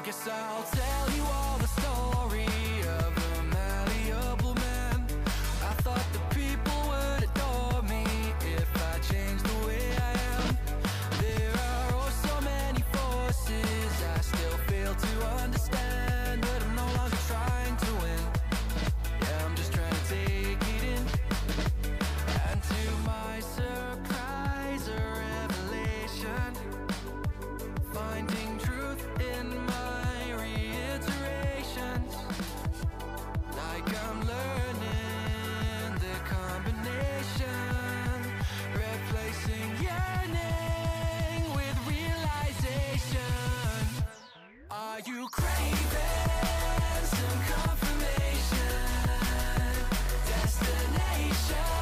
Guess I'll tell you all the story of the malleable man. I thought the people would adore me if I changed the way I am. There are oh so many forces I still fail to understand, but I'm no longer trying to win. Yeah, I'm just trying to take it in. And to my surprise, a revelation, finding truth in my reiterations. Like I'm learning the combination, replacing yearning with realization. Are you craving some confirmation? Destination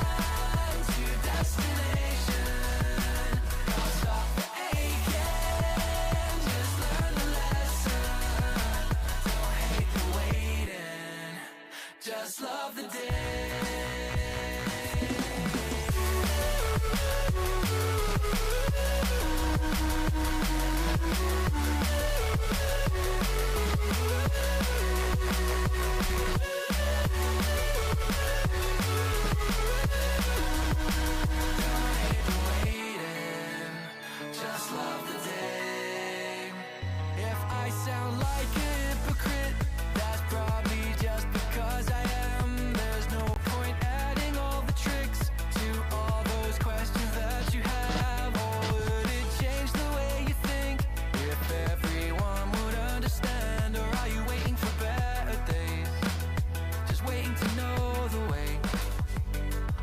to destination. I'll stop the aching, just learn the lesson. Don't hate the waiting, just love the day. Just love the day. If I sound like a hypocrite, that's probably just because I am. There's no point adding all the tricks to all those questions that you have. Or would it change the way you think if everyone would understand? Or are you waiting for better days, just waiting to know the way?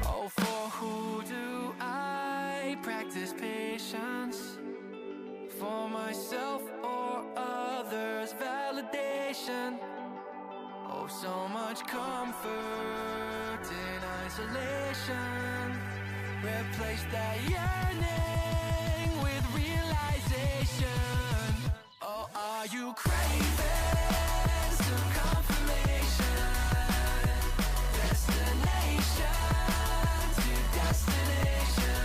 Oh, for who do I practice patience? For myself or others' validation? Oh, so much comfort in isolation. Replace that yearning with realization. Oh, are you craving some confirmation? Destination to destination.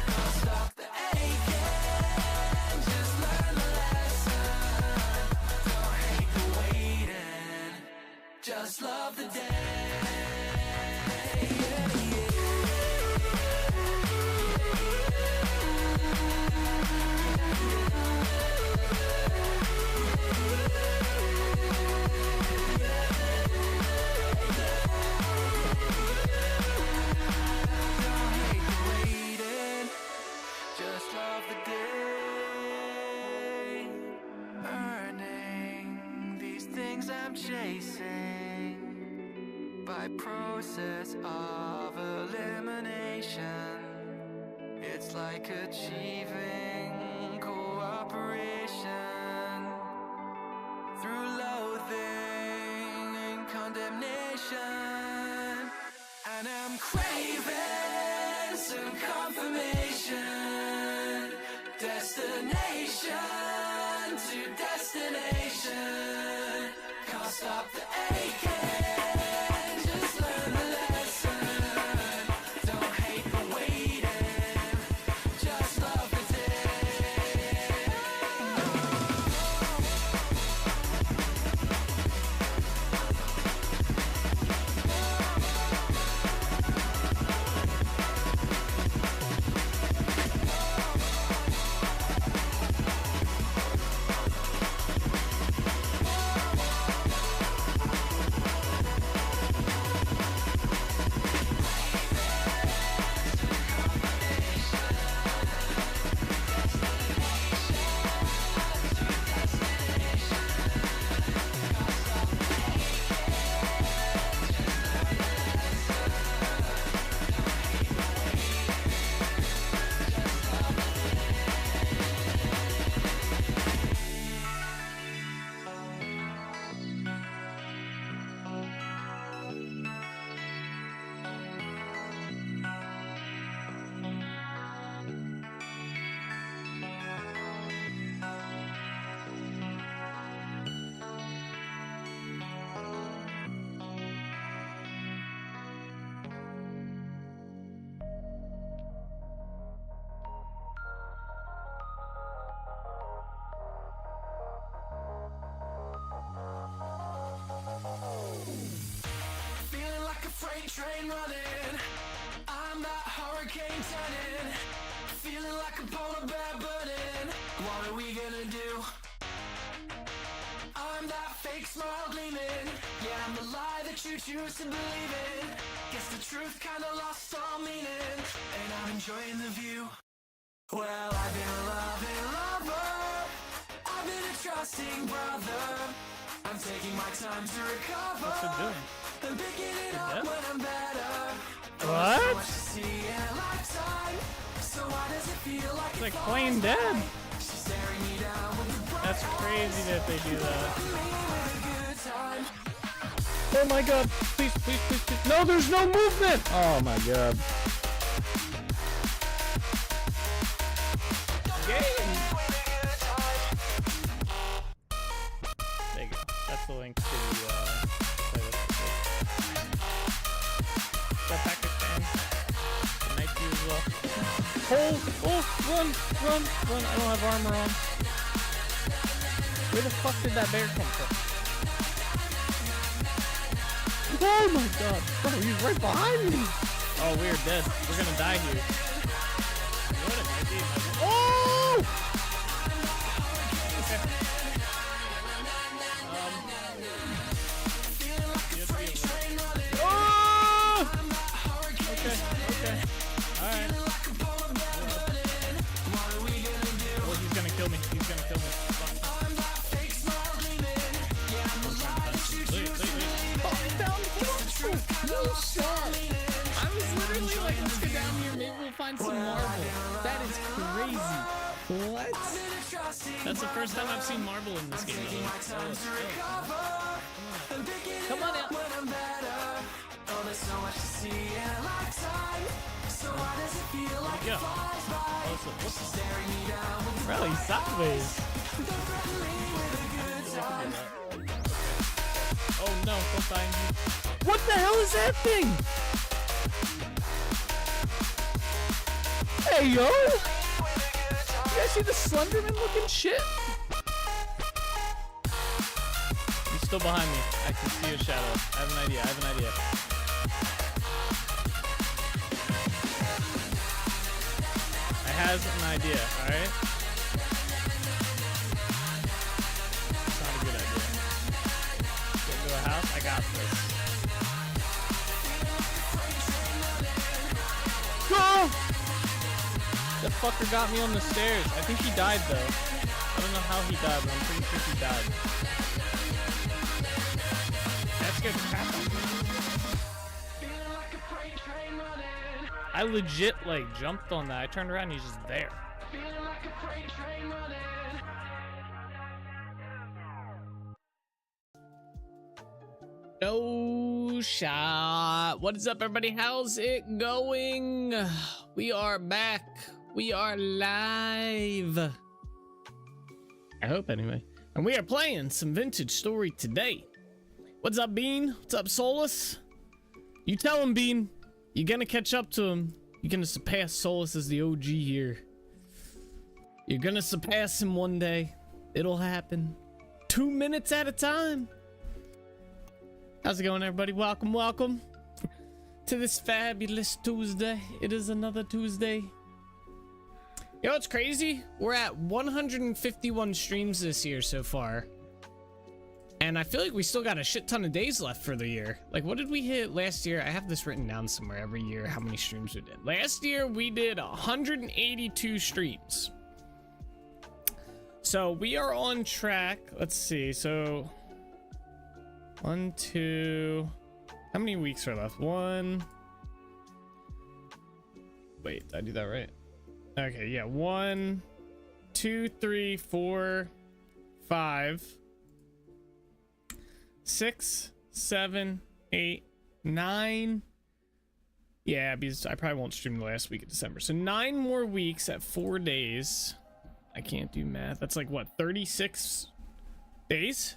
Can't stop the aching, just learn the lesson. Don't hate the waiting, just love the day. Don't hate the waiting, just love the day. Earning these things I'm chasing by process of elimination. It's like achieving cooperation through loathing and condemnation. And I'm craving some confirmation. Destination to destination. Can't stop the aching, just learn the lesson. Don't hate the waiting, just love the you choose to believe in? Guess the truth kinda lost all meaning, and I'm enjoying the view. Well, I've been a loving lover, I've been a trusting brother. I'm taking my time to recover. What's it doing? I'm picking it up when I'm better. What? So much to see in a lifetime. So why does it feel like It's like plain dead. she's staring me down with the bright That's crazy that they do that. good time? Oh my god. Please, please, please, please. No, there's no movement. Oh my god. Game. There you go. That's the link to the playlist. Got Pakistan. The night view as well. Run. I don't have armor on. Where the fuck did that bear come from? Oh my god. Bro, he's right behind me. Oh, we're dead. We're gonna die here. You know what it might be? Oh! Okay. Oh! Okay. Alright. Oh, he's gonna kill me. Fuck. No shot. I was literally like, let's go down here, maybe we'll find some marble. That is crazy. What? That's the first time I've seen marble in this game. Come on out. Yeah. Bro, he's sideways. Oh no, don't find me. What the hell is that thing? Hey yo! You guys see the Slenderman looking shit? He's still behind me. I can see a shadow. I have an idea. I have an idea, alright? It's not a good idea. Get into a house, I got this. Go! That fucker got me on the stairs. I think he died though. I don't know how he died, but I'm pretty sure he died. That scared the crap out of me. I legit like jumped on that. I turned around and he's just there. No shot. What is up, everybody? How's it going? We are back. We are live. I hope, anyway. And we are playing some Vintage Story today. What's up, Bean? What's up, Solus? You tell him, Bean. You're gonna catch up to him. You're gonna surpass Solus as the OG here. You're gonna surpass him one day. It'll happen. 2 minutes at a time. How's it going, everybody? Welcome to this fabulous Tuesday. It is another Tuesday. You know what's crazy? We're at 151 streams this year so far. And I feel like we still got a shit ton of days left for the year. Like, what did we hit last year? I have this written down somewhere every year, how many streams we did. Last year, we did 182 streams. So we are on track. Let's see. So 1, 2. How many weeks are left? 1. Wait, did I do that right? Okay, yeah. 1, 2, 3, 4, 5, 6, 7, 8, 9. Yeah, because I probably won't stream the last week of December. So 9 more weeks at 4 days. I can't do math. That's like what, 36 days?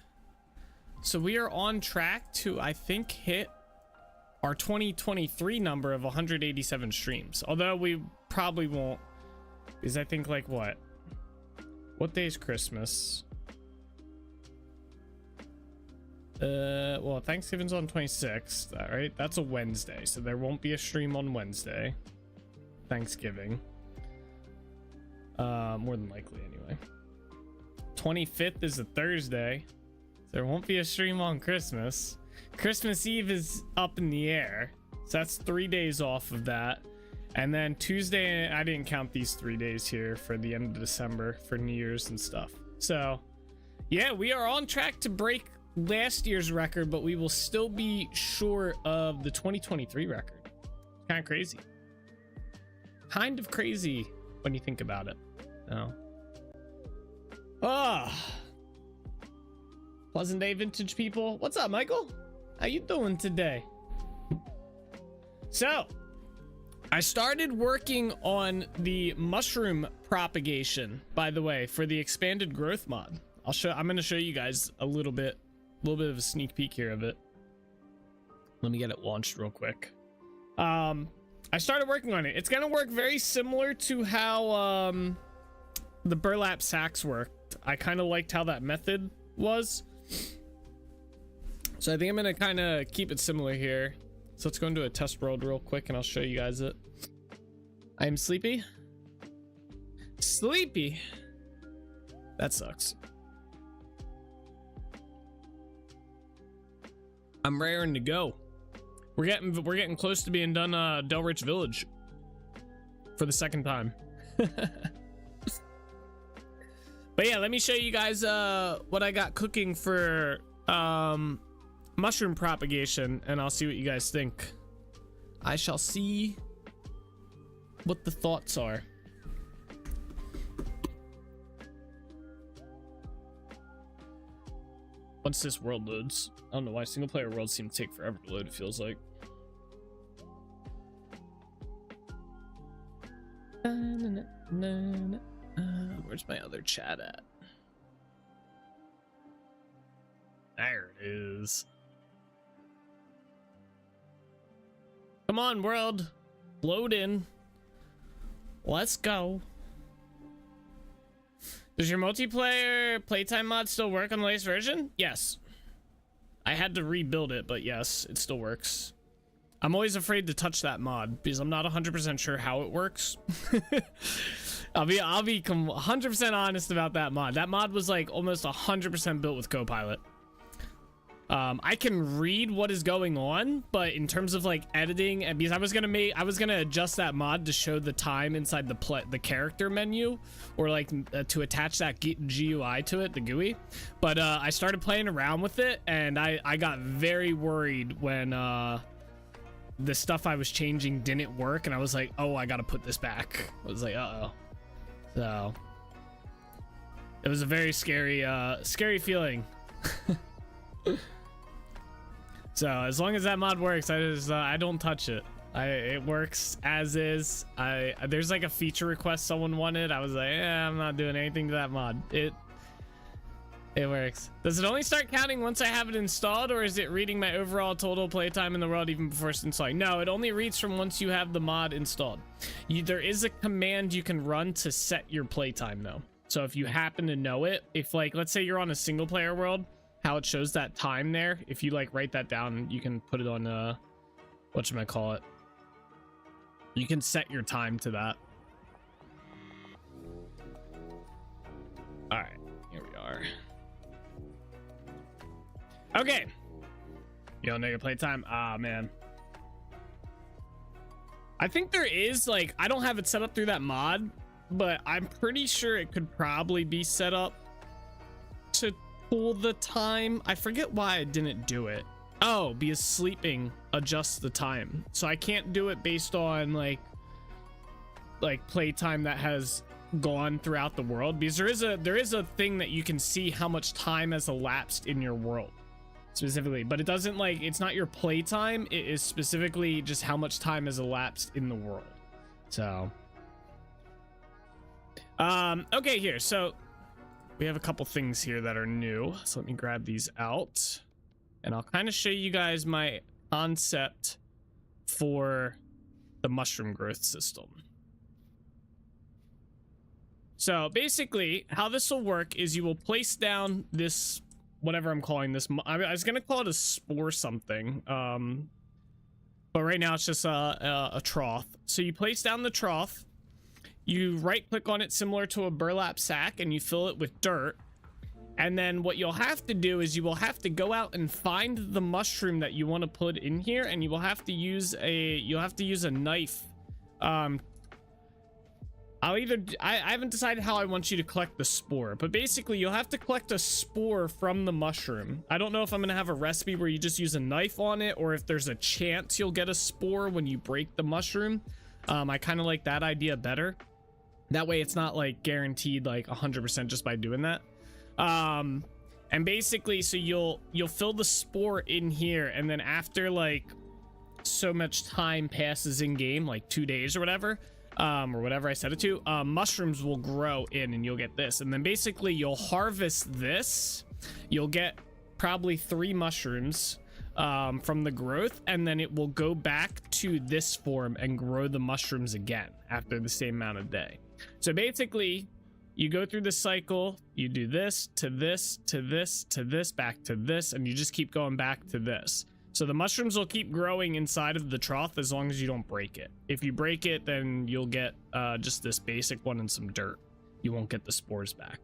So we are on track to, I think, hit our 2023 number of 187 streams. Although we probably won't, because I think like what day is Christmas? Well, Thanksgiving's on 26th, right? That's a Wednesday, so there won't be a stream on Wednesday. Thanksgiving. More than likely anyway. 25th is a Thursday. There won't be a stream on Christmas. Christmas Eve is up in the air, so that's 3 days off of that. And then Tuesday, I didn't count these 3 days here for the end of December for New Year's and stuff. So yeah, we are on track to break last year's record, but we will still be short of the 2023 record. Kind of crazy. Kind of crazy when you think about it. Oh. Pleasant day, vintage people. What's up, Michael? How you doing today? So, I started working on the mushroom propagation, by the way, for the expanded growth mod. I'm going to show you guys a little bit of a sneak peek here of it. Let me get it launched real quick. I started working on it. It's going to work very similar to how the burlap sacks worked. I kind of liked how that method was. So I think I'm going to kind of keep it similar here. So let's go into a test world real quick and I'll show you guys it. I'm sleepy. Sleepy. That sucks. I'm raring to go. We're getting close to being done Del Rich Village for the second time. But yeah, let me show you guys what I got cooking for mushroom propagation, and I'll see what you guys think. I shall see what the thoughts are. Once this world loads, I don't know why single player worlds seem to take forever to load, it feels like. Where's my other chat at? There it is. Come on, world. Load in. Let's go. Does your multiplayer playtime mod still work on the latest version? Yes. I had to rebuild it, but yes, it still works. I'm always afraid to touch that mod because I'm not 100% sure how it works. I'll be 100% honest about that mod. That mod was like almost 100% built with Copilot. I can read what is going on, but in terms of like editing, and because I was gonna adjust that mod to show the time inside the character menu, or like to attach that GUI to it, the GUI. But I started playing around with it, and I got very worried when the stuff I was changing didn't work, and I was like, oh, I gotta put this back. I was like, uh-oh. So it was a very scary feeling. So as long as that mod works, I don't touch it. It works as is. There's like a feature request someone wanted. I was like, yeah, I'm not doing anything to that mod. It works. Does it only start counting once I have it installed, or is it reading my overall total playtime in the world even before it's installing? No, it only reads from once you have the mod installed. There is a command you can run to set your playtime though. So if you happen to know it, if like, let's say you're on a single player world, how it shows that time there, if you like write that down, you can put it on whatchamacallit. You can set your time to that. All right, here we are. Okay. You don't know your playtime? Ah, man. I think there is, like, I don't have it set up through that mod, but I'm pretty sure it could probably be set up to pull the time. I forget why I didn't do it. Oh, because sleeping adjusts the time. So I can't do it based on like playtime that has gone throughout the world, because there is a thing that you can see how much time has elapsed in your world specifically, but it doesn't, like, it's not your playtime, it is specifically just how much time has elapsed in the world. So okay, here, so we have a couple things here that are new, so let me grab these out and I'll kind of show you guys my concept for the mushroom growth system. So basically how this will work is you will place down this, whatever I'm calling this, I was gonna call it a spore something, but right now it's just a trough. So you place down the trough, you right click on it similar to a burlap sack, and you fill it with dirt. And then what you'll have to do is you will have to go out and find the mushroom that you want to put in here, and you will have to use a knife. I haven't decided how I want you to collect the spore, but basically you'll have to collect a spore from the mushroom. I don't know if I'm gonna have a recipe where you just use a knife on it, or if there's a chance you'll get a spore when you break the mushroom. I kind of like that idea better. That way it's not like guaranteed like 100% just by doing that. And basically, so you'll fill the spore in here, and then after like so much time passes in game, like 2 days or whatever I set it to, mushrooms will grow in, and you'll get this. And then basically you'll harvest this, you'll get probably 3 mushrooms from the growth, and then it will go back to this form and grow the mushrooms again after the same amount of day. So basically you go through the cycle, you do this to this to this to this, back to this, and you just keep going back to this. So the mushrooms will keep growing inside of the trough as long as you don't break it. If you break it, then you'll get just this basic one and some dirt. You won't get the spores back.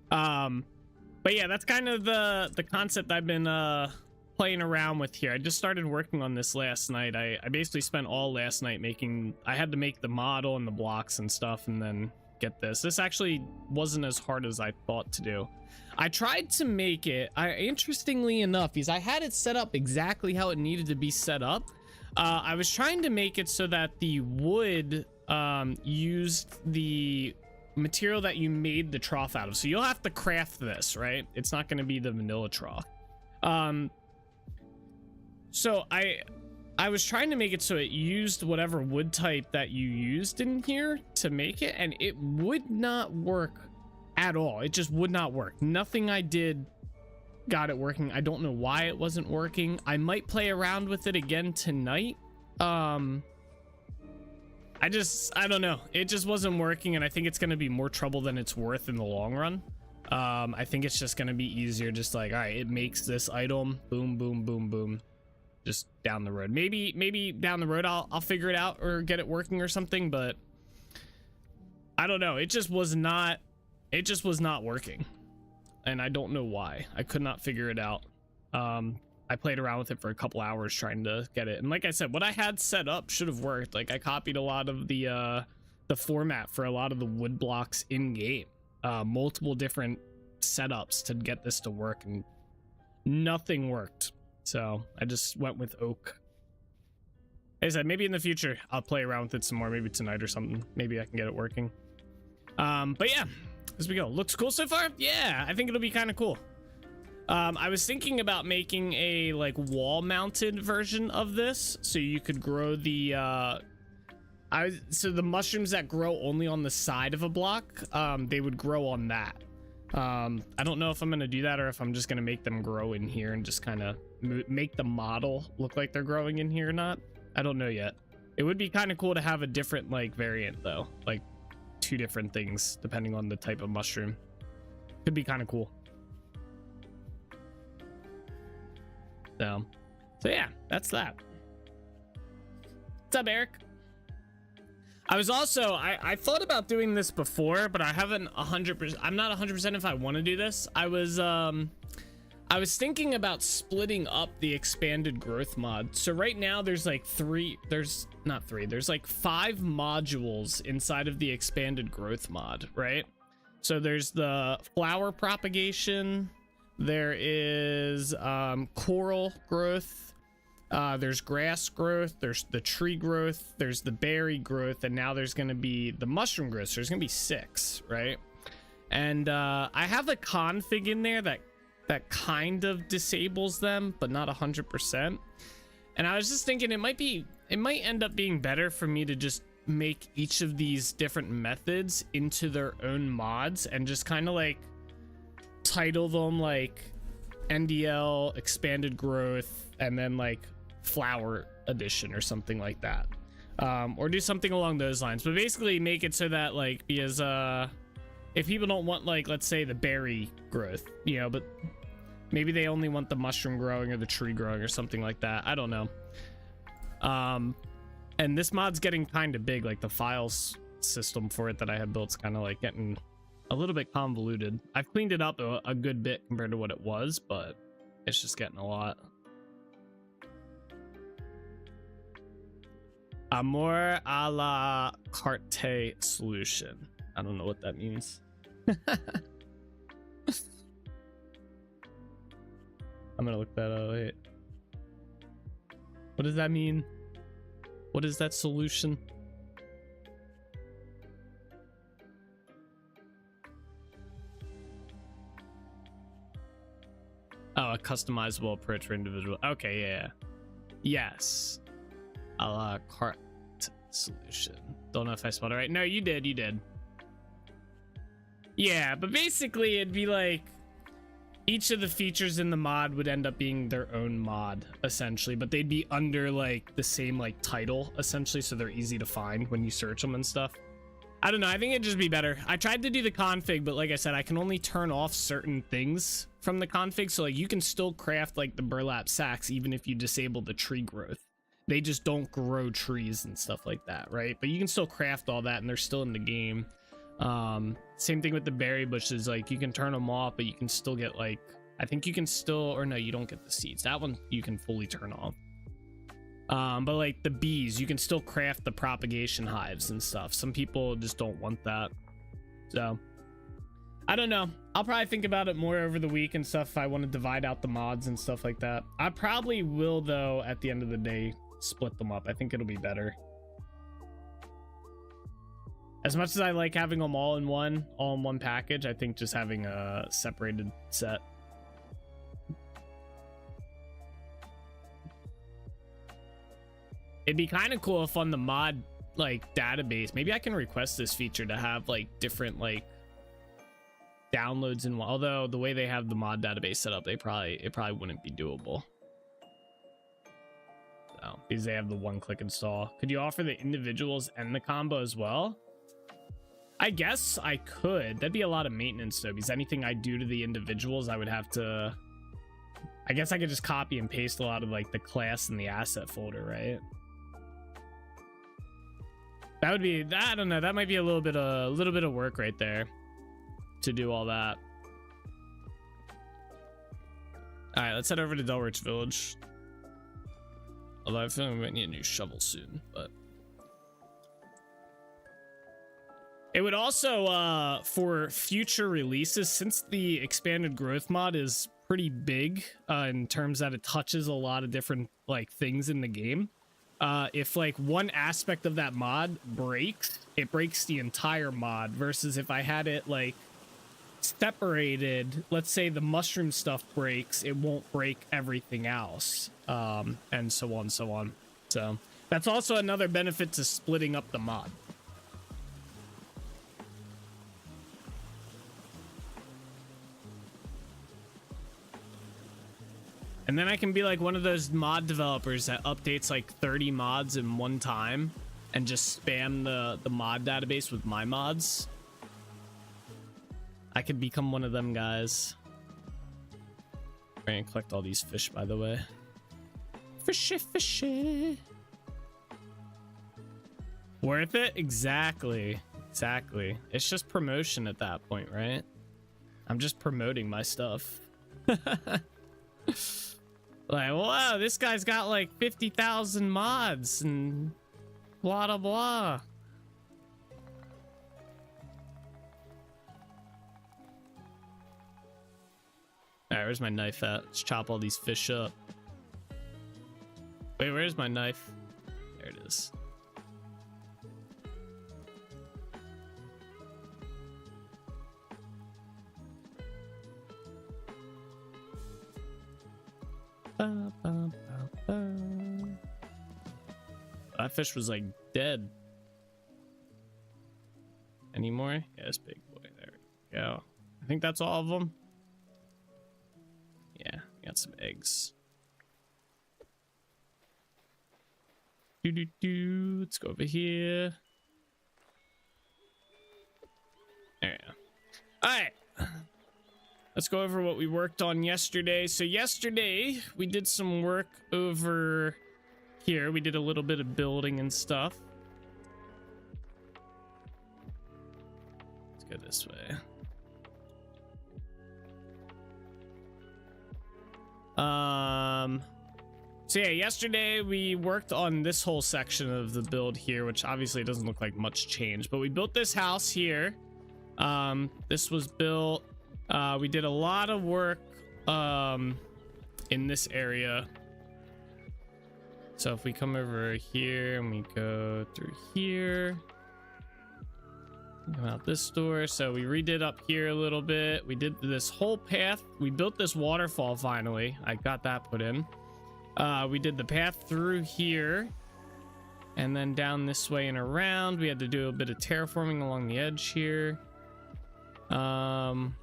But yeah, that's kind of the concept I've been playing around with here. I just started working on this last night. I basically spent all last night I had to make the model and the blocks and stuff, and then get this. This actually wasn't as hard as I thought to do. I tried to make it, interestingly enough, because I had it set up exactly how it needed to be set up. I was trying to make it so that the wood used the material that you made the trough out of. So you'll have to craft this, right? It's not going to be the vanilla trough. So I was trying to make it so it used whatever wood type that you used in here to make it, and it would not work at all. It just would not work. Nothing I did got it working. I don't know why it wasn't working. I might play around with it again tonight. I don't know. It just wasn't working, and I think it's going to be more trouble than it's worth in the long run. I think it's just going to be easier, just like, all right, it makes this item, boom, boom, boom, boom, just down the road. Maybe down the road I'll figure it out or get it working or something, but I don't know. It just was not working, and I don't know why. I could not figure it out. I played around with it for a couple hours trying to get it, and like I said, what I had set up should have worked. Like, I copied a lot of the format for a lot of the wood blocks in game, multiple different setups to get this to work, and nothing worked. So I just went with oak. Like I said, maybe in the future I'll play around with it some more, maybe tonight or something. Maybe I can get it working. But yeah, as we go, looks cool so far. Yeah, I think it'll be kind of cool. I was thinking about making a like wall mounted version of this, so you could grow the so the mushrooms that grow only on the side of a block, they would grow on that. I don't know if I'm gonna do that or if I'm just gonna make them grow in here and just kind of make the model look like they're growing in here or not. I don't know yet. It would be kind of cool to have a different like variant though, like 2 different things depending on the type of mushroom. Could be kind of cool. So yeah, that's that. What's up, Eric? I was also, I thought about doing this before, but I haven't 100%. I'm not 100% if I want to do this. I was thinking about splitting up the expanded growth mod. So right now there's like there's like 5 modules inside of the expanded growth mod, right? So there's the flower propagation, there is coral growth, there's grass growth, there's the tree growth, there's the berry growth, and now there's going to be the mushroom growth. So there's going to be 6, right? And I have a config in there that kind of disables them, but not 100%. And I was just thinking it might end up being better for me to just make each of these different methods into their own mods and just kind of like title them like NDL expanded growth and then like flower edition or something like that, or do something along those lines. But basically make it so that like, because if people don't want like, let's say the berry growth, you know, but maybe they only want the mushroom growing or the tree growing or something like that, I don't know. And this mod's getting kind of big, like the files system for it that I had built's kind of like getting a little bit convoluted. I've cleaned it up a good bit compared to what it was, but it's just getting a lot. Amor a la carte solution. I don't know what that means. I'm gonna look that up. Wait. What does that mean? What is that solution? Oh, a customizable approach for individual. Okay, yeah. Yes. A la carte solution. Don't know if I spelled it right. No, you did. You did. Yeah, but basically it'd be like each of the features in the mod would end up being their own mod, essentially, but they'd be under like the same like title, essentially, so they're easy to find when you search them and stuff. I don't know. I think it'd just be better. I tried to do the config, but like I said, I can only turn off certain things from the config. So like you can still craft like the burlap sacks even if you disable the tree growth. They just don't grow trees and stuff like that, right? But you can still craft all that and they're still in the game. Same thing with the berry bushes. Like you can turn them off, but you can still get like, I think you can still, or no, you don't get the seeds. That one you can fully turn off. But like the bees, you can still craft the propagation hives and stuff. Some people just don't want that. So I don't know. I'll probably think about it more over the week and stuff if I want to divide out the mods and stuff like that. I probably will, though, at the end of the day, split them up. I think it'll be better. As much as I like having them all in one package, I think just having a separated set. It'd be kind of cool if on the mod like database, maybe I can request this feature to have like different like downloads in one. Although the way they have the mod database set up, it probably wouldn't be doable. So because they have the one-click install. Could you offer the individuals and the combo as well? I guess I could. That'd be a lot of maintenance though, because anything I do to the individuals, I would have to. I guess I could just copy and paste a lot of like the class and the asset folder, right? That would be, I don't know, that might be a little bit of work right there to do all that. All right, let's head over to Delrich Village. Although I feel like we might need a new shovel soon, but it would also for future releases, since the expanded growth mod is pretty big in terms that it touches a lot of different like things in the game. If like one aspect of that mod breaks, it breaks the entire mod, versus if I had it like separated, let's say the mushroom stuff breaks, it won't break everything else, and so on. So that's also another benefit to splitting up the mod. And then I can be like one of those mod developers that updates like 30 mods in one time and just spam the mod database with my mods. I could become one of them guys. We're gonna collect all these fish, by the way. Fishy. Worth it? Exactly. It's just promotion at that point, right? I'm just promoting my stuff. Like, wow, this guy's got like 50,000 mods and blah blah blah. All right, where's my knife at? Let's chop all these fish up. Wait, where's my knife? There it is. That fish was like dead. Any more? Yes, big boy. There we go. I think that's all of them. Yeah, we got some eggs. Let's go over here. There we go. All right. Let's go over what we worked on yesterday. So yesterday we did some work over here. We did a little bit of building and stuff. Let's go this way. So yeah, yesterday we worked on this whole section of the build here, which obviously doesn't look like much change, but we built this house here. This was built, we did a lot of work in this area. So if we come over here and we go through here, come out this door. So we redid up here a little bit. We did this whole path. We built this waterfall finally. I got that put in. We did the path through here and then down this way and around. We had to do a bit of terraforming along the edge here. And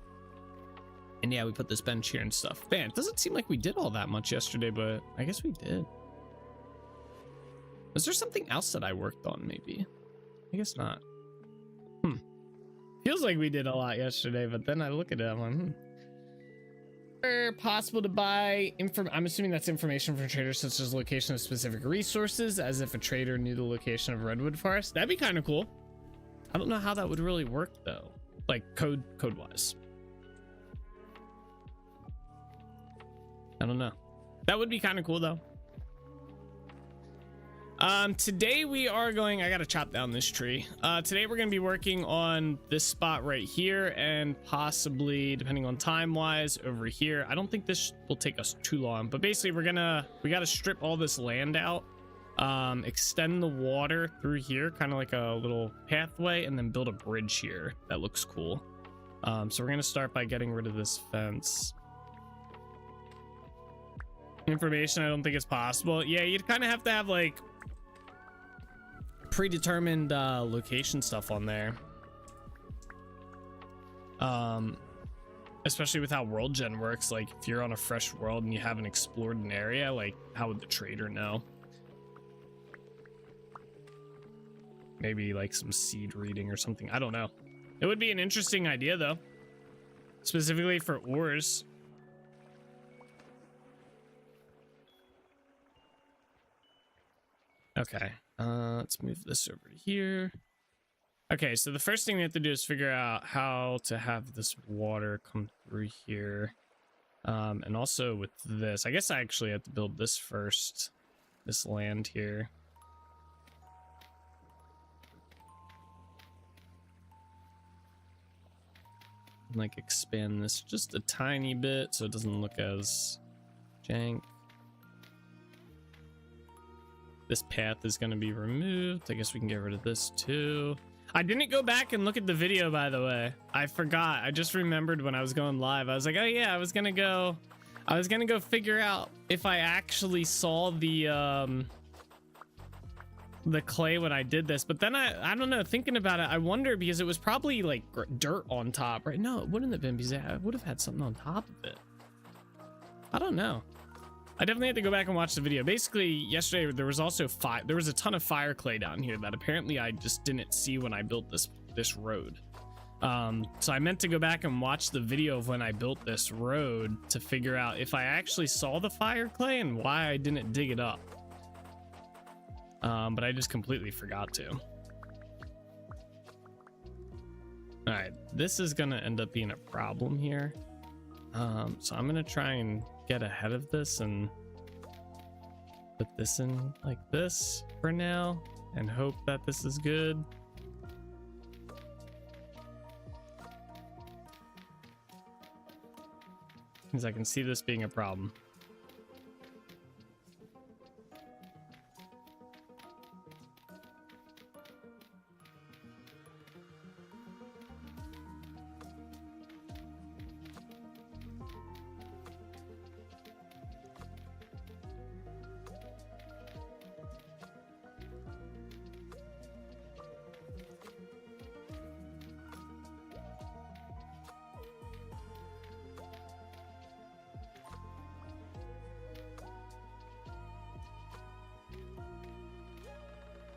yeah, we put this bench here and stuff. Man, it doesn't seem like we did all that much yesterday, but I guess we did. Was there something else that I worked on maybe? I guess not. Feels like we did a lot yesterday, but then I look at it, I'm like, Possible to buy I'm assuming that's information from traders, such as location of specific resources, as if a trader knew the location of redwood forest. That'd be kind of cool. I don't know how that would really work though, like code wise. I don't know. That would be kind of cool though. Today we are going, I gotta chop down this tree. Today we're gonna be working on this spot right here, and possibly, depending on time wise, over here. I don't think this will take us too long, but basically we gotta strip all this land out, extend the water through here, kind of like a little pathway, and then build a bridge here that looks cool. So we're gonna start by getting rid of this fence. Information, I don't think it's possible. Yeah, you'd kind of have to have like predetermined location stuff on there, especially with how world gen works. Like if you're on a fresh world and you haven't explored an area, like how would the trader know? Maybe like some seed reading or something. I don't know. It would be an interesting idea though, specifically for ores. Okay, let's move this over to here. Okay, so the first thing we have to do is figure out how to have this water come through here. And also with this, I guess I actually have to build this first, this land here. And like expand this just a tiny bit so it doesn't look as jank. This path is going to be removed. I guess we can get rid of this too. I didn't go back and look at the video, by the way. I forgot. I just remembered when I was going live. I was like, oh yeah, I was gonna go figure out if I actually saw the clay when I did this. But then I don't know, thinking about it, I wonder, because it was probably like dirt on top, right? No, it wouldn't have been, because I would have had something on top of it. I don't know. I definitely had to go back and watch the video. Basically, yesterday there was also there was a ton of fire clay down here that apparently I just didn't see when I built this road. So I meant to go back and watch the video of when I built this road to figure out if I actually saw the fire clay and why I didn't dig it up. But I just completely forgot to. All right, this is gonna end up being a problem here. So I'm gonna try and get ahead of this and put this in like this for now and hope that this is good. Because I can see this being a problem.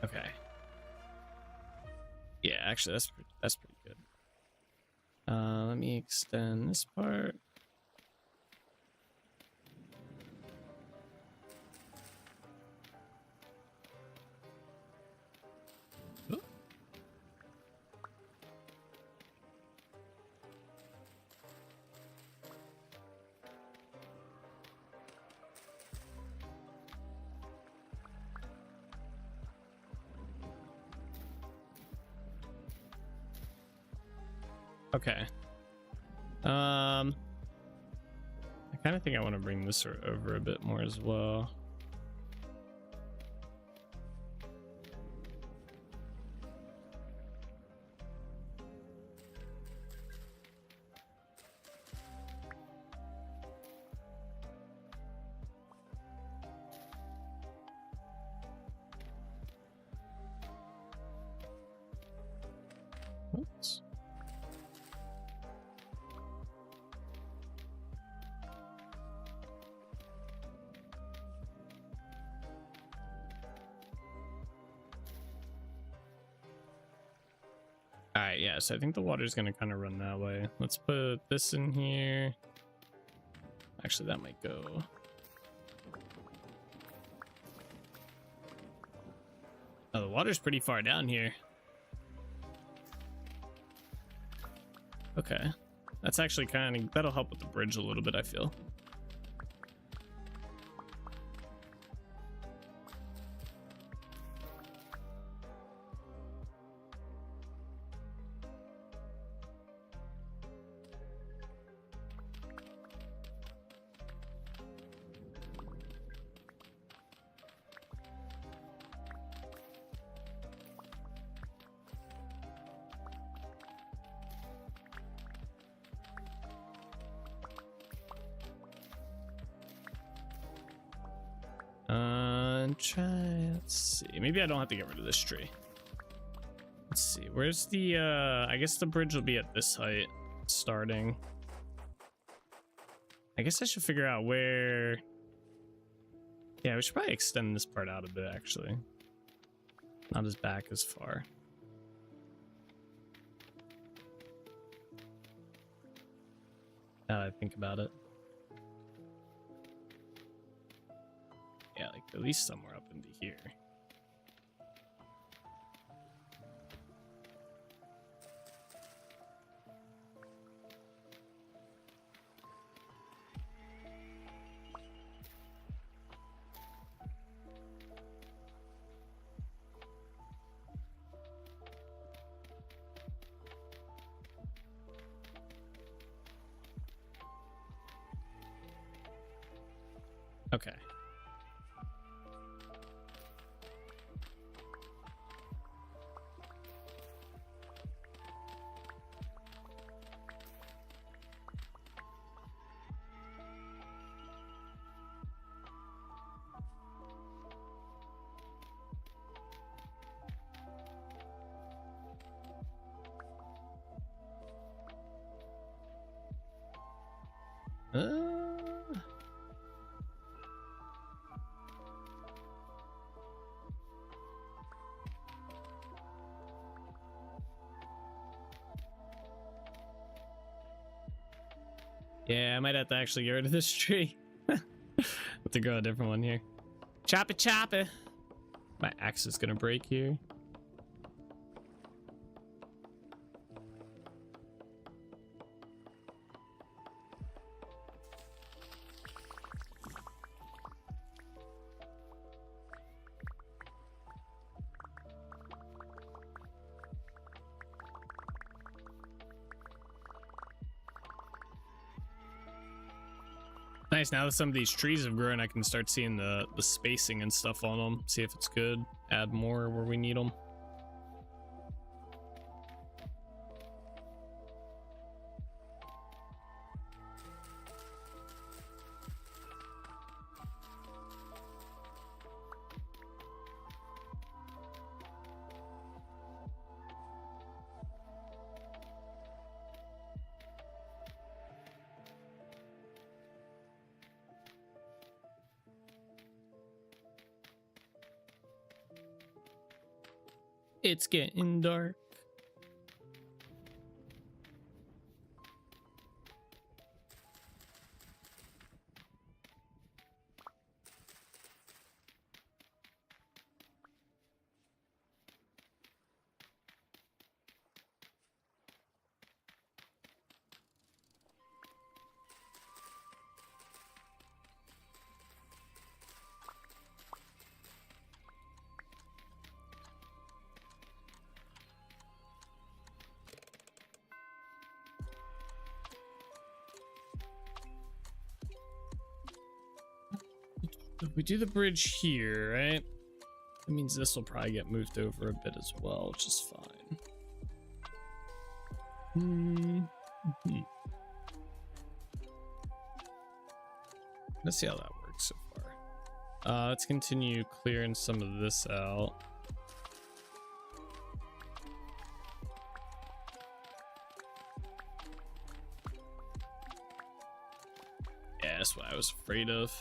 Okay. Yeah, actually, that's pretty good. Let me extend this part. Ooh. Okay. I kind of think I want to bring this over a bit more as well. Oops. All right, yeah, so I think the water's gonna kind of run that way. Let's put this in here. Actually, that might go. Oh, the water's pretty far down here. Okay, that's actually kind of, that'll help with the bridge a little bit, I feel. Let's see. Maybe I don't have to get rid of this tree. Let's see. Where's the, I guess the bridge will be at this height starting. I guess I should figure out where. Yeah, we should probably extend this part out a bit, actually. Not as back as far. Now that I think about it. Yeah, like at least somewhere up into here. Okay. Yeah, I might have to actually get rid of this tree. Have to grow a different one here. Chop it, chop it. My axe is gonna break here. Nice, now that some of these trees have grown, I can start seeing the spacing and stuff on them. See if it's good. Add more where we need them. It's getting dark. If we do the bridge here, right? That means this will probably get moved over a bit as well, which is fine. Let's see how that works so far. Let's continue clearing some of this out. Yeah, that's what I was afraid of.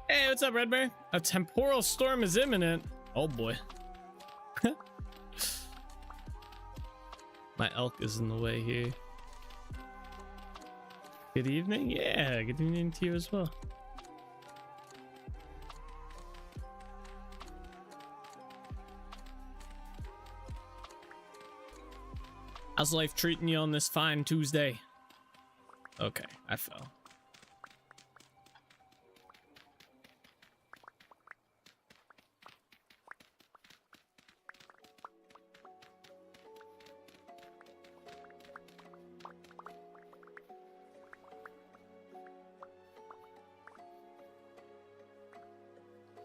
Hey, what's up, Red Bear? A temporal storm is imminent. Oh boy. My elk is in the way here. Good evening. Yeah, good evening to you as well. How's life treating you on this fine Tuesday? Okay, I fell.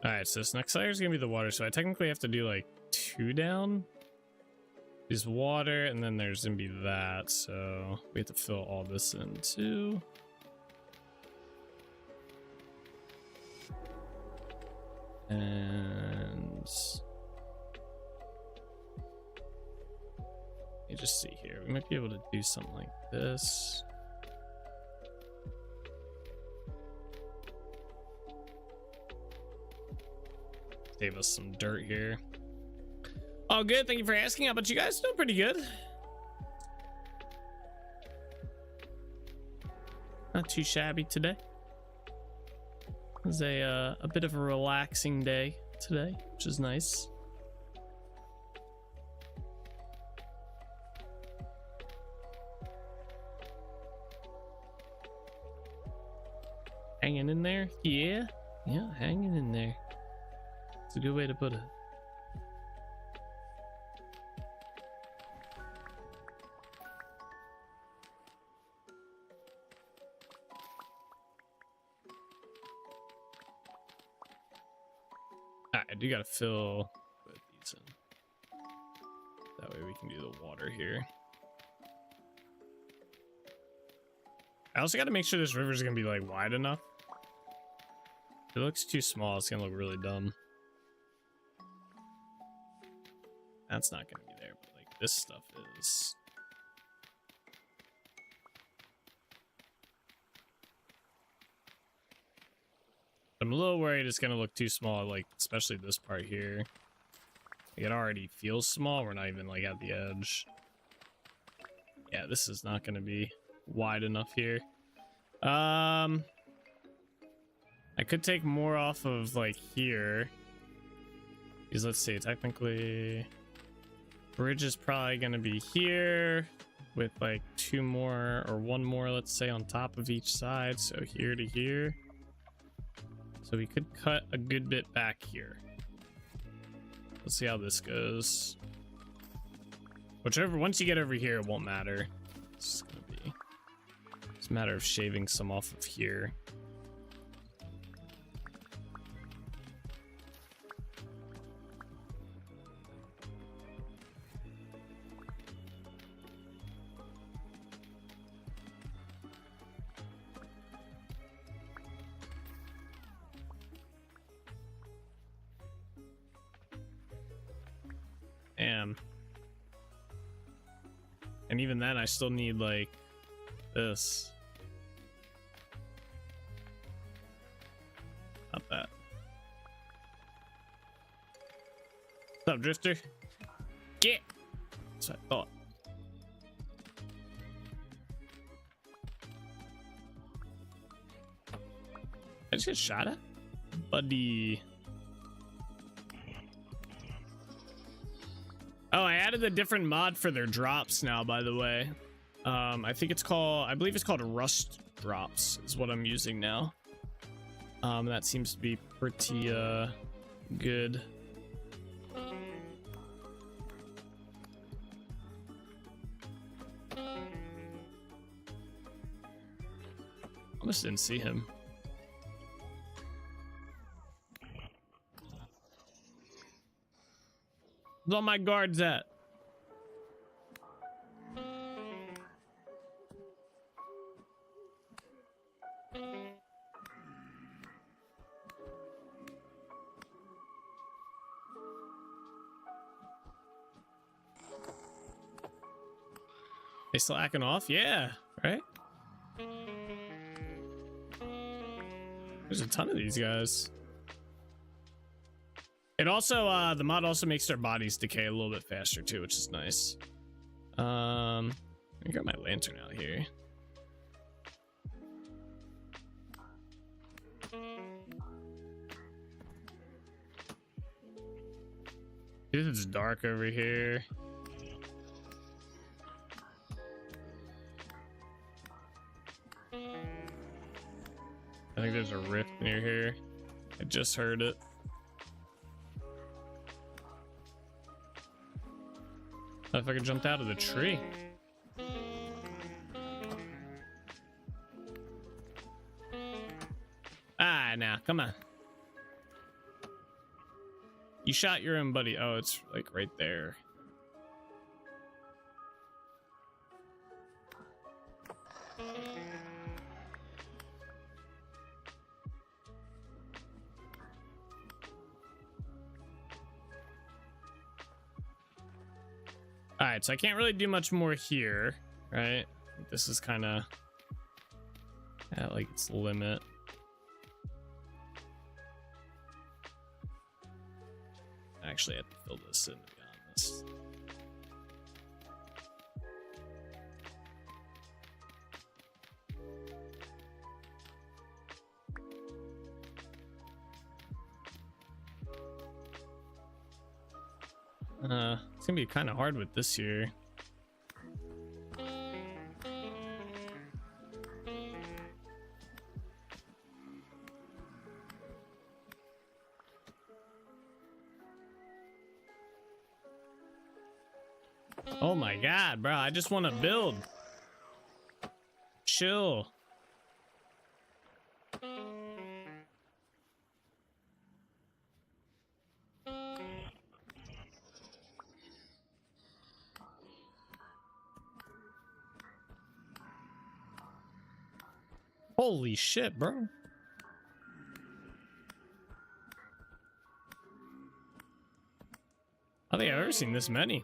All right, so this next layer is gonna be the water. So I technically have to do like 2 down. Is water, and then there's gonna be that. So we have to fill all this in too. And let me just see here. We might be able to do something like this. Save us some dirt here. Oh, good. Thank you for asking. How about you guys? Doing pretty good. Not too shabby today. It was a bit of a relaxing day today, which is nice. Hanging in there? Yeah. Yeah, hanging in there. It's a good way to put it. I do gotta fill both these in. That way we can do the water here. I also gotta make sure this river is gonna be like wide enough. If it looks too small, it's gonna look really dumb. That's not gonna be there, but like this stuff is. I'm a little worried it's gonna look too small, like especially this part here. Like, it already feels small. We're not even like at the edge. Yeah, this is not gonna be wide enough here. I could take more off of like here. Because let's see, technically. Bridge is probably going to be here with like 2 more or 1 more, let's say, on top of each side. So here to here. So we could cut a good bit back here. Let's see how this goes. Whichever, once you get over here, it won't matter. It's going to be, it's a matter of shaving some off of here. And even then, I still need like this. Not that. What's up, Drifter? Get! That's what I thought. I just get shot at? Buddy. Oh, I added a different mod for their drops now, by the way. I think it's called, I believe it's called Rust Drops is what I'm using now. That seems to be pretty good. Almost didn't see him. Where's all my guards at? They slacking off? Yeah, right? There's a ton of these guys. It also, the mod also makes their bodies decay a little bit faster too, which is nice. Let me grab my lantern out here. This is dark over here. I think there's a rift near here. I just heard it. If I could jump out of the tree. Ah, now, come on. You shot your own buddy. Oh, it's like right there. All right, so I can't really do much more here, right? This is kind of at like its limit. Actually, I have to fill this in, to be honest. It's gonna be kind of hard with this here. Oh my god, bro, I just want to build. Chill. Holy shit, bro. I don't think I've ever seen this many.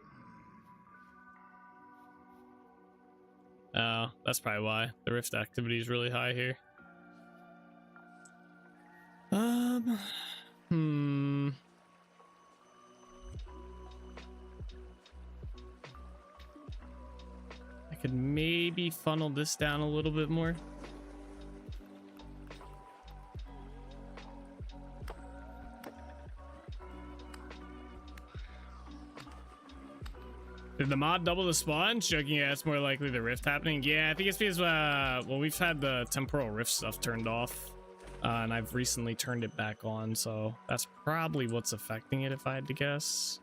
Oh, that's probably why. The rift activity is really high here. I could maybe funnel this down a little bit more. Did the mod double the spawn? Joking, yeah, it's more likely the rift happening. Yeah, I think it's because, well, we've had the temporal rift stuff turned off, and I've recently turned it back on, so that's probably what's affecting it, if I had to guess.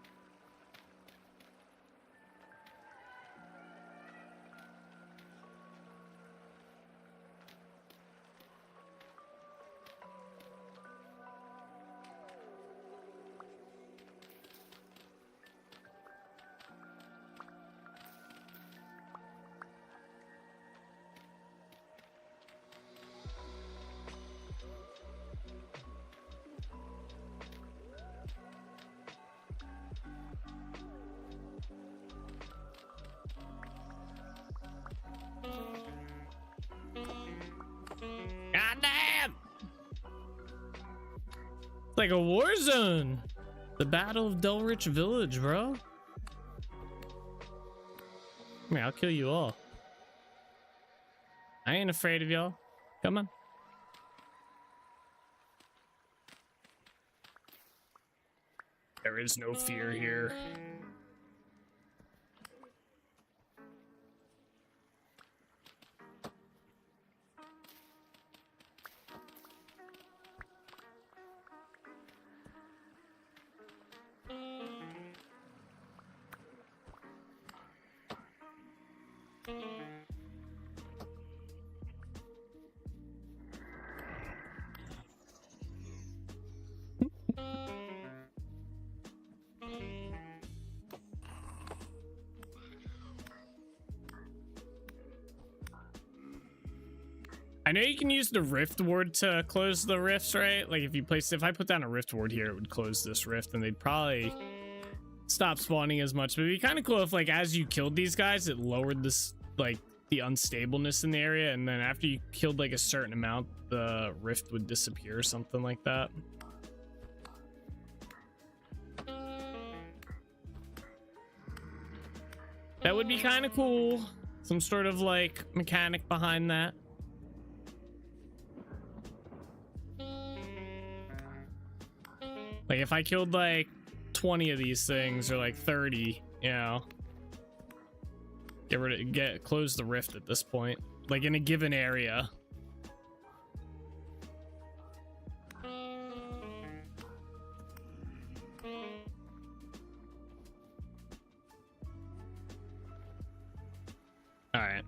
Like a war zone. The Battle of Delrich Village, bro. Come here, I'll kill you all. I ain't afraid of y'all. Come on. There is no fear here. I know you can use the rift ward to close the rifts, right? Like if I put down a rift ward here, it would close this rift and they'd probably stop spawning as much. But it'd be kind of cool if, like, as you killed these guys, it lowered this, like, the unstableness in the area, and then after you killed like a certain amount, the rift would disappear or something like that. That would be kind of cool. Some sort of like mechanic behind that. Like if I killed like 20 of these things or like 30, you know, close the rift at this point, like in a given area. All right.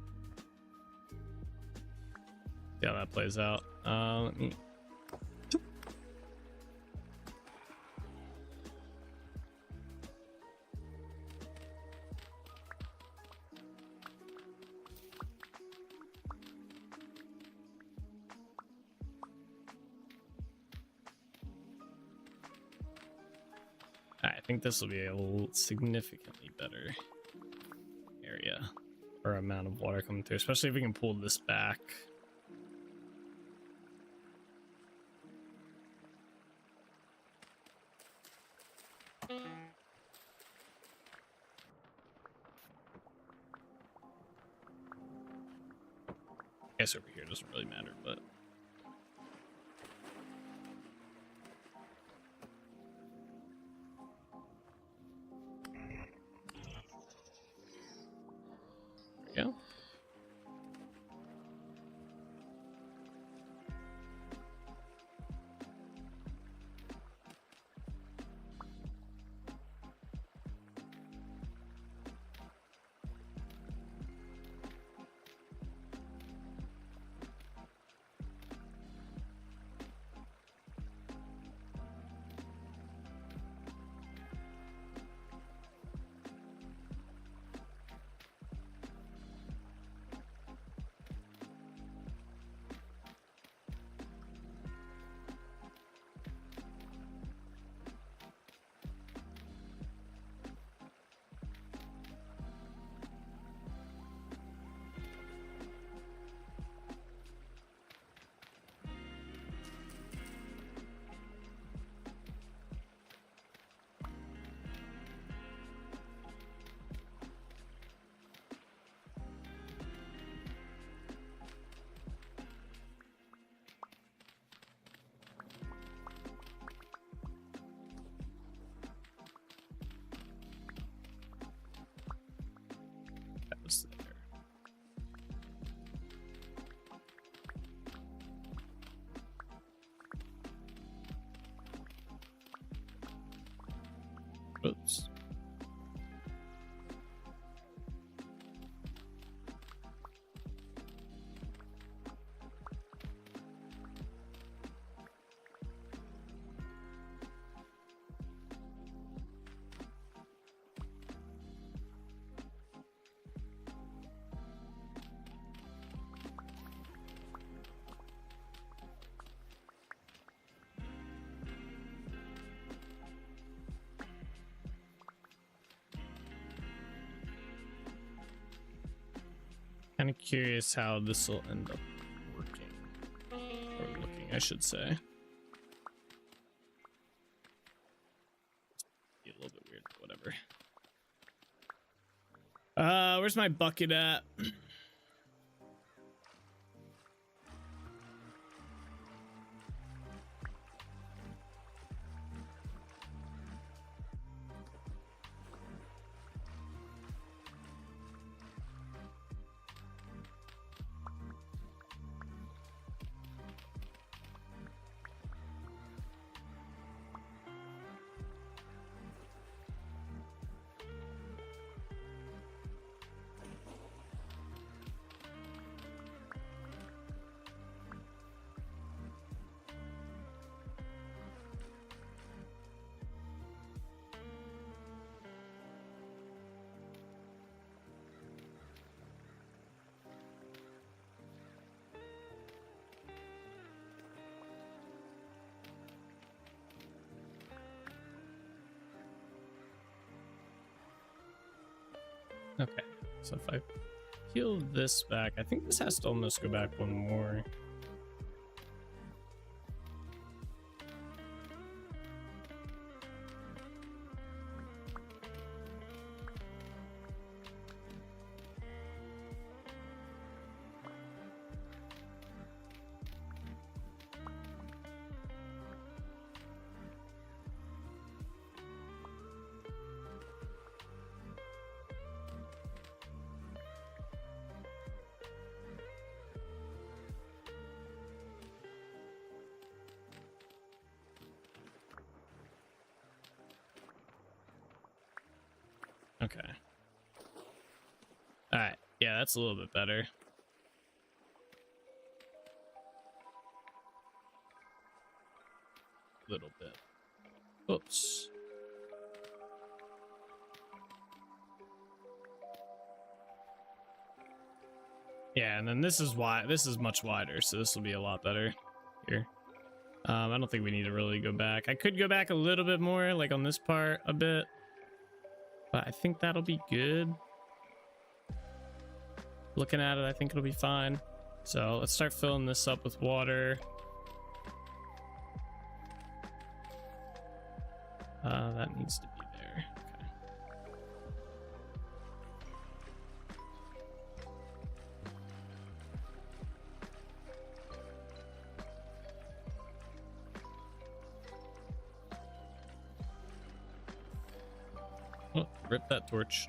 See how that plays out. Let me. I think this will be a significantly better area or amount of water coming through, especially if we can pull this back. I guess over here doesn't really matter, but yeah. That was there. Oops. Kind of curious how this will end up working, or looking, I should say. Be a little bit weird, but whatever. Where's my bucket at? Okay, so if I peel this back, I think this has to almost go back one more. Okay. All right. Yeah, that's a little bit better. A little bit. Oops. Yeah, and then this is why this is much wider, so this will be a lot better here. I don't think we need to really go back. I could go back a little bit more, like on this part a bit, but I think that'll be good. Looking at it, I think it'll be fine. So let's start filling this up with water. That needs to be there. Okay. Oh, rip that torch.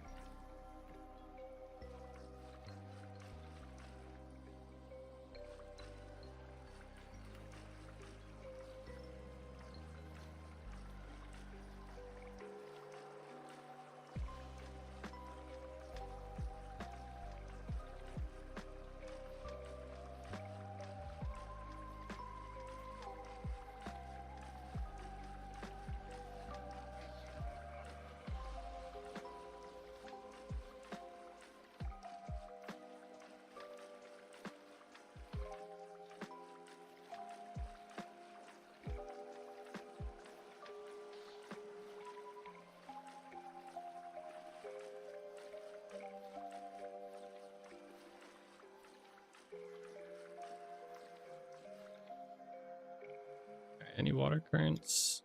Any water currents?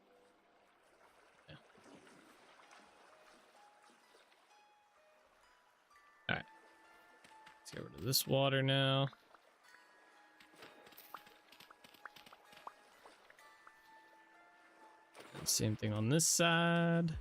Yeah. All right. Let's get rid of this water now. And same thing on this side.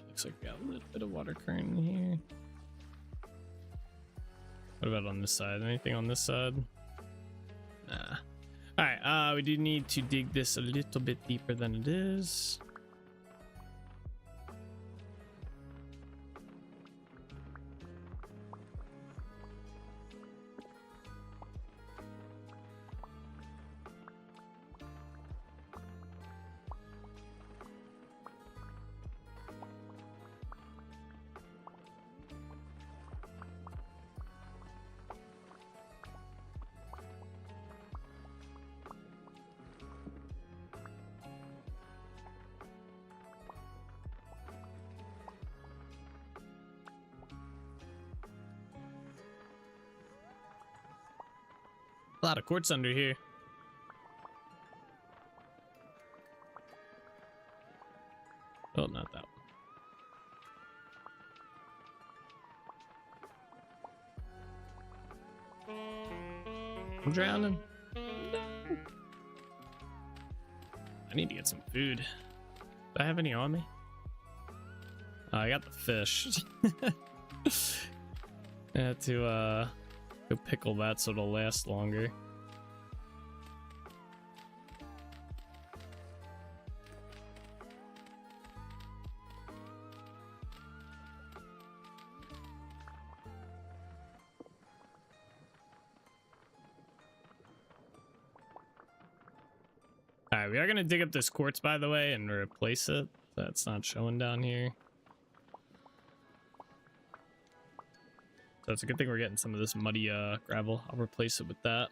Looks like we got a little bit of water current in here. What about on this side? Anything on this side? Nah. All right. We do need to dig this a little bit deeper than it is. A lot of quartz under here. Oh, not that one. I'm drowning. No. I need to get some food. Do I have any on me? I got the fish. I had to go pickle that so it'll last longer. Alright, we are gonna dig up this quartz, by the way, and replace it. That's not showing down here. So it's a good thing we're getting some of this muddy gravel. I'll replace it with that.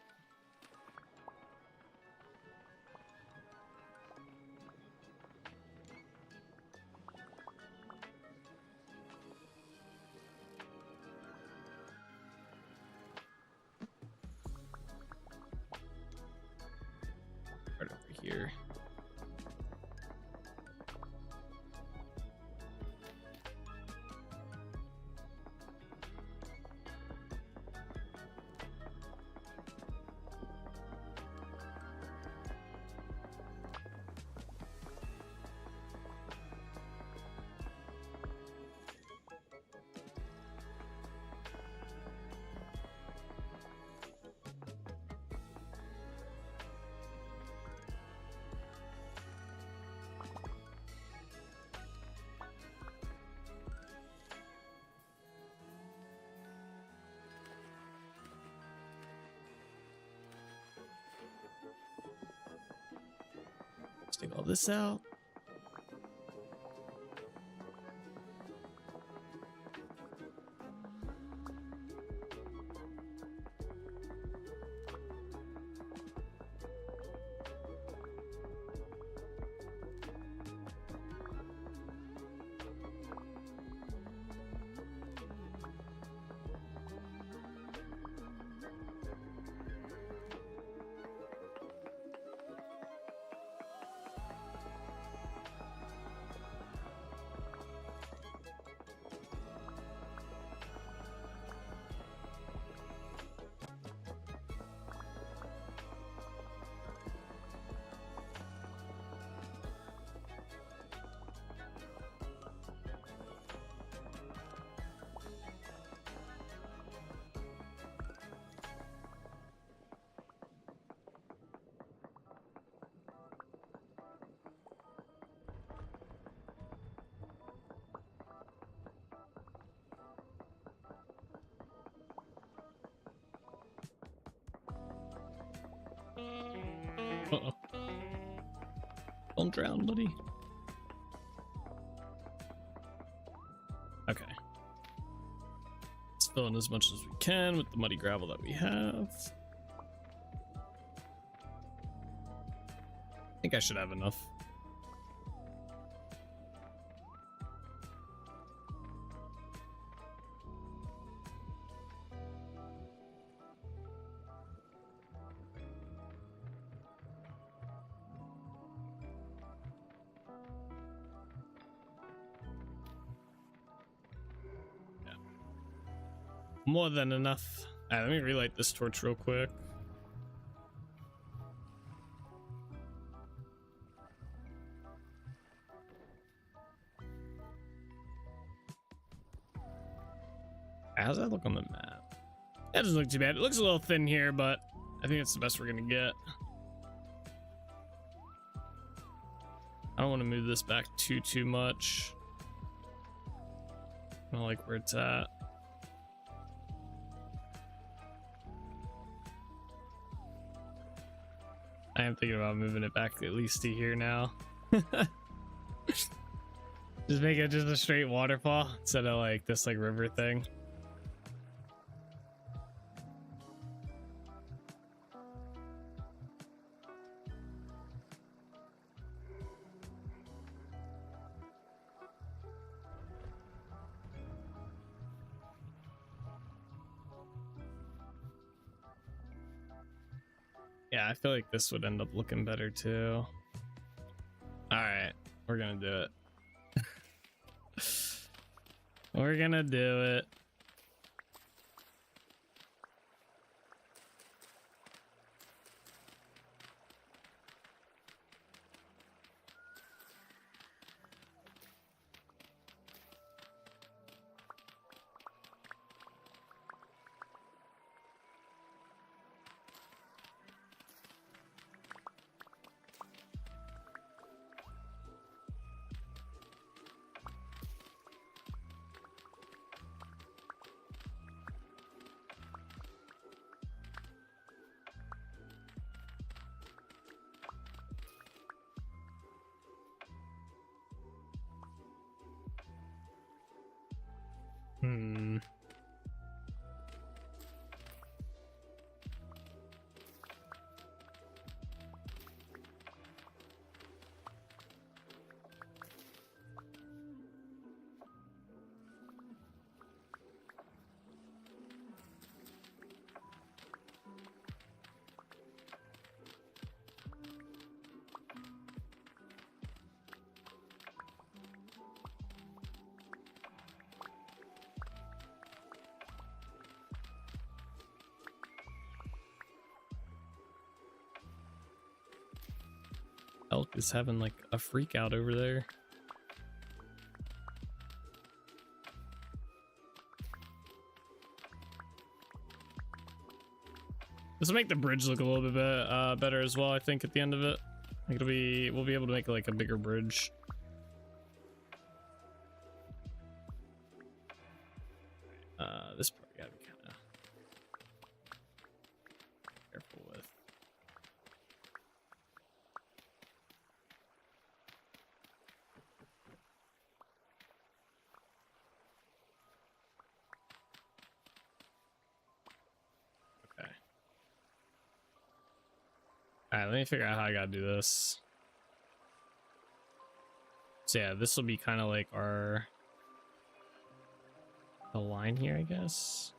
here. Let's take all this out. Uh-oh. Don't drown, buddy. Okay. Let's fill in as much as we can with the muddy gravel that we have. I think I should have enough. More than enough. Alright, let me relight this torch real quick. How's that look on the map? That doesn't look too bad. It looks a little thin here, but I think it's the best we're gonna get. I don't want to move this back too much. I don't like where it's at. I am thinking about moving it back at least to here now. Just make it just a straight waterfall instead of like this like river thing. Yeah, I feel like this would end up looking better too. All right, we're gonna do it. We're gonna do it. Hmm. elk is having like a freak out over there. This will make the bridge look a little bit better as well, I think, at the end of it. I think we'll be able to make like a bigger bridge. This part we gotta be kind of careful with. Okay. Alright, let me figure out how I gotta do this. So yeah, this will be kind of like the line here, I guess.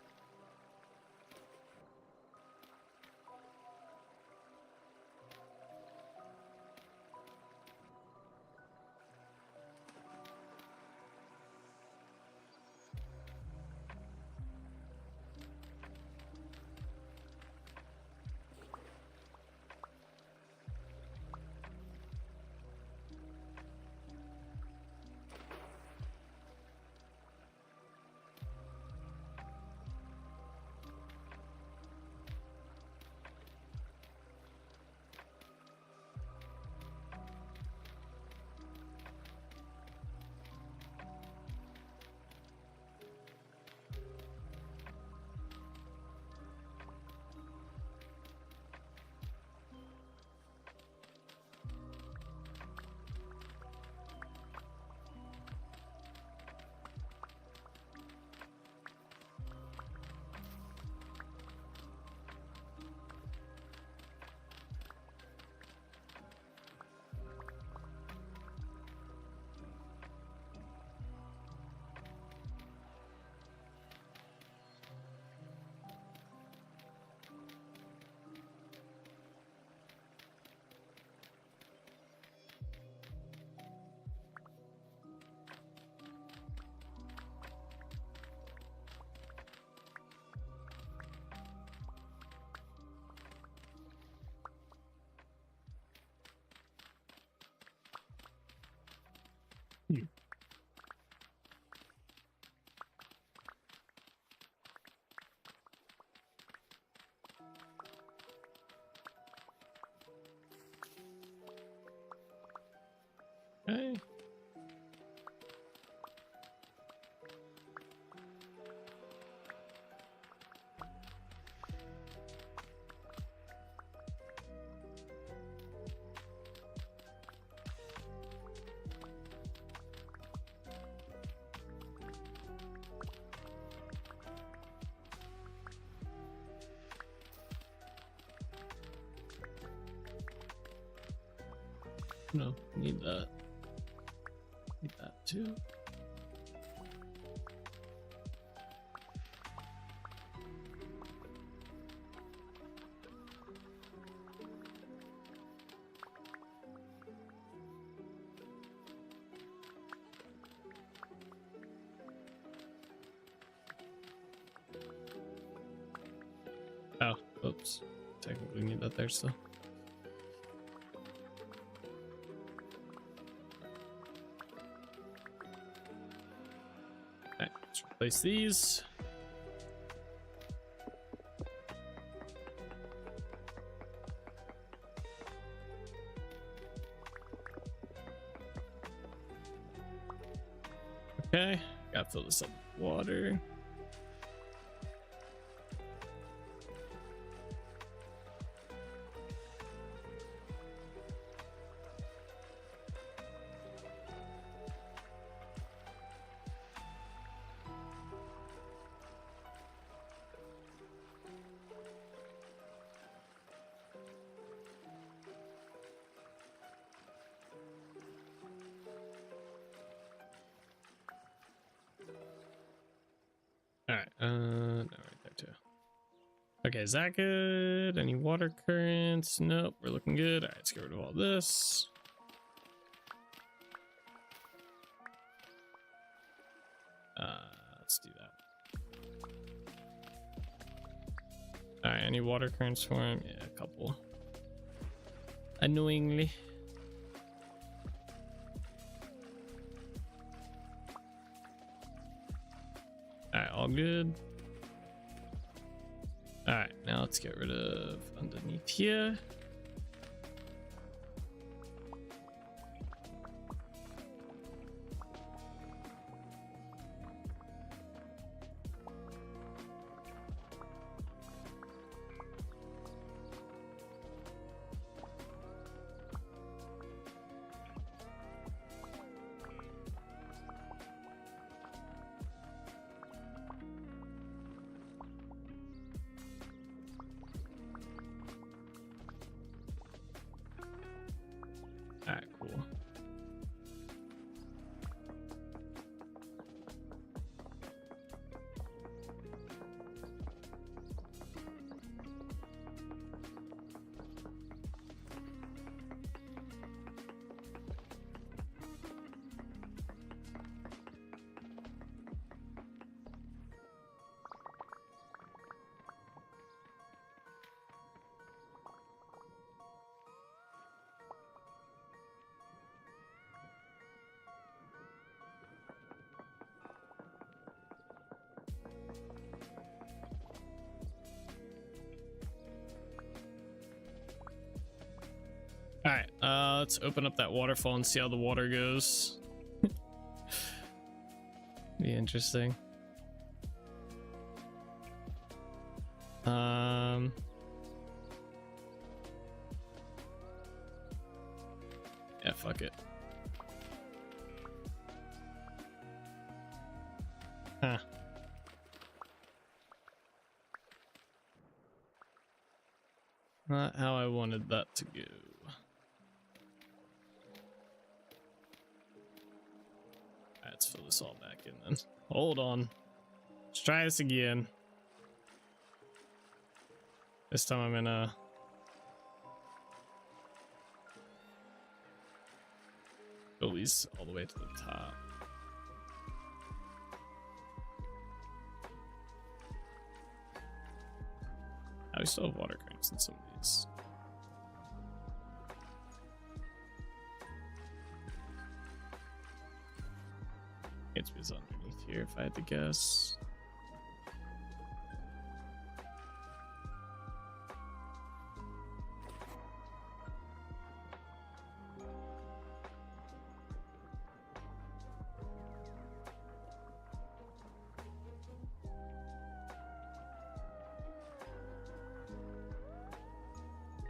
Okay. No, need that. Need that too. Oh, oops. Technically need that there still. Okay, let's replace these. Okay, gotta fill this up with water. All right, no, right there too. Okay, is that good? Any water currents? Nope, we're looking good. All right, let's get rid of all this. Let's do that. All right, any water currents for him? Yeah, a couple. Annoyingly. all good. All right, now let's get rid of underneath here. All right, cool. All right, let's open up that waterfall and see how the water goes. Be interesting. Yeah, fuck it. Huh. Not how I wanted that to go. Let's fill this all back in then. Hold on. Let's try this again. This time I'm gonna go at least all the way to the top. I still have water cramps in some of these. It was underneath here if I had to guess.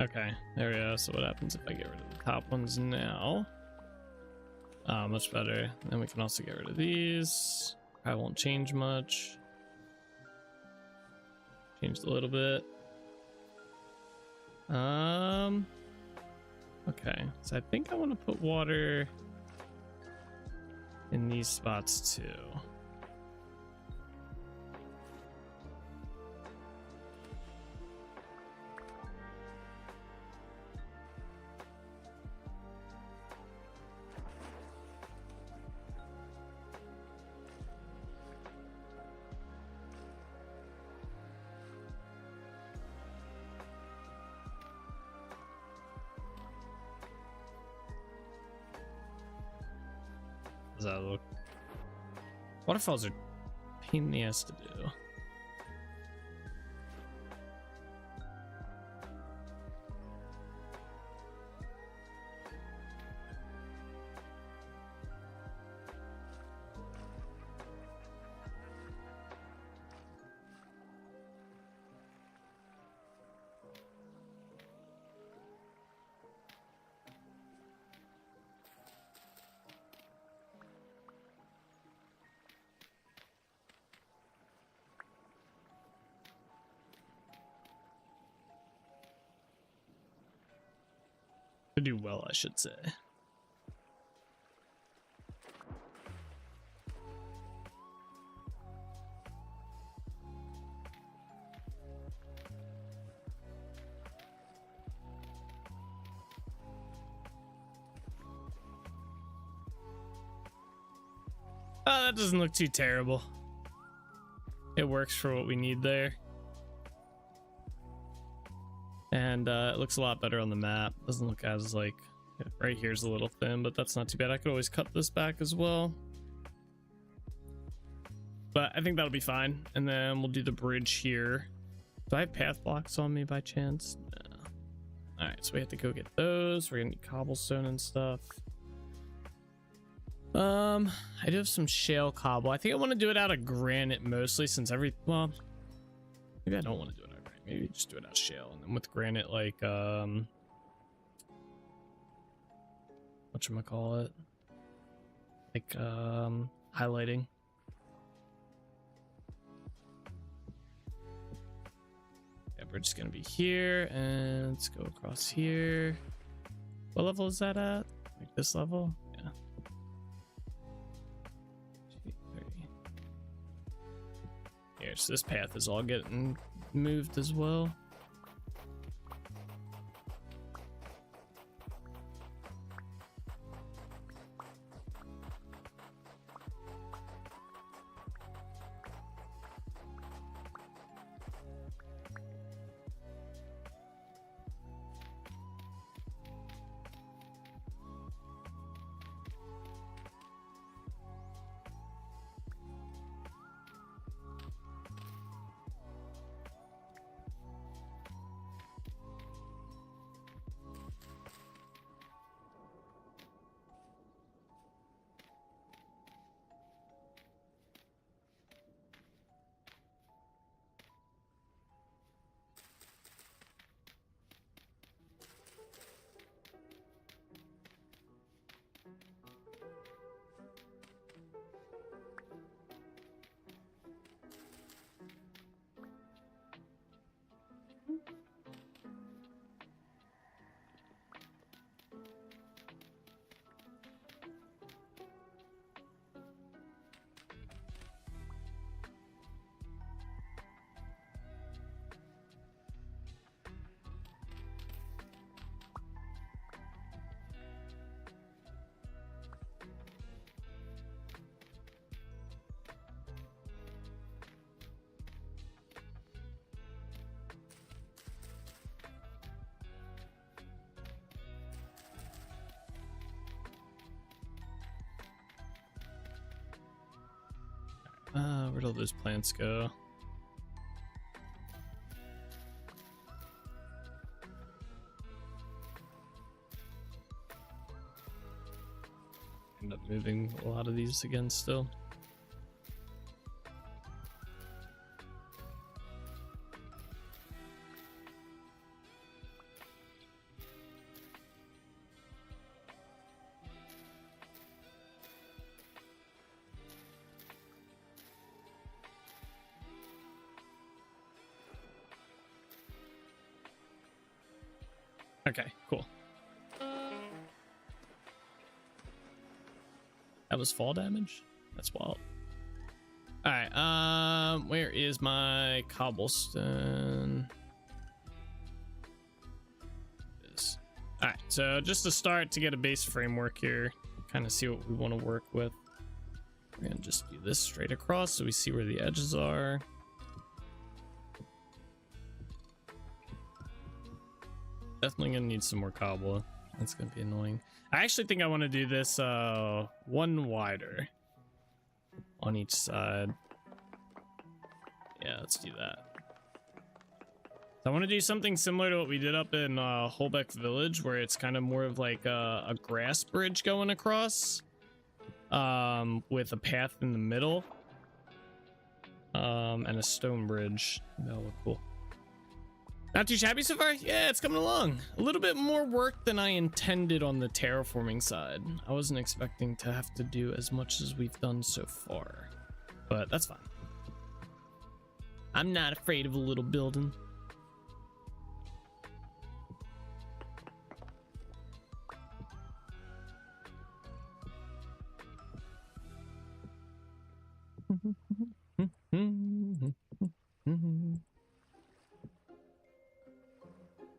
Okay, there we go. So what happens if I get rid of the top ones now? Much better. Then we can also get rid of these. I won't change much. Changed a little bit. Okay, so I think I want to put water in these spots too. Does that look? Waterfalls are a pain in the ass to do. To do well, I should say. Oh, that doesn't look too terrible. It works for what we need there. And it looks a lot better on the map. Doesn't look as like, right here's a little thin, but that's not too bad. I could always cut this back as well. but I think that'll be fine. And then we'll do the bridge here. Do I have path blocks on me by chance? No. All right, so we have to go get those. We're gonna need cobblestone and stuff. I do have some shale cobble. I think I want to do it out of granite mostly, since well, maybe I don't want to do it out of granite. Maybe just do it out of shale, and then with granite, like whatchamacallit, like highlighting. Yeah, we're just gonna be here, and let's go across here. What level is that at? Like this level? Yeah. 2, 3. Here, so this path is all getting moved as well. Where'd all those plants go? End up moving a lot of these again still. Okay, cool. That was fall damage? That's wild. Alright, where is my cobblestone? Alright, so just to start, to get a base framework here, kind of see what we want to work with. We're gonna just do this straight across so we see where the edges are. Definitely gonna need some more cobble. That's gonna be annoying. I actually think I want to do this one wider on each side. Yeah, let's do that. So I want to do something similar to what we did up in Holbeck Village, where it's kind of more of like a grass bridge going across with a path in the middle and a stone bridge. That'll look cool. Not too shabby so far? Yeah, it's coming along. A little bit more work than I intended on the terraforming side. I wasn't expecting to have to do as much as we've done so far, but that's fine. I'm not afraid of a little building.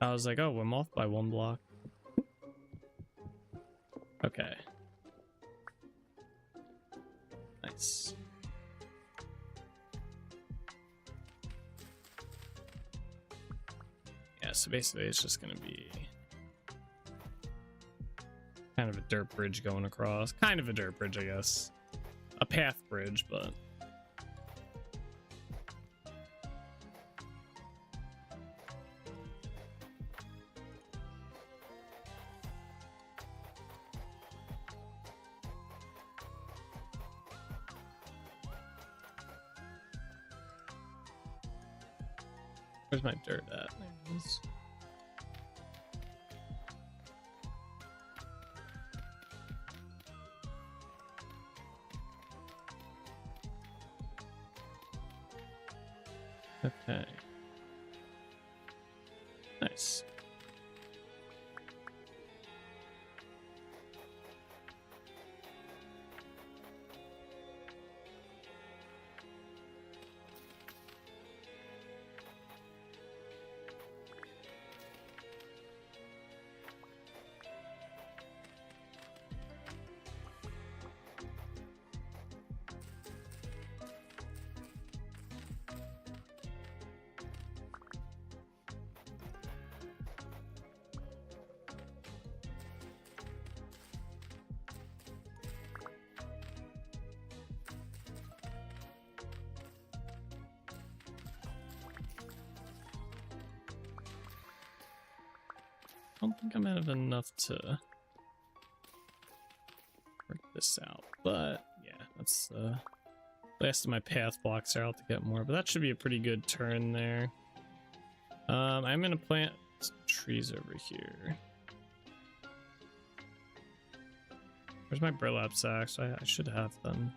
I was like, oh, I'm off by 1 block. Okay. Nice. Yeah, so basically it's just gonna be kind of a dirt bridge going across. Kind of a dirt bridge, I guess. A path bridge, but Where's my dirt at? There it is. Okay. Nice. I don't think I'm gonna have enough to work this out, but yeah, that's the last of my path blocks. I'll have to get more, but that should be a pretty good turn there. I'm gonna plant some trees over here. Where's my burlap sacks? I should have them.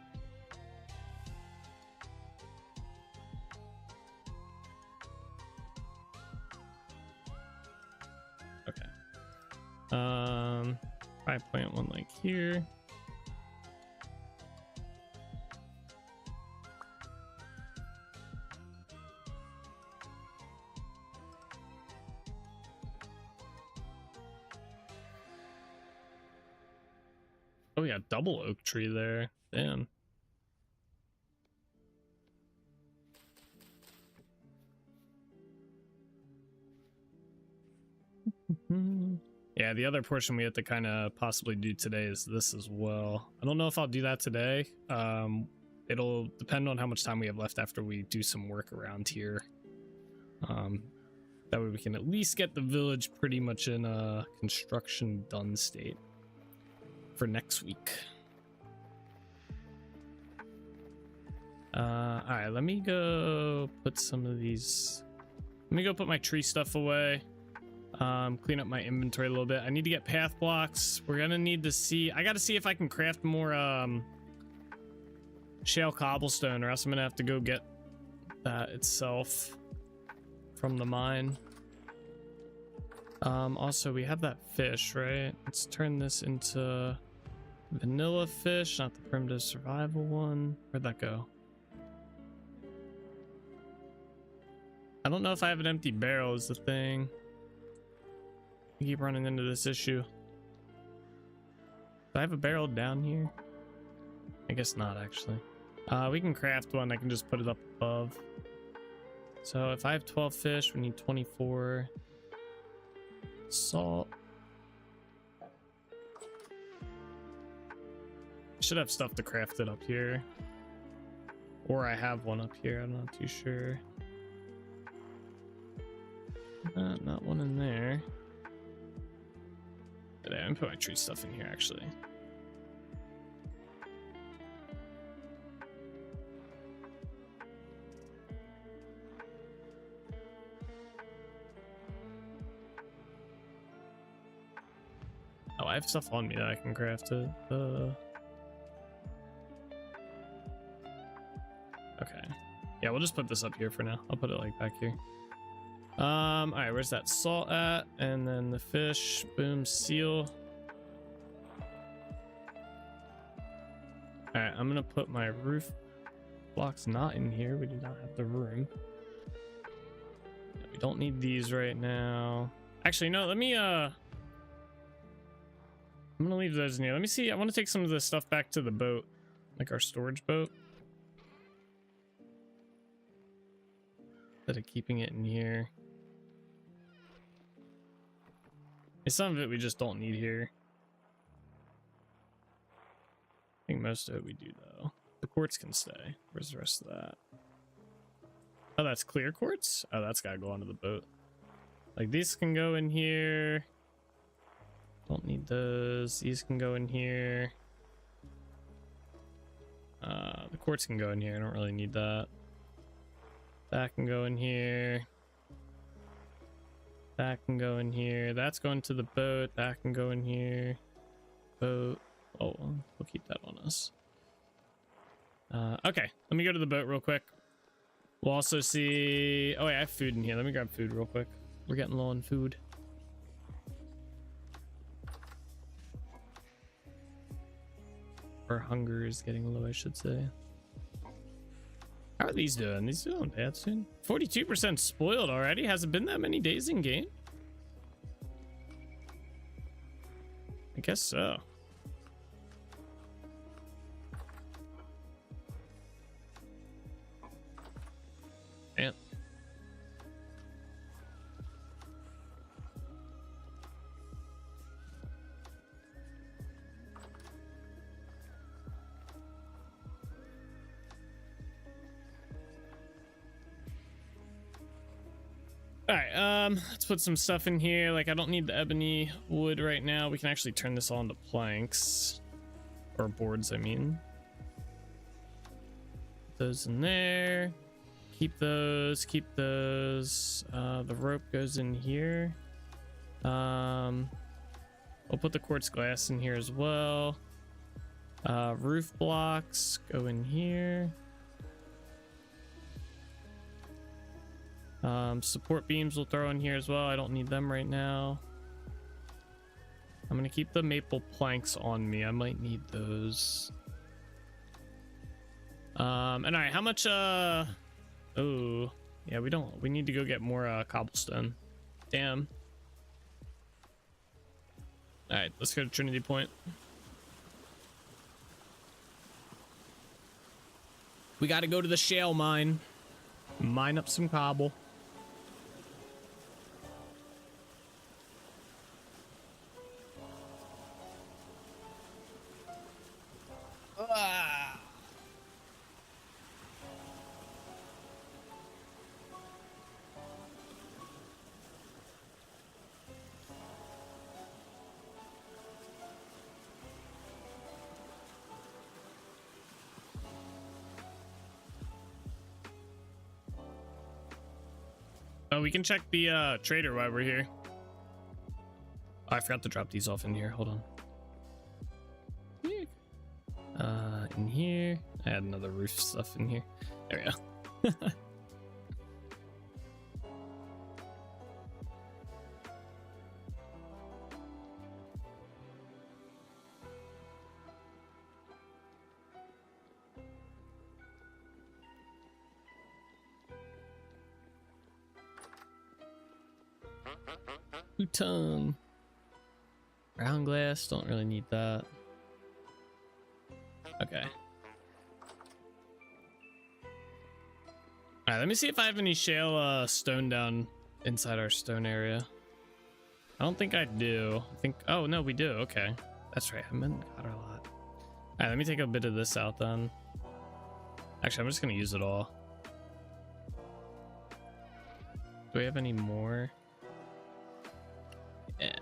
Probably plant one like here. Oh yeah, double oak tree there. Damn. Yeah, the other portion we have to kind of possibly do today is this as well. I don't know if I'll do that today. It'll depend on how much time we have left after we do some work around here. That way we can at least get the village pretty much in a construction done state for next week. All right, let me go put some of these. Let me go put my tree stuff away. Clean up my inventory a little bit. I need to get path blocks. We're gonna need to see. I gotta see if I can craft more shale cobblestone, or else I'm gonna have to go get that itself from the mine. Also, we have that fish, right? Let's turn this into vanilla fish, not the primitive survival one. Where'd that go? I don't know if I have an empty barrel is the thing. I keep running into this issue. Do I have a barrel down here? I guess not, actually. We can craft one. I can just put it up above. So if I have 12 fish, we need 24 salt. I should have stuff to craft it up here. Or I have one up here. I'm not too sure. Not one in there. I'm gonna put my tree stuff in here, actually. Oh, I have stuff on me that I can craft it. Okay. Yeah, we'll just put this up here for now. I'll put it like back here. All right, where's that salt at? And then the fish, boom, seal. All right, I'm gonna put my roof blocks not in here. We do not have the room. We don't need these right now. Actually, no, let me, I'm gonna leave those in here. Let me see, I wanna take some of this stuff back to the boat, like our storage boat. Instead of keeping it in here. Some of it we just don't need here. I think most of it we do though. The quartz can stay. Where's the rest of that? Oh, that's clear quartz? Oh, that's gotta go onto the boat. Like these can go in here. Don't need those. These can go in here. The quartz can go in here. I don't really need that. That can go in here. That can go in here. That's going to the boat. That can go in here. Boat. Oh, we'll keep that on us. Okay, let me go to the boat real quick. We'll also see... Oh, yeah, I have food in here. Let me grab food real quick. We're getting low on food. Our hunger is getting low, I should say. How are these doing? These doing bad soon. 42% spoiled already. Hasn't been that many days in game. I guess so. Man. All right, let's put some stuff in here. Like, I don't need the ebony wood right now. We can actually turn this all into planks, or boards, I mean. Put those in there. Keep those, keep those. The rope goes in here. We'll put the quartz glass in here as well. Roof blocks go in here. Support beams we'll throw in here as well. I don't need them right now. I'm gonna keep the maple planks on me. I might need those. And all right, how much oh yeah, we need to go get more cobblestone. Damn. All right, let's go to Trinity Point. We got to go to the shale mine up some cobble. Oh, we can check the trader while we're here. Oh, I forgot to drop these off in here. Hold on. In here. I had another roof stuff in here. There we go. Tongue. Brown glass, don't really need that. Okay. All right, let me see if I have any shale stone down inside our stone area. I don't think I do. I think, oh no, we do. Okay, that's right. I meant got a lot. All right, let me take a bit of this out then. Actually, I'm just gonna use it all. Do we have any more? Yeah.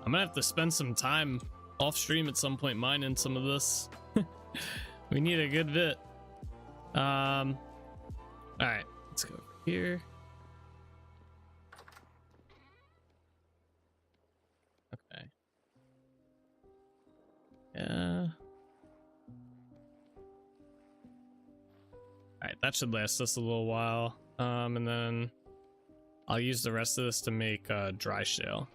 I'm gonna have to spend some time off stream at some point mining some of this. We need a good bit. All right, let's go over here. Okay. Yeah. All right, that should last us a little while. And then I'll use the rest of this to make dry shale.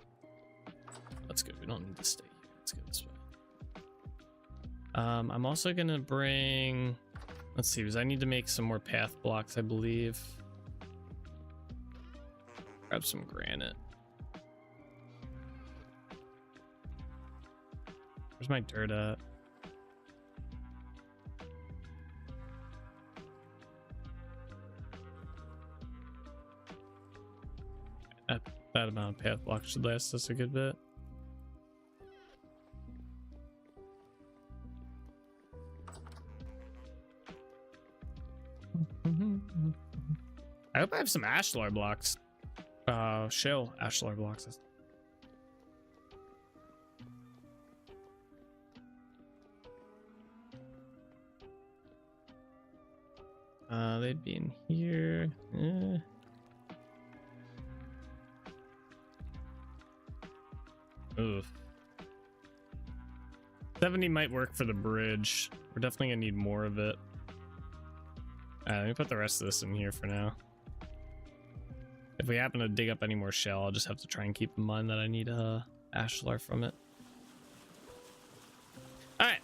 That's good. We don't need to stay here. Let's go this way. I'm also gonna bring. Let's see, because I need to make some more path blocks, I believe. Grab some granite. Where's my dirt at? That amount of path blocks should last us a good bit. I hope I have some ashlar blocks. Shale ashlar blocks. They'd be in here. Oof. 70 might work for the bridge. We're definitely gonna need more of it. Let me put the rest of this in here for now. If we happen to dig up any more shell, I'll just have to try and keep in mind that I need ashlar from it. All right,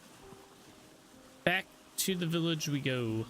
back to the village we go.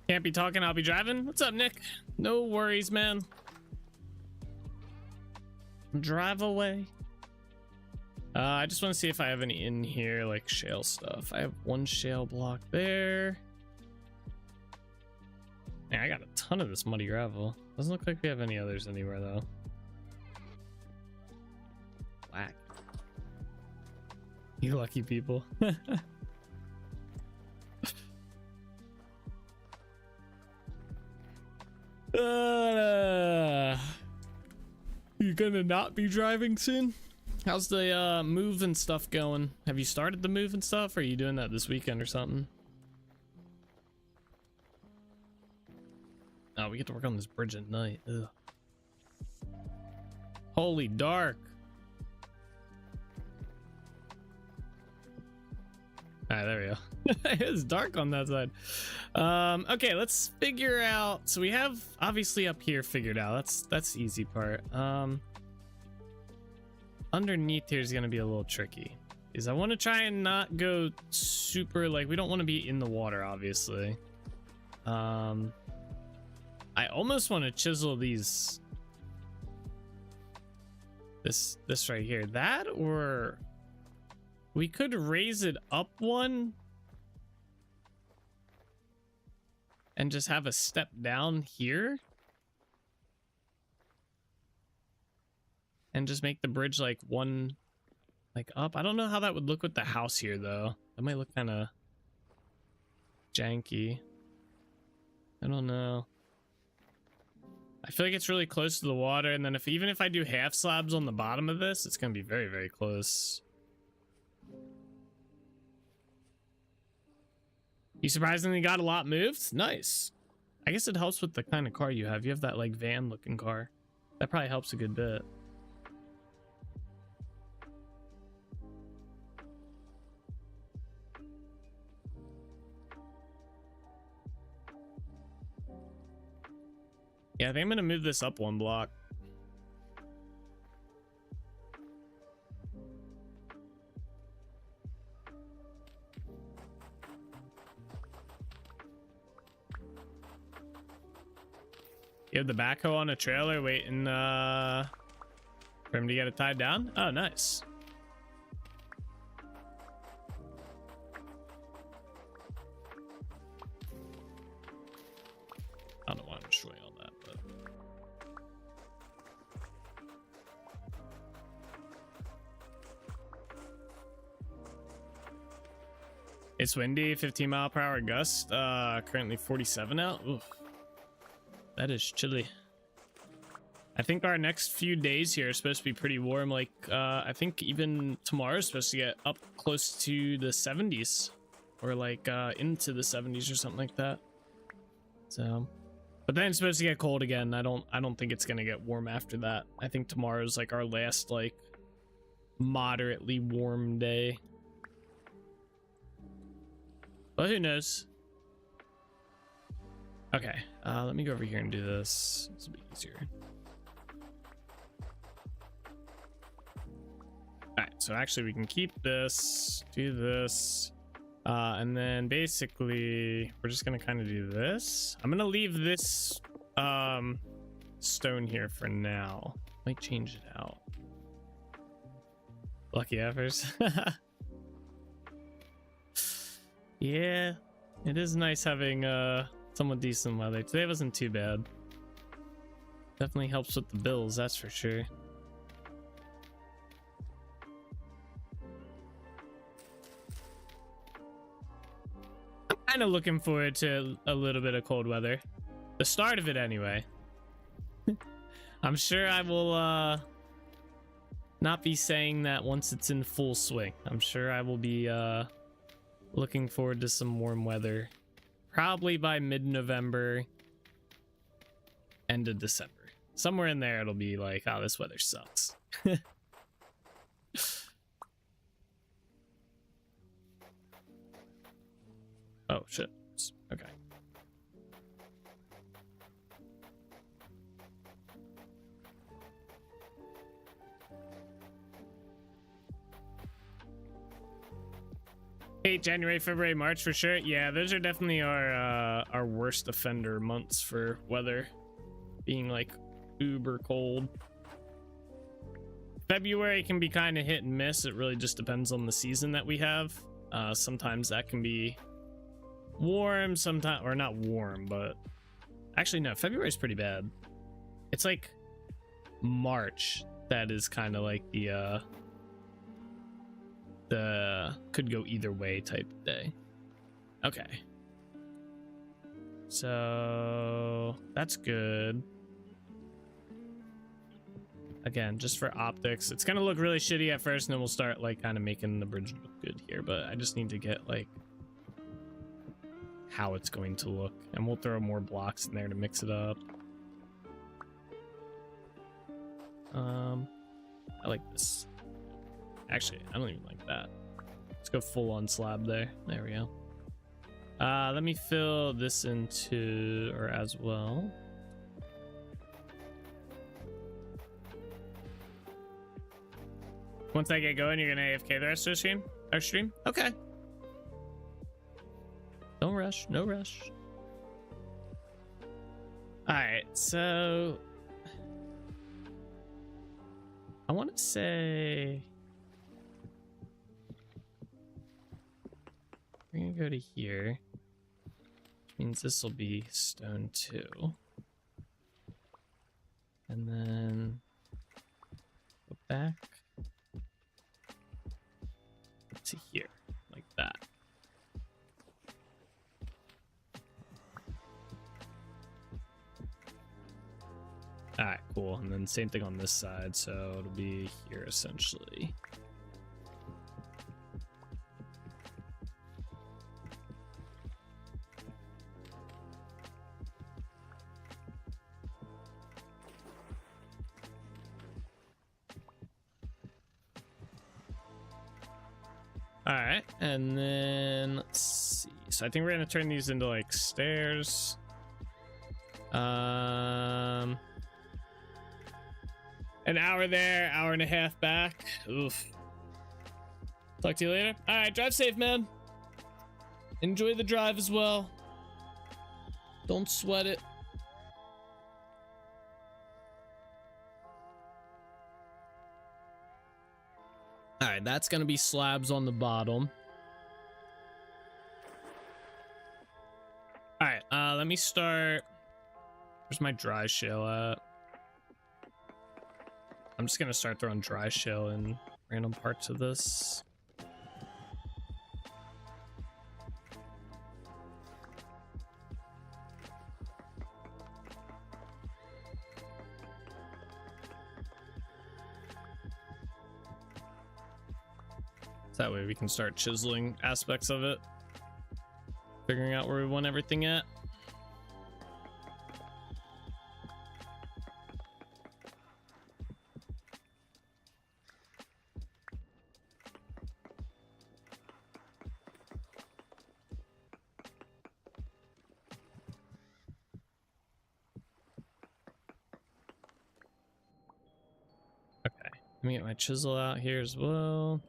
Can't be talking, I'll be driving. What's up, Nick? No worries, man. Drive away. I just want to see if I have any in here, like shale stuff. I have one shale block there. Man, I got a ton of this muddy gravel. Doesn't look like we have any others anywhere, though. Whack. You lucky people. You gonna not be driving soon? How's the move and stuff going? Have you started the move and stuff, or are you doing that this weekend or something? Oh, we get to work on this bridge at night. Ugh. Holy dark. All right, there we go. It's dark on that side. Okay, let's figure out. So we have obviously up here figured out. That's the easy part. Underneath here is gonna be a little tricky. Is I want to try and not go super, like, we don't want to be in the water, obviously. I almost want to chisel these. This right here. That, or we could raise it up one and just have a step down here and just make the bridge like one, like up. I don't know how that would look with the house here, though. That might look kind of janky. I don't know. I feel like it's really close to the water, and then even if I do half slabs on the bottom of this, it's gonna be very, very close. You surprisingly got a lot moved. Nice. I guess it helps with the kind of car you have. You have that like van looking car. That probably helps a good bit. Yeah, I think I'm gonna move this up one block. You have the backhoe on a trailer waiting for him to get it tied down? Oh, nice. I don't know why I'm destroying all that, but it's windy, 15-mile-per-hour gust. Currently 47 out. Oof. That is chilly. I think our next few days here are supposed to be pretty warm. Like, I think even tomorrow is supposed to get up close to the 70s, or like into the 70s or something like that. So, but then it's supposed to get cold again. I don't think it's gonna get warm after that. I think tomorrow's like our last like moderately warm day. But who knows? Okay, let me go over here and do this. This will be easier. All right, so actually we can keep this, do this, and then basically we're just gonna kind of do this. I'm gonna leave this stone here for now. Might change it out. Lucky efforts. Yeah, it is nice having somewhat decent weather. Today wasn't too bad. Definitely helps with the bills, that's for sure. I'm kind of looking forward to a little bit of cold weather. The start of it anyway. I'm sure I will not be saying that once it's in full swing. I'm sure I will be looking forward to some warm weather. Probably by mid-November, end of December. Somewhere in there it'll be like, oh, this weather sucks. Oh, shit. Okay. Hey, January, February, March for sure. Yeah, those are definitely our worst offender months for weather. Being like uber cold. February can be kind of hit and miss. It really just depends on the season that we have. Sometimes that can be warm, sometimes, or not warm, but actually no, February's pretty bad. It's like March that is kind of like the could go either way type day. Okay, so that's good. Again, just for optics, it's gonna look really shitty at first, and then we'll start like kind of making the bridge look good here. But I just need to get like how it's going to look, and we'll throw more blocks in there to mix it up. I like this. Actually, I don't even like that. Let's go full on slab there. There we go. Let me fill this into, or as well. Once I get going, you're gonna AFK the rest of our stream? Okay. Don't rush, no rush. Alright, so I want to say we're gonna go to here, which means this will be stone 2, and then go back to here like that. All right, cool. And then same thing on this side, so it'll be here essentially. All right, and then let's see. So I think we're gonna turn these into like stairs. An hour there, hour and a half back. Oof. Talk to you later. All right, drive safe, man. Enjoy the drive as well. Don't sweat it. All right, that's gonna be slabs on the bottom. All right, let me start. Where's my dry shell at? I'm just gonna start throwing dry shell in random parts of this. That way we can start chiseling aspects of it, figuring out where we want everything at. Okay, let me get my chisel out here as well.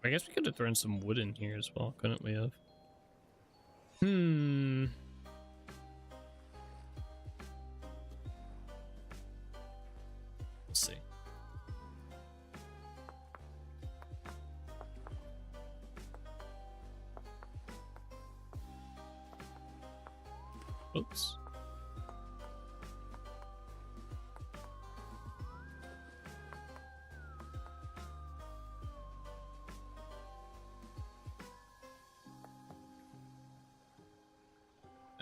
I guess we could have thrown some wood in here as well, couldn't we have? Let's see. Oops.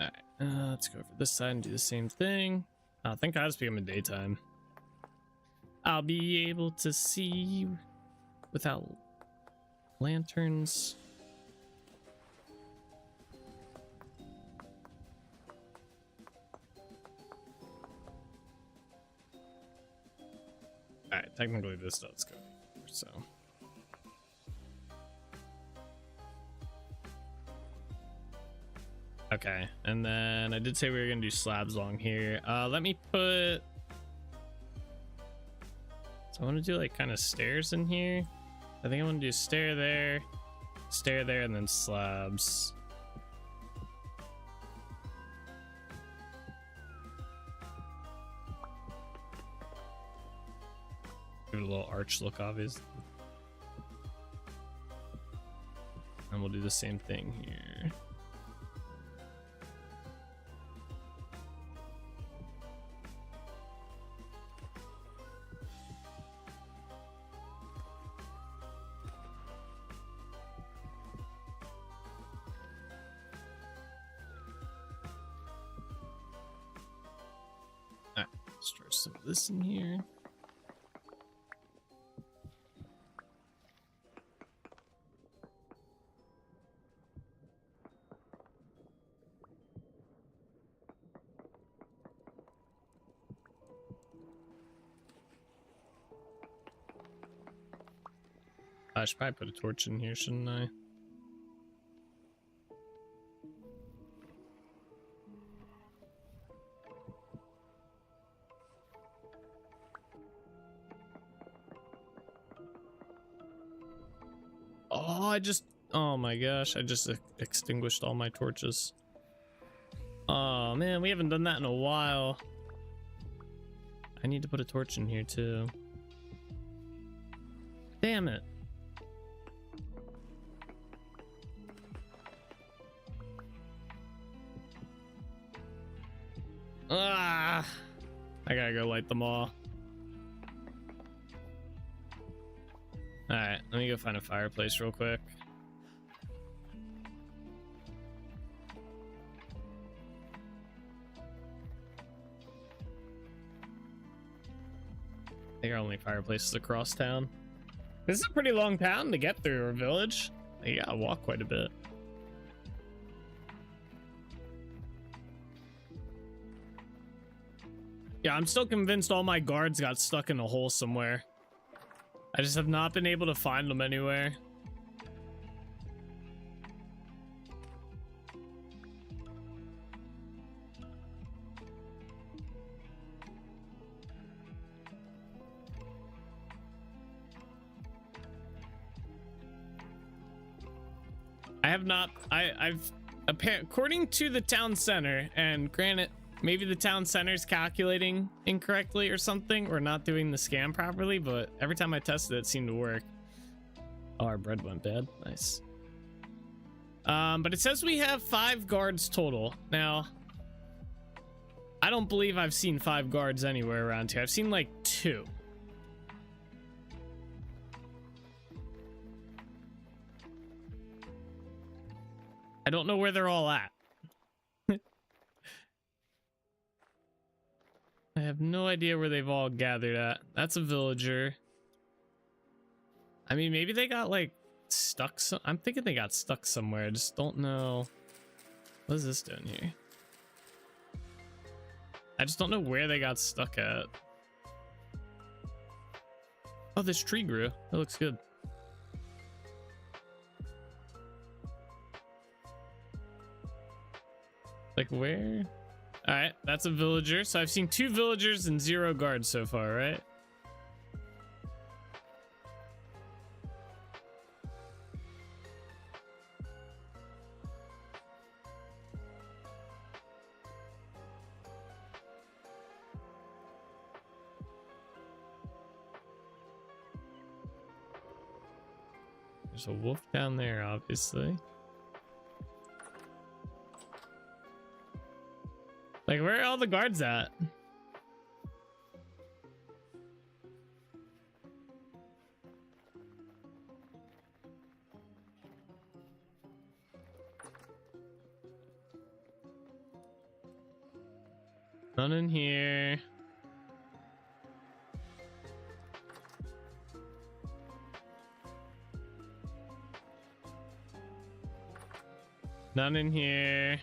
Alright, let's go over this side and do the same thing. Thank God it's becoming daytime. I'll be able to see without lanterns. Alright, technically this does go here, so. Okay, and then I did say we were gonna do slabs along here. Let me put... So I want to do like kind of stairs in here. I think I want to do stair there, and then slabs. Give it a little arch look, obviously. And we'll do the same thing here. Alright, let's throw some of this in here. I should probably put a torch in here, shouldn't I? Oh my gosh, I just extinguished all my torches. Oh man, we haven't done that in a while. I need to put a torch in here too. Damn it. Ah, I gotta go light them all. All right, let me go find a fireplace real quick. I think our only fireplace is across town. This is a pretty long town to get through, or village. You gotta walk quite a bit. Yeah, I'm still convinced all my guards got stuck in a hole somewhere. I just have not been able to find them anywhere. I have not, I've according to the town center, and granted, maybe the town center is calculating incorrectly or something, or not doing the scan properly, but every time I tested it, it seemed to work. Oh, our bread went bad. Nice. But it says we have 5 guards total. Now, I don't believe I've seen 5 guards anywhere around here. I've seen like 2. I don't know where they're all at. I have no idea where they've all gathered at. That's a villager. I mean, maybe they got like stuck. I'm thinking they got stuck somewhere. I just don't know. What is this doing here? I just don't know where they got stuck at. Oh, this tree grew. That looks good. Like where? All right, that's a villager. So I've seen 2 villagers and 0 guards so far, right? There's a wolf down there, obviously. Like, where are all the guards at? None in here. None in here.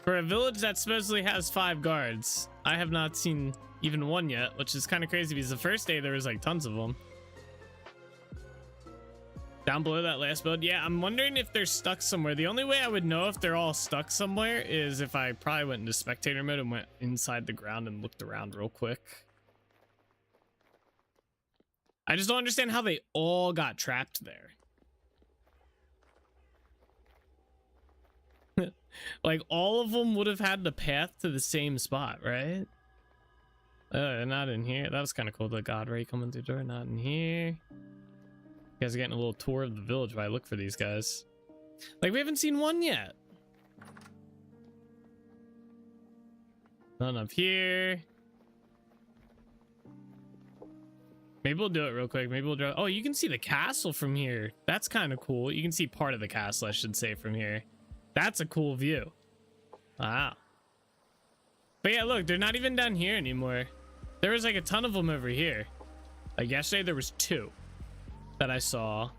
For a village that supposedly has 5 guards, I have not seen even one yet, which is kind of crazy because the first day there was like tons of them. Down below that last build. Yeah, I'm wondering if they're stuck somewhere. The only way I would know if they're all stuck somewhere is if I probably went into spectator mode and went inside the ground and looked around real quick. I just don't understand how they all got trapped there. Like, all of them would have had the path to the same spot, right? Not in here. That was kind of cool. The God Ray coming through the door. Not in here. You guys are getting a little tour of the village while I look for these guys. Like, we haven't seen one yet. None up here. Maybe we'll do it real quick. Maybe we'll draw. Oh, you can see the castle from here. That's kind of cool. You can see part of the castle, I should say, from here. That's a cool view. Wow. But yeah, look, they're not even down here anymore. There was like a ton of them over here. Like yesterday, there was 2 that I saw.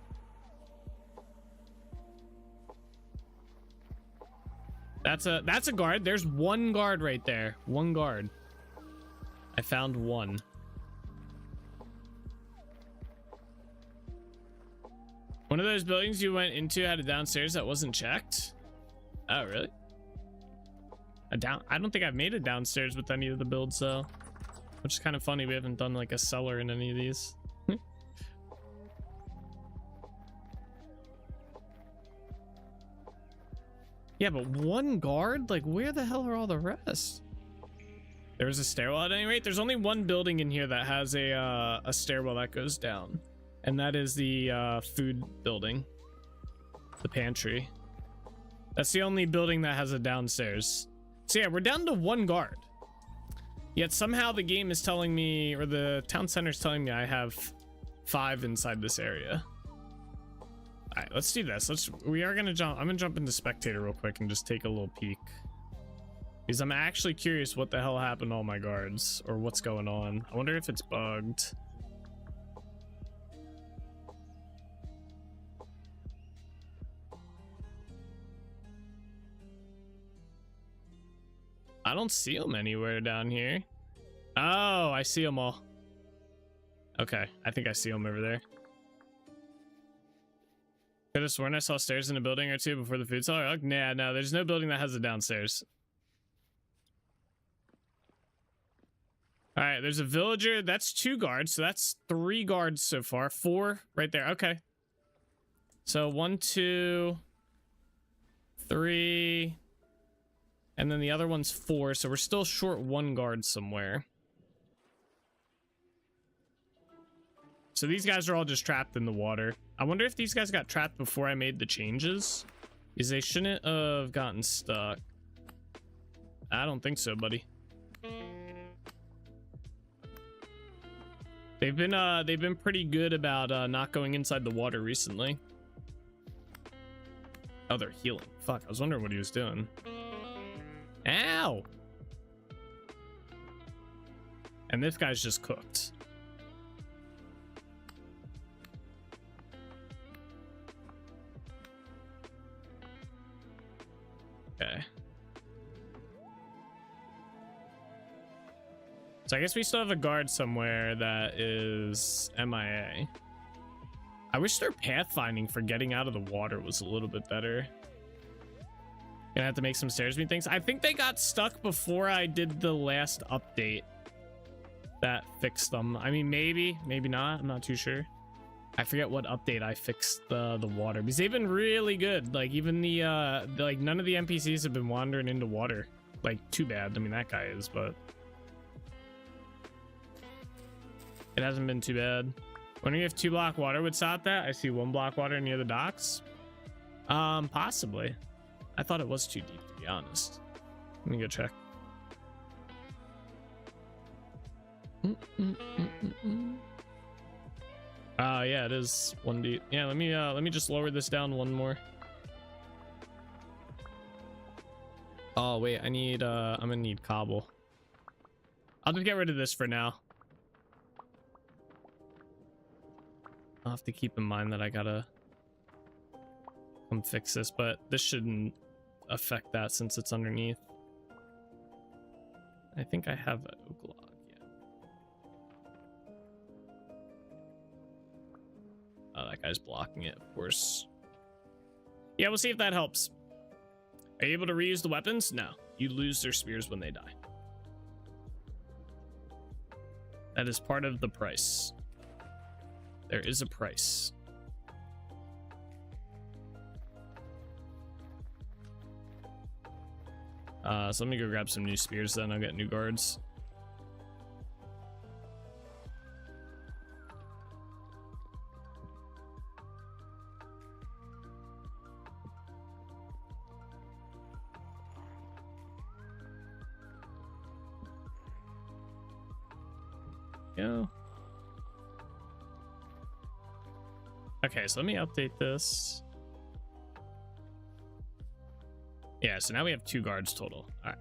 That's a guard. There's 1 guard right there. 1 guard. I found 1. One of those buildings you went into had a downstairs that wasn't checked. Oh, really? I don't think I've made it downstairs with any of the builds though, which is kind of funny. We haven't done like a cellar in any of these. Yeah, but 1 guard? Like, where the hell are all the rest? There's a stairwell at any rate. There's only 1 building in here that has a stairwell that goes down, and that is the food building, the pantry. That's the only building that has a downstairs. So yeah, we're down to 1 guard. Yet somehow the game is telling me, or the town center is telling me I have 5 inside this area. All right, let's do this. We are gonna jump. I'm gonna jump into spectator real quick and just take a little peek, because I'm actually curious what the hell happened to all my guards, or what's going on. I wonder if it's bugged. I don't see them anywhere down here. Oh, I see them all. Okay, I think I see them over there. Could have sworn I saw stairs in a building or 2 before the food cellar. Oh, nah, no, there's no building that has a downstairs. All right, there's a villager. That's 2 guards, so that's 3 guards so far. 4 right there. Okay. So 1, 2, 3. And then the other one's 4, so we're still short 1 guard somewhere. So these guys are all just trapped in the water. I wonder if these guys got trapped before I made the changes, because they shouldn't have gotten stuck. I don't think so, buddy. They've been pretty good about not going inside the water recently. Oh, they're healing. Fuck, I was wondering what he was doing. Ow! And this guy's just cooked. Okay. So I guess we still have a guard somewhere that is MIA. I wish their pathfinding for getting out of the water was a little bit better. Gonna have to make some stairs mean things. I think they got stuck before I did the last update that fixed them. I mean, maybe not. I'm not too sure. I forget what update I fixed the water, because they've been really good. Like, even the like, none of the NPCs have been wandering into water. Like, too bad. I mean, that guy is, but it hasn't been too bad. When we have 2 block water would stop that. I see 1 block water near the docks. Possibly. I thought it was too deep, to be honest. Let me go check. Yeah, it is 1 deep. Yeah, let me just lower this down 1 more. Oh wait, I need I'm gonna need cobble. I'll just get rid of this for now. I'll have to keep in mind that I gotta come fix this, but this shouldn't affect that since it's underneath. I think I have an oak log. Yeah. Oh, that guy's blocking it, of course. Yeah, we'll see if that helps. Are you able to reuse the weapons? No. You lose their spears when they die. That is part of the price. There is a price. So let me go grab some new spears, then I'll get new guards. Go. Okay, so let me update this. Yeah, so now we have 2 guards total. All right,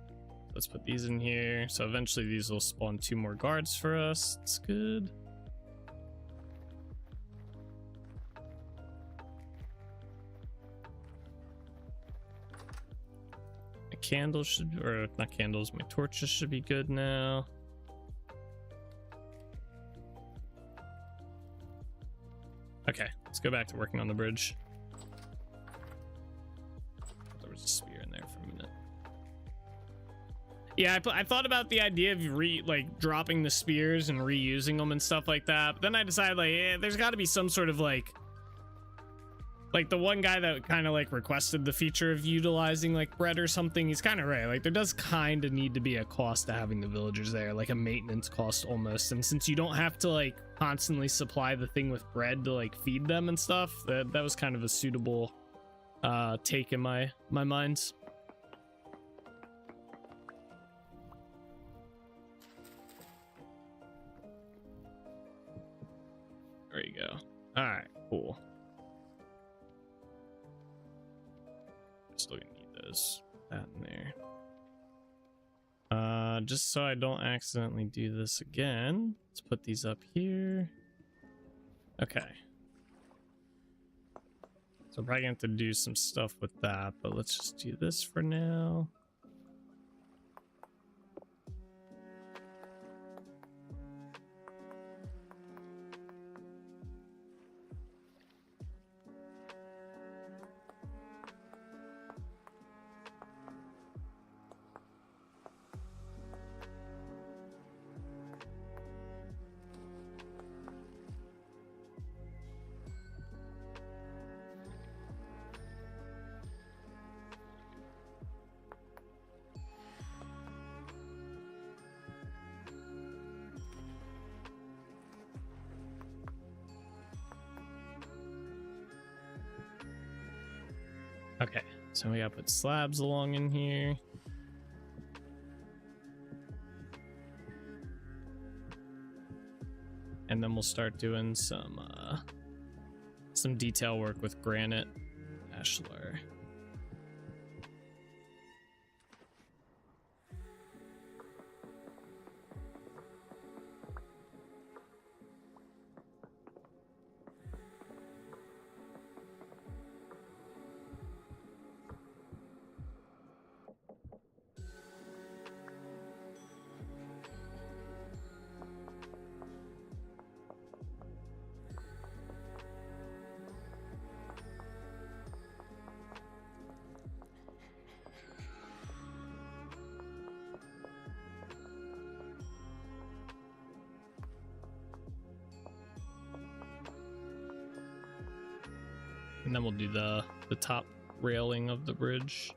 let's put these in here. So eventually these will spawn 2 more guards for us. That's good. My candles should, or not candles, my torches should be good now. Okay, let's go back to working on the bridge. There was a spear in there for a minute. Yeah, I thought about the idea of dropping the spears and reusing them and stuff like that. But then I decided there's got to be some sort of like the one guy that kind of requested the feature of utilizing bread or something. He's kind of right. There does kind of need to be a cost to having the villagers there, like a maintenance cost almost. And since you don't have to constantly supply the thing with bread to feed them and stuff, that was kind of a suitable take in my mind. There you go. All right, cool. Still gonna need those, that in there. Just so I don't accidentally do this again, let's put these up here. Okay. So I'm probably gonna have to do some stuff with that, but let's just do this for now. Okay, so we gotta put slabs along in here. And then we'll start doing some detail work with granite ashlar. And then we'll do the top railing of the bridge.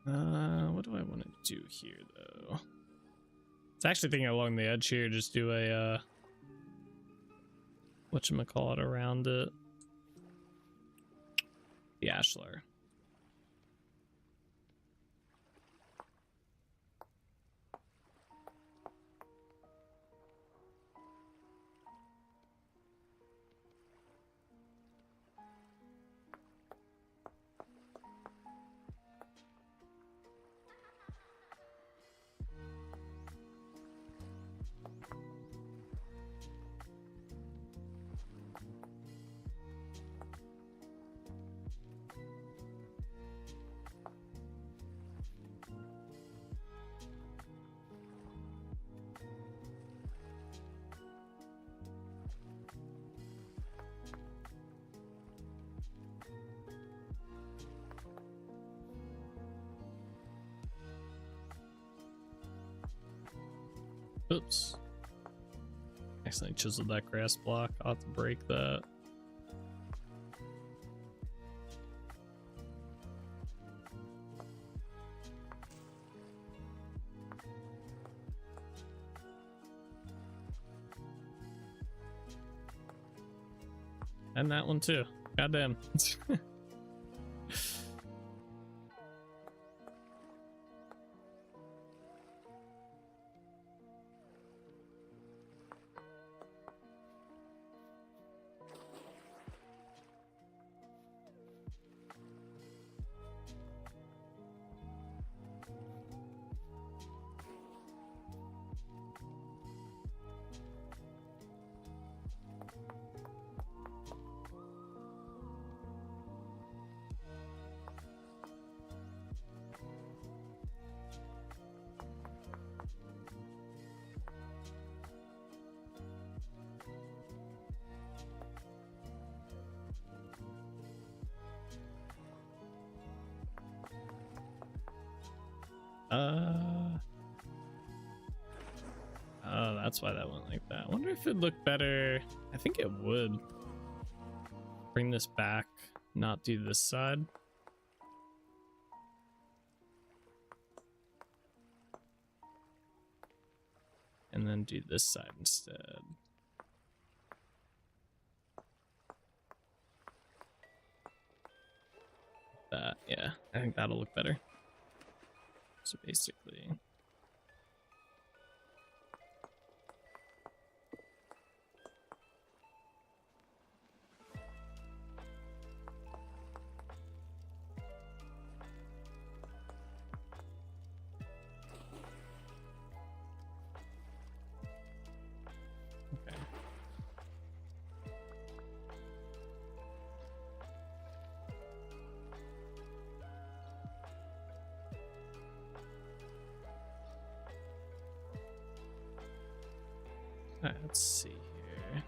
What do I want to do here though? It's actually thinking along the edge here, just do a whatchamacallit around it. The ashlar. Oops. Accidentally chiseled that grass block. I'll have to break that. And that one too. Goddamn. Oh, that's why that went like that. I wonder if it'd look better. I think it would. Bring this back, not do this side. And then do this side instead. That, yeah, I think that'll look better. So basically, okay. All right, let's see here.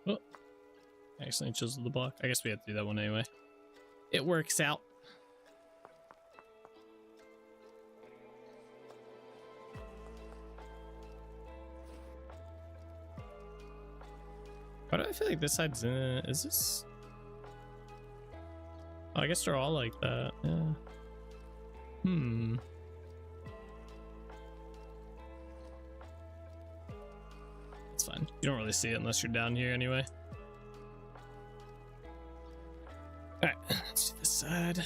Oh, I accidentally chiseled the block. I guess we have to do that one anyway. It works out. Why do I feel like this side's in it? Is this? Oh, I guess they're all like that. Yeah. Hmm. It's fine. You don't really see it unless you're down here anyway. All right, let's do this side.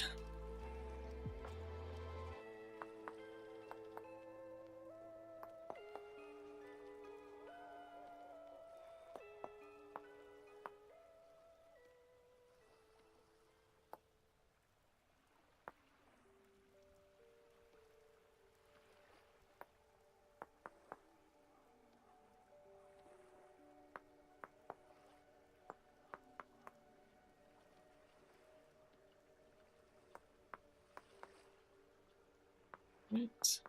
Right.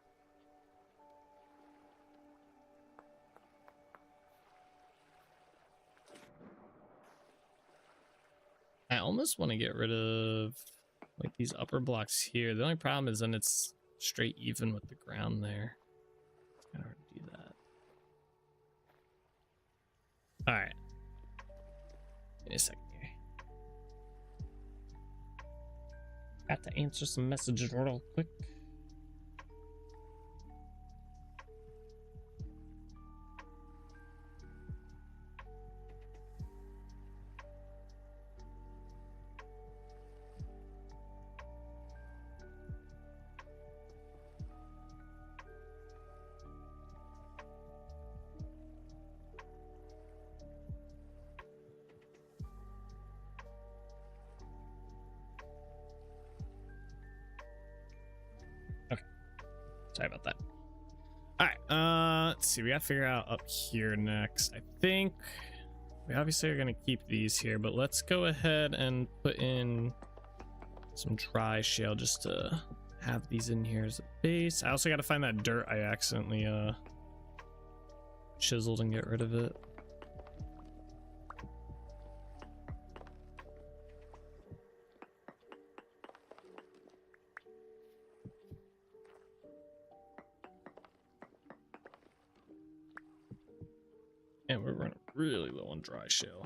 I almost want to get rid of like these upper blocks here. The only problem is then it's straight even with the ground there. It's kind of hard to do that. All right. Give me a second here. Got to answer some messages real quick. Sorry about that. All right, let's see. We gotta figure out up here next. I think we obviously are gonna keep these here, but let's go ahead and put in some dry shale just to have these in here as a base. I also gotta find that dirt I accidentally chiseled and get rid of it. And we're running really low on dry shale.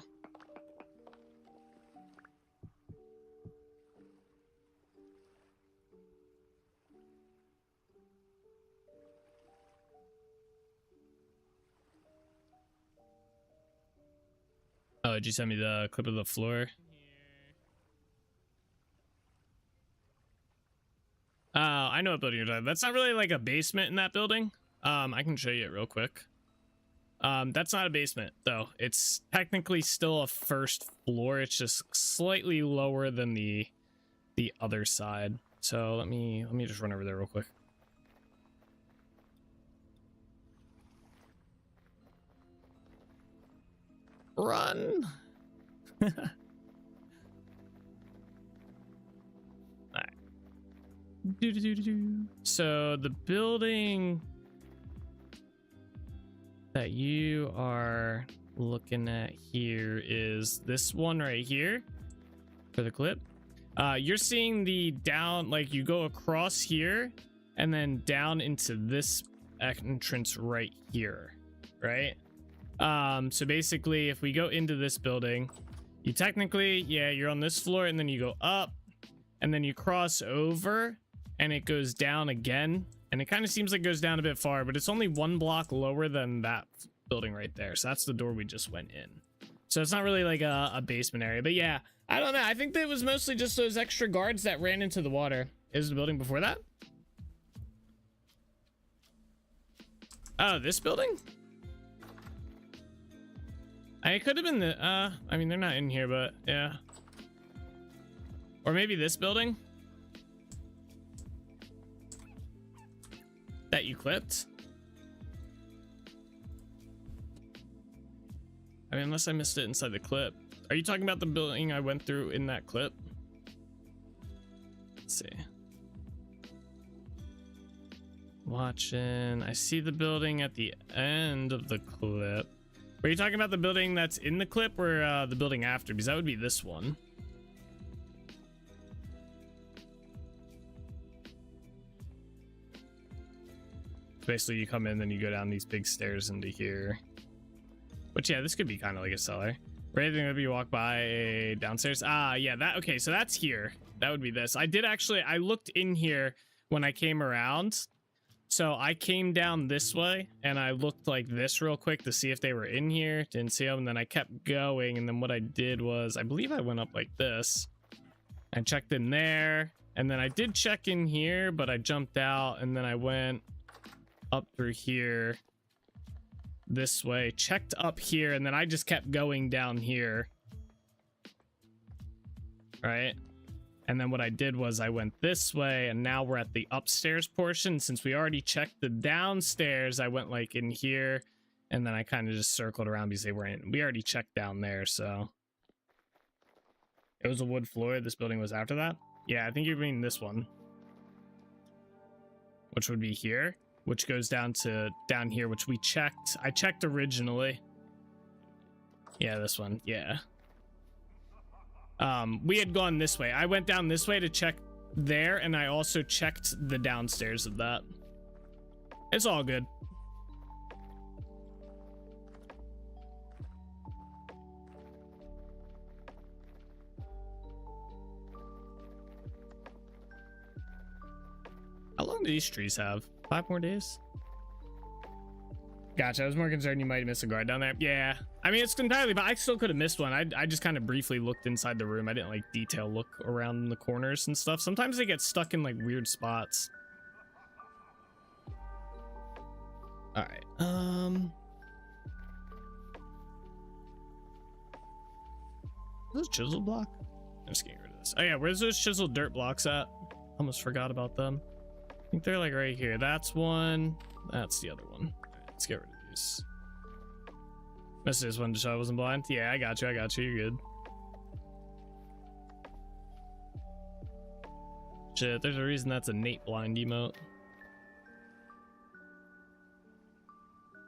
Oh, did you send me the clip of the floor? I know what building you're talking about. That's not really like a basement in that building. I can show you it real quick. That's not a basement though. It's technically still a first floor. It's just slightly lower than the other side. So let me just run over there real quick. Run. All right. So the building that you are looking at here is this one right here for the clip. You're seeing the down, like you go across here and then down into this entrance right here, right? So basically if we go into this building, you technically, yeah, you're on this floor and then you go up and then you cross over and it goes down again. And it kind of seems like it goes down a bit far, but it's only one block lower than that building right there. So that's the door we just went in. So it's not really like a basement area, but yeah, I don't know. I think that it was mostly just those extra guards that ran into the water. Is the building before that? Oh, this building? It could have been the, I mean, they're not in here, but yeah. Or maybe this building that you clipped. I mean, unless I missed it inside the clip. Are you talking about the building I went through in that clip? Let's see. Watching. I see the building at the end of the clip. Are you talking about the building that's in the clip or the building after? Because that would be this one. Basically, you come in, then you go down these big stairs into here. But yeah, this could be kind of like a cellar. Right, then you walk by downstairs. Ah, yeah, that, okay, so that's here. That would be this. I did actually, I looked in here when I came around. So I came down this way and I looked like this real quick to see if they were in here. Didn't see them, and then I kept going. And then what I did was, I believe I went up like this. I checked in there, and then I did check in here, but I jumped out, and then I went up through here this way, checked up here, and then I just kept going down here, right? And then what I did was I went this way, and now we're at the upstairs portion. Since we already checked the downstairs, I went like in here, and then I kind of just circled around because we already checked down there. So it was a wood floor. This building was after that. Yeah, I think you mean this one. which would be here, which goes down to down here, which we checked. I checked originally. Yeah, this one. Yeah. We had gone this way. I went down this way to check there, and I also checked the downstairs of that. It's all good. How long do these trees have? 5 more days? Gotcha. I was more concerned you might have missed a guard down there. Yeah. I mean, it's entirely, but I still could have missed one. I just kind of briefly looked inside the room. I didn't like detail look around the corners and stuff. Sometimes they get stuck in like weird spots. All right. Those chisel block? I'm just getting rid of this. Oh yeah, where's those chiseled dirt blocks at? Almost forgot about them. I think they're like right here. That's one. That's the other one. All right, let's get rid of these. Missed this one just so I wasn't blind. Yeah, I got you. I got you. You're good. Shit, there's a reason that's a Nate blind emote.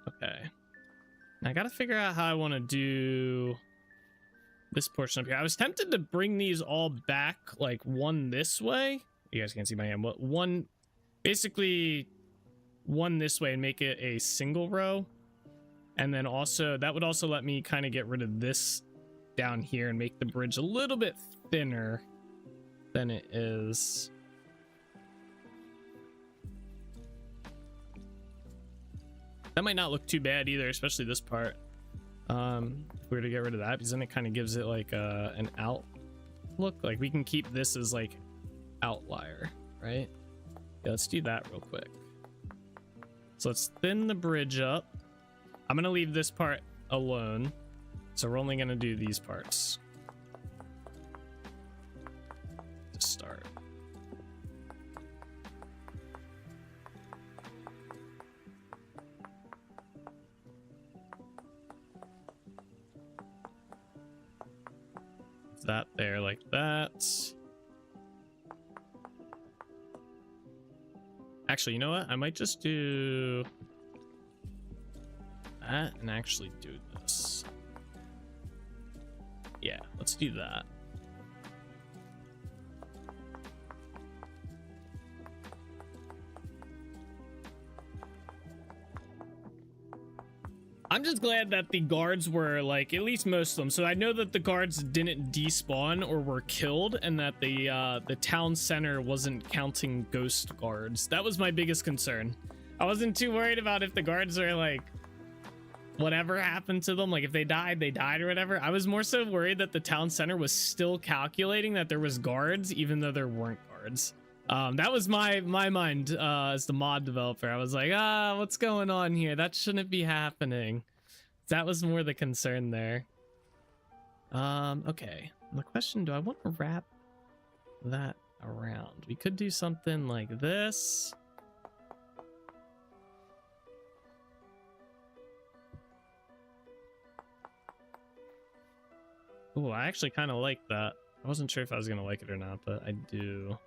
Okay. Now I gotta figure out how I want to do this portion up here. I was tempted to bring these all back, like one this way. You guys can't see my hand. But one, basically one this way and make it a single row. And then also, that would also let me kind of get rid of this down here and make the bridge a little bit thinner than it is. That might not look too bad either, especially this part. If we were to get rid of that, because then it kind of gives it like an out look. Like we can keep this as like outlier, right? Yeah, let's do that real quick. So let's thin the bridge up. I'm gonna leave this part alone, so we're only gonna do these parts to start. That there like that. Actually, you know what? I might just do that and actually do this. Yeah, let's do that. I'm just glad that the guards were like, at least most of them. So I know that the guards didn't despawn or were killed, and that the town center wasn't counting ghost guards. That was my biggest concern. I wasn't too worried about if the guards are like, whatever happened to them, like if they died or whatever. I was more so worried that the town center was still calculating that there was guards, even though there weren't guards. That was my mind as the mod developer. I was like, what's going on here? That shouldn't be happening. That was more the concern there. Okay. The question, do I want to wrap that around? We could do something like this. Oh, I actually kind of like that. I wasn't sure if I was going to like it or not, but I do.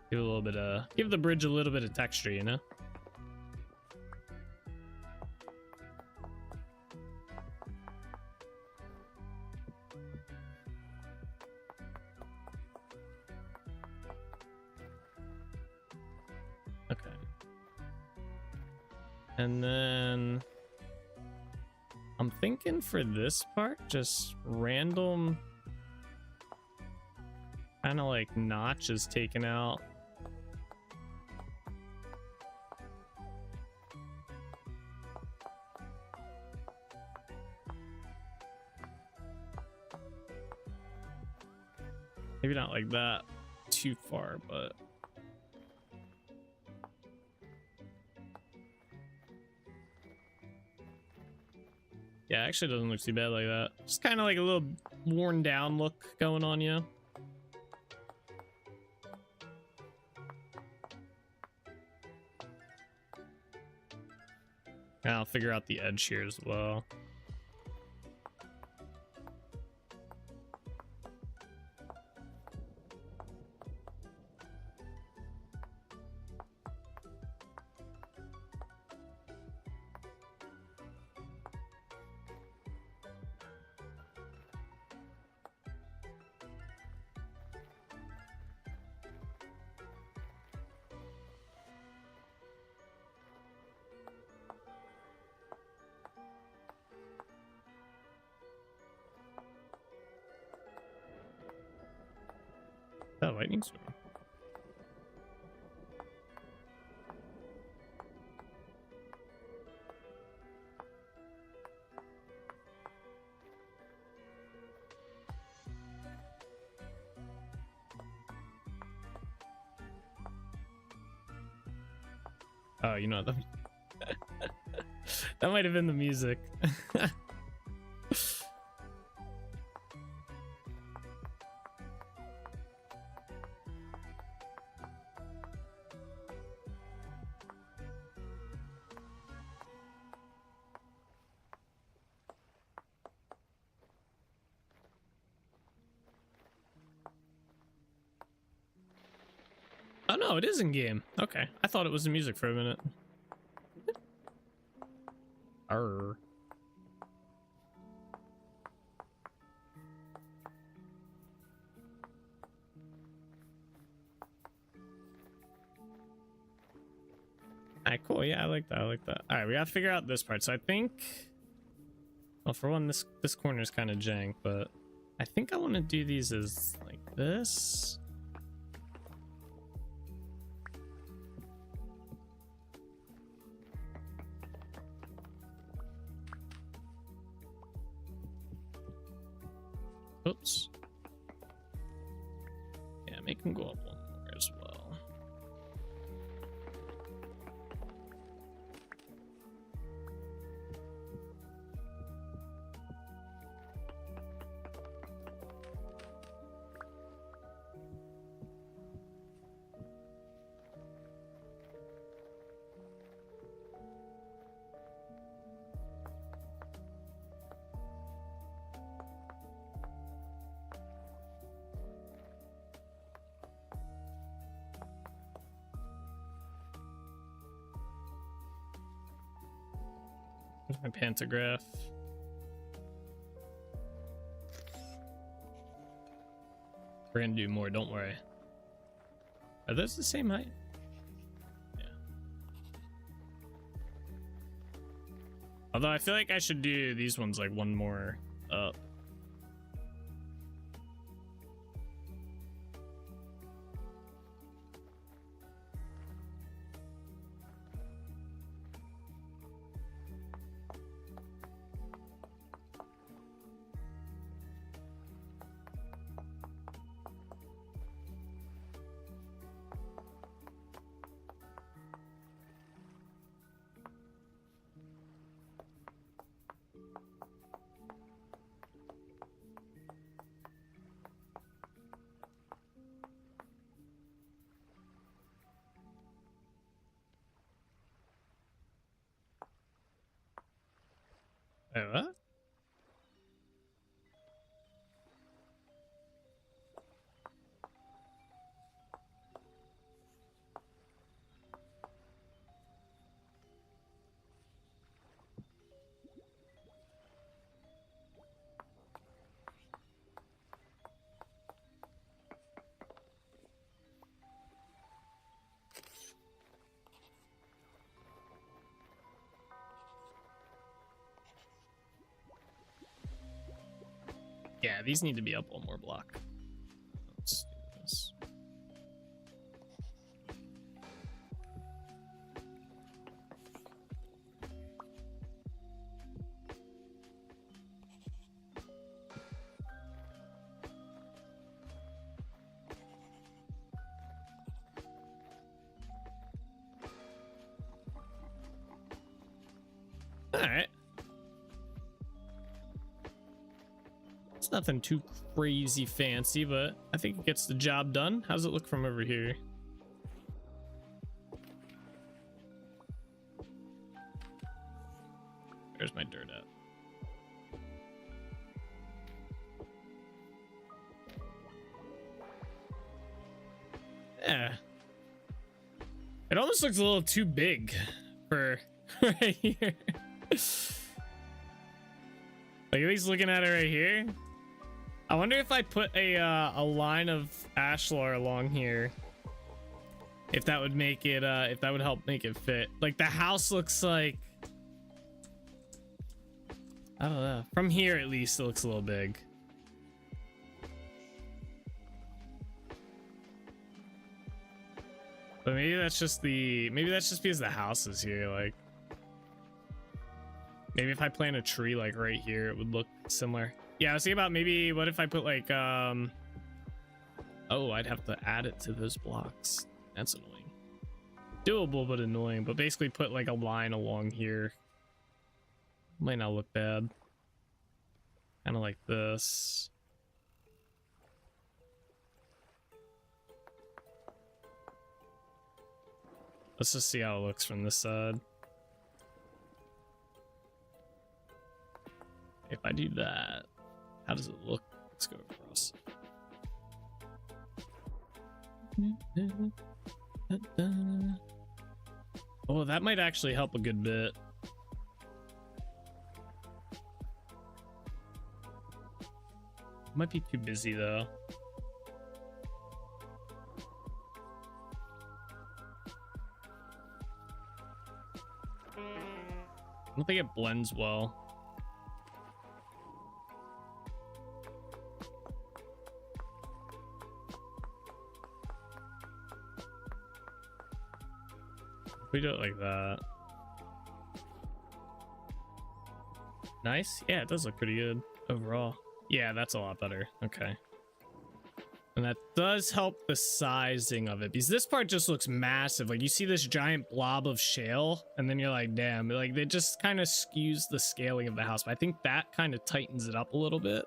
Do a little bit of, give the bridge a little bit of texture, you know? Okay. And then I'm thinking for this part, just random kind of like notches taken out. Maybe not like that too far, but yeah, actually doesn't look too bad like that. Just kind of like a little worn down look going on, you know? And I'll figure out the edge here as well. lightning storm. Oh, you know what? That might have been the music. Oh no, it is in game. Okay, I thought it was the music for a minute. Arr. Alright, cool. Yeah, I like that. I like that. All right, we got to figure out this part. So I think, well, for one, this corner is kind of jank, but I think I want to do these as like this. Oops. Yeah, make them go up one more as well. Where's my pantograph? We're gonna do more, don't worry. Are those the same height? Yeah. Although I feel like I should do these ones like one more up. Wait, what? Yeah, these need to be up one more block. Let's do this. All right. It's nothing too crazy fancy, but I think it gets the job done. How's it look from over here? There's my dirt at. Yeah. It almost looks a little too big for right here. Like, at least looking at it right here. I wonder if I put a line of ashlar along here, if that would make it if that would help make it fit. Like, the house looks like, I don't know, from here at least it looks a little big. But maybe that's just because the house is here. Like, maybe if I plant a tree like right here, it would look similar. Yeah, I was thinking about maybe what if I put like oh, I'd have to add it to those blocks. That's annoying. Doable but annoying. But basically put like a line along here. Might not look bad. Kind of like this. Let's just see how it looks from this side. If I do that, how does it look? Let's go across. Oh, that might actually help a good bit. Might be too busy though. I don't think it blends well. If we do it like that. Nice. Yeah, it does look pretty good overall. Yeah, that's a lot better. Okay. And that does help the sizing of it, because this part just looks massive. Like, you see this giant blob of shale and then you're like, damn, like it just kind of skews the scaling of the house. But I think that kind of tightens it up a little bit.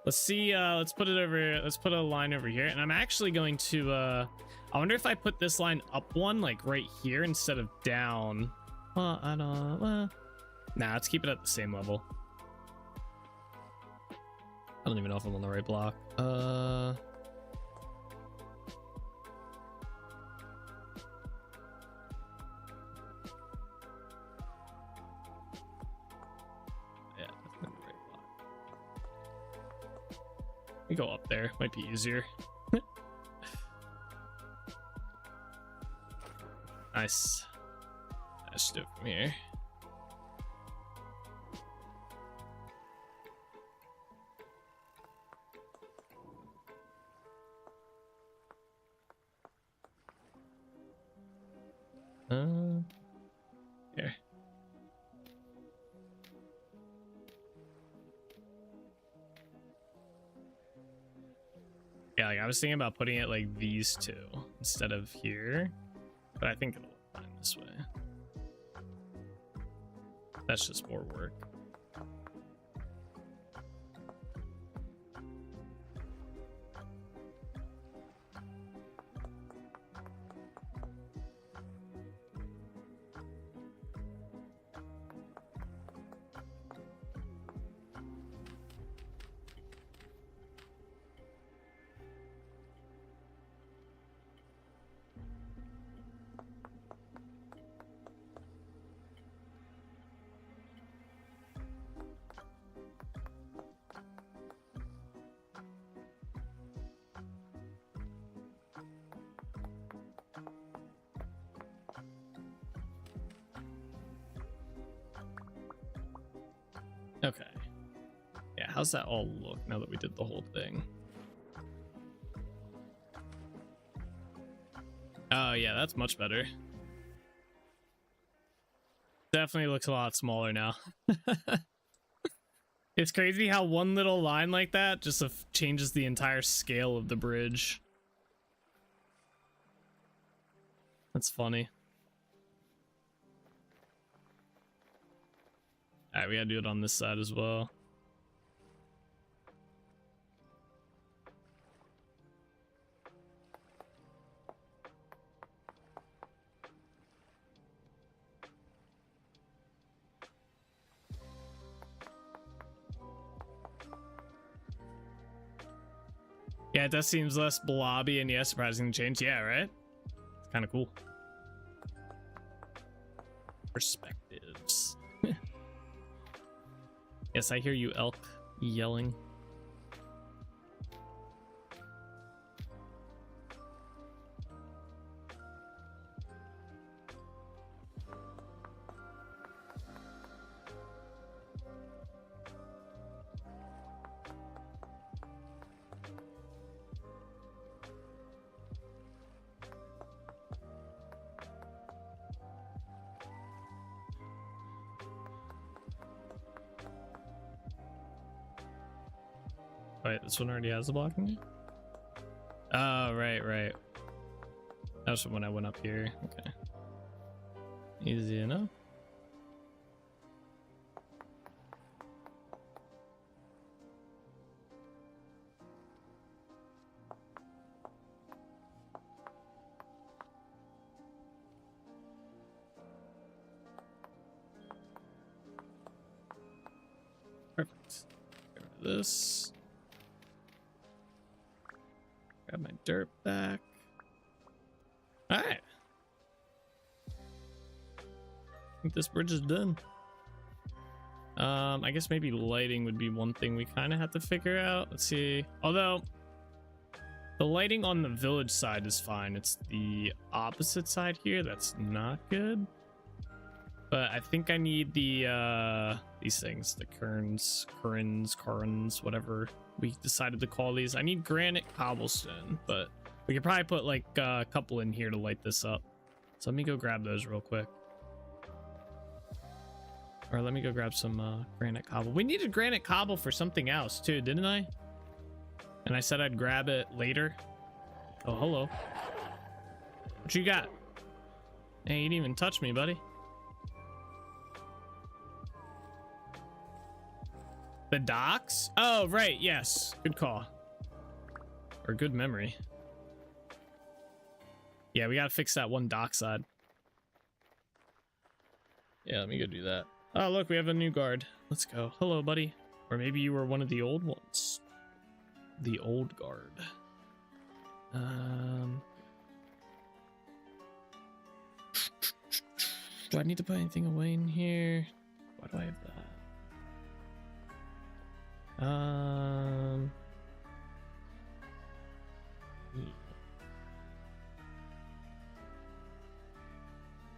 Let's see. Let's put it over. Let's put a line over here. And I'm actually going to, I wonder if I put this line up one, like right here instead of down. Well, I don't, well, nah, let's keep it at the same level. I don't even know if I'm on the right block. Yeah, definitely the right block. We go up there. Might be easier. Nice. Let's do it from here. Here. Yeah, like I was thinking about putting it like these two instead of here, but I think it'll look fine this way. That's just more work. Okay. Yeah, how's that all look now that we did the whole thing? Oh, yeah, that's much better. Definitely looks a lot smaller now. It's crazy how one little line like that just changes the entire scale of the bridge. That's funny. Alright, we gotta do it on this side as well. Yeah, it does seems less blobby and yeah, surprising change. Yeah, right? It's kind of cool. Perspectives. Yes, I hear you, elk, yelling. Wait, this one already has the blocking. Oh, right. That was from when I went up here. Okay. Easy enough. Perfect. Get rid of this. Grab my dirt back. All right. I think this bridge is done. I guess maybe lighting would be one thing we kind of have to figure out. Let's see. Although the lighting on the village side is fine. It's the opposite side here that's not good. But I think I need the these things, the Kerns, whatever we decided to call these. I need granite cobblestone, but we could probably put like a couple in here to light this up. So let me go grab those real quick. Or let me go grab some granite cobble. We needed granite cobble for something else too, didn't I? And I said I'd grab it later. Oh, hello. What you got? Hey, you didn't even touch me, buddy. The docks? Oh, right. Yes. Good call. Or good memory. Yeah, we gotta fix that one dock side. Yeah, let me go do that. Oh, look, we have a new guard. Let's go. Hello, buddy. Or maybe you were one of the old ones. The old guard. Do I need to put anything away in here? Why do I have that?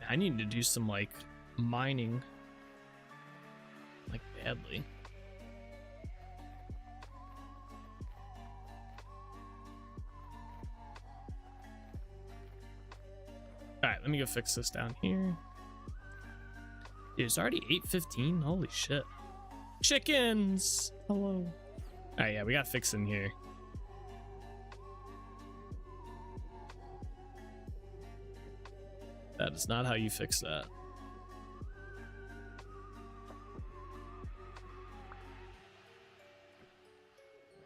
I need to do some like mining, like badly. All right, let me go fix this down here. Dude, it's already 8:15. Holy shit. Chickens. Hello. Oh yeah, we got fix in here. That is not how you fix that.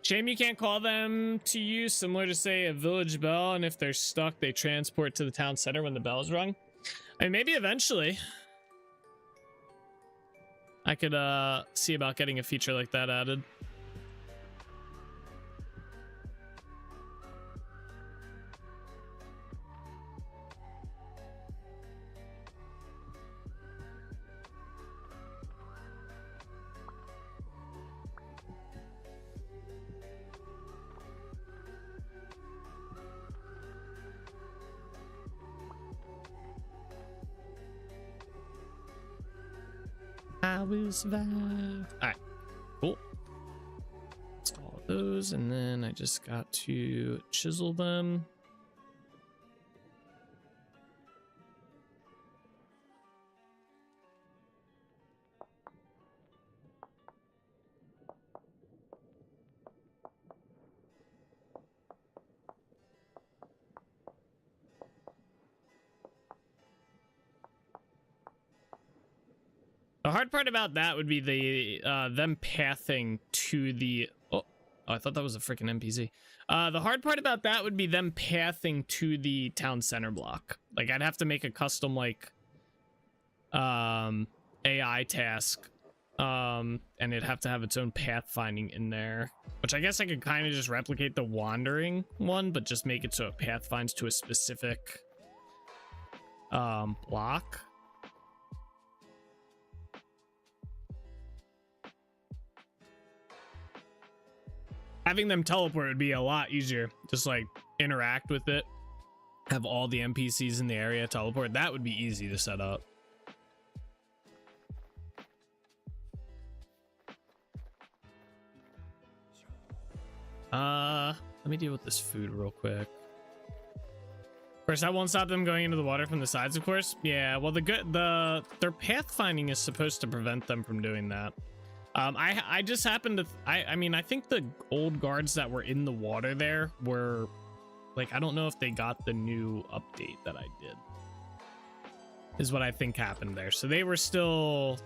Shame you can't call them to you, similar to say a village bell, and if they're stuck, they transport to the town center when the bell is rung. I mean, maybe eventually I could see about getting a feature like that added. I will survive. All right, cool. Let's follow those, and then I just got to chisel them. The hard part about that would be the them pathing to the oh, I thought that was a freaking NPC. The hard part about that would be them pathing to the town center block. Like I'd have to make a custom like AI task, and it'd have to have its own pathfinding in there, which I guess I could kind of just replicate the wandering one, but just make it so it pathfinds to a specific block. Having them teleport would be a lot easier. Just like interact with it, have all the NPCs in the area teleport. That would be easy to set up. Let me deal with this food real quick. Of course, that won't stop them going into the water from the sides, of course. Yeah, well, their pathfinding is supposed to prevent them from doing that. I just happened to I mean, I think the old guards that were in the water there were like, I don't know if they got the new update that I did, is what I think happened there. So they were still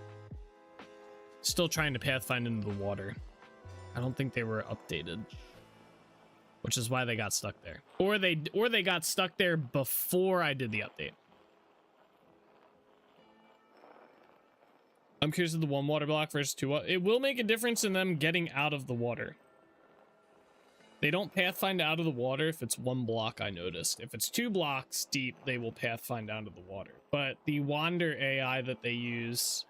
trying to pathfind into the water. I don't think they were updated, which is why they got stuck there, or they got stuck there before I did the update. I'm curious of the 1 water block versus 2. It will make a difference in them getting out of the water. They don't pathfind out of the water if it's 1 block, I noticed. If it's 2 blocks deep, they will pathfind out of the water. But the Wander AI that they use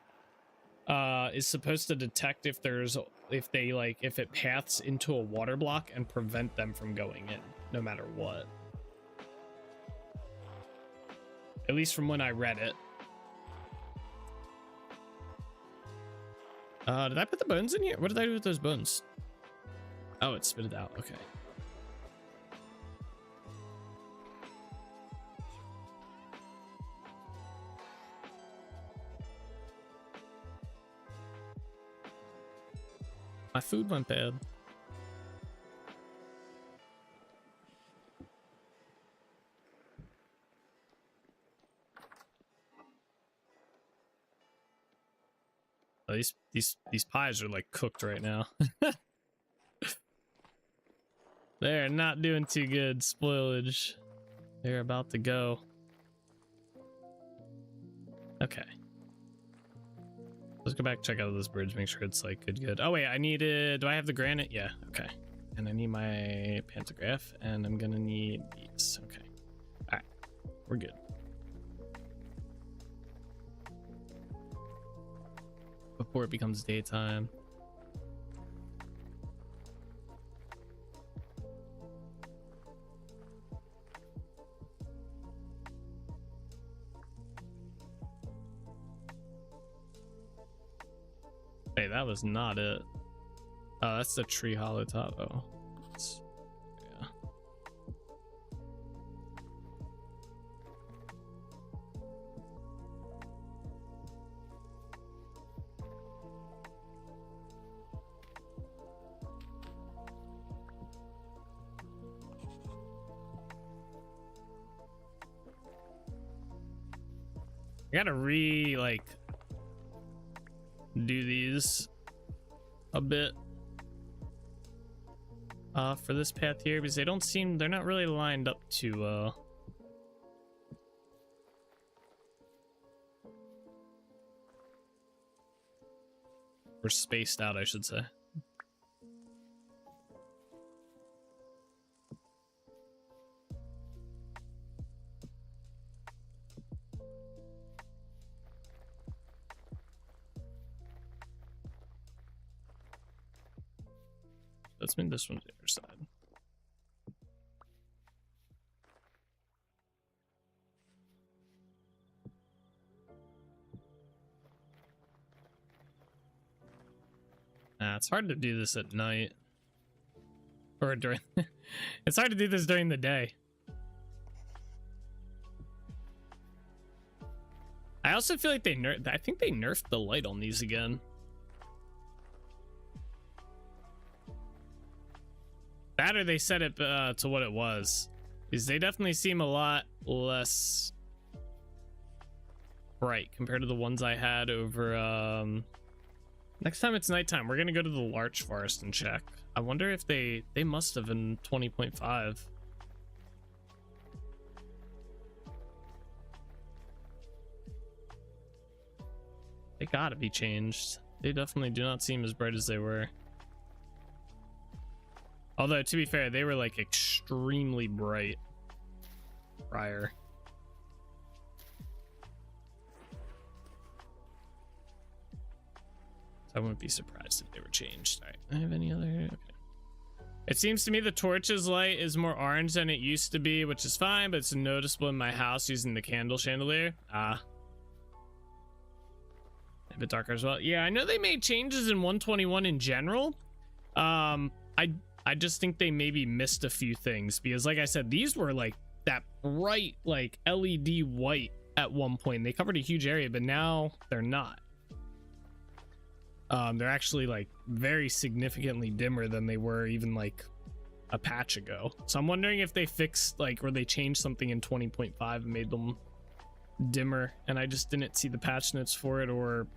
is supposed to detect if it paths into a water block and prevent them from going in, no matter what. At least from when I read it. Did I put the bones in here? What did I do with those bones? Oh, it spit it out. Okay. My food went bad. Oh, these pies are like cooked right now. They're not doing too good. Spoilage. They're about to go. Okay. Let's go back, check out this bridge, make sure it's like good. Oh wait, I needed, do I have the granite? Yeah, okay. And I need my pantograph, and I'm gonna need these. Okay. All right, we're good. Before it becomes daytime. Hey, that was not it. Oh, that's the tree hollow top. Oh, yeah. I gotta do these a bit for this path here, because they're not really lined up to or spaced out, I should say. Let's move this one to the other side. It's hard to do this at night. Or during... It's hard to do this during the day. I also feel like I think they nerfed the light on these again. That or they set it to what it was, because they definitely seem a lot less bright compared to the ones I had over. Next time it's nighttime, we're gonna go to the larch forest and check. I wonder if they must have been 20.5. They gotta be changed. They definitely do not seem as bright as they were. Although, to be fair, they were like extremely bright prior. So I wouldn't be surprised if they were changed. All right, I have any other? Okay. It seems to me the torch's light is more orange than it used to be, which is fine, but it's noticeable in my house using the candle chandelier. A bit darker as well. Yeah, I know they made changes in 121 in general. I just think they maybe missed a few things, because like I said, these were like that bright like LED white at one point. They covered a huge area, but now they're not. They're actually like very significantly dimmer than they were even like a patch ago. So I'm wondering if they fixed like, or they changed something in 20.5 and made them dimmer and I just didn't see the patch notes for it, or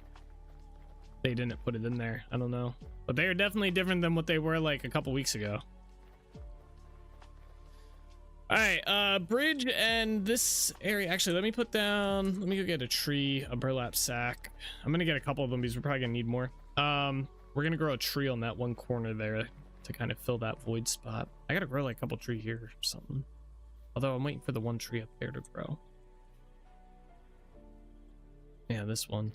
they didn't put it in there. I don't know, but they are definitely different than what they were like a couple weeks ago. All right, bridge and this area. Actually, let me go get a tree, a burlap sack. I'm gonna get a couple of them because we're probably gonna need more. We're gonna grow a tree on that one corner there to kind of fill that void spot. I gotta grow like a couple tree here or something, although I'm waiting for the one tree up there to grow. Yeah, this one.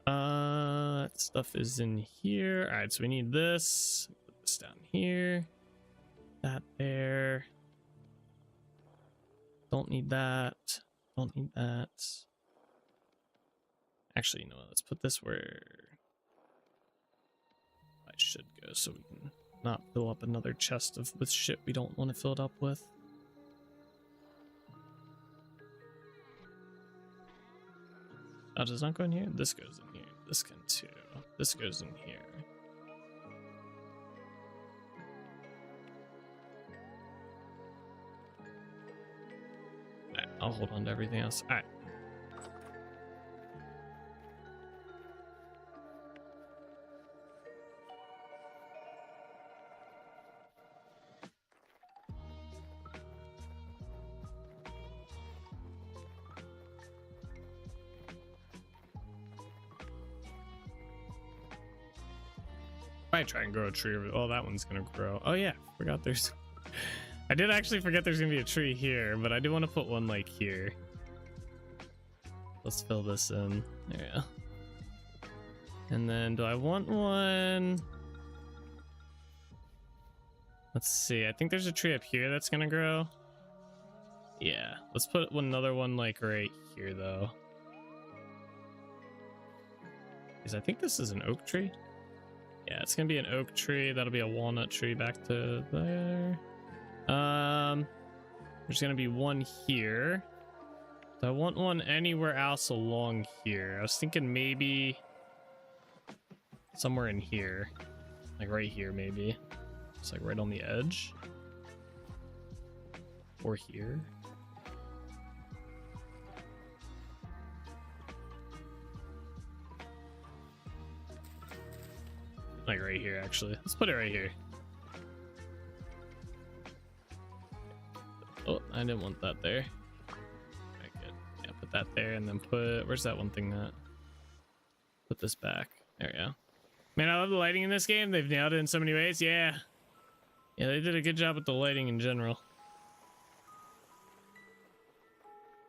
That stuff is in here. All right, so we need this. Put this down here. That there. Don't need that. Don't need that. Actually, you know what? Let's put this where I should go, so we can not fill up another chest with shit we don't want to fill it up with. Oh, does not go in here? This goes in here. This can too. This goes in here. Alright, I'll hold on to everything else. Alright. I try and grow a tree over. Oh, that one's gonna grow. Oh yeah, forgot there's. I did actually forget there's gonna be a tree here, but I do want to put one like here. Let's fill this in. There we go. And then, do I want one? Let's see. I think there's a tree up here that's gonna grow. Yeah, let's put another one like right here though, because I think this is an oak tree. Yeah, it's gonna be an oak tree. That'll be a walnut tree back to there. There's gonna be one here. Do I want one anywhere else along here? I was thinking maybe somewhere in here, like right here, maybe. It's like right on the edge, or here. Like right here, actually. Let's put it right here. Oh, I didn't want that there. Alright, good. Yeah, put that there and then put... Where's that one thing that... Put this back. There we go. Man, I love the lighting in this game. They've nailed it in so many ways. Yeah. Yeah, they did a good job with the lighting in general.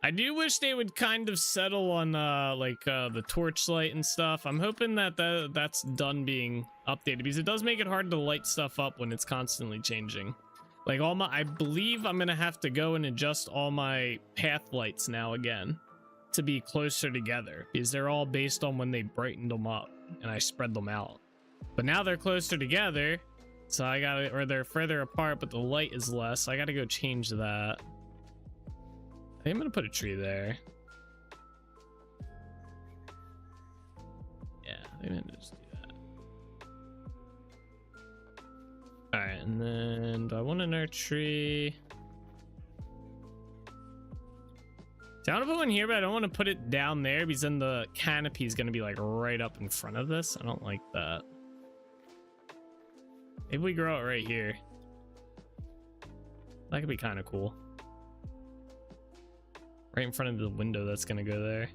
I do wish they would kind of settle on the torchlight and stuff. I'm hoping that that's done being updated, because it does make it hard to light stuff up when it's constantly changing. Like I believe I'm gonna have to go and adjust all my path lights now again to be closer together, because they're all based on when they brightened them up and I spread them out. But now they're closer together, so I gotta, or they're further apart, but the light is less. So I gotta go change that. I think I'm gonna put a tree there. Yeah, I think I'm gonna just do that. Alright, and then do I want another tree? See, I want to put one here, but I don't want to put it down there, because then the canopy is gonna be like right up in front of this. I don't like that. Maybe we grow it right here. That could be kind of cool. Right in front of the window that's gonna go there.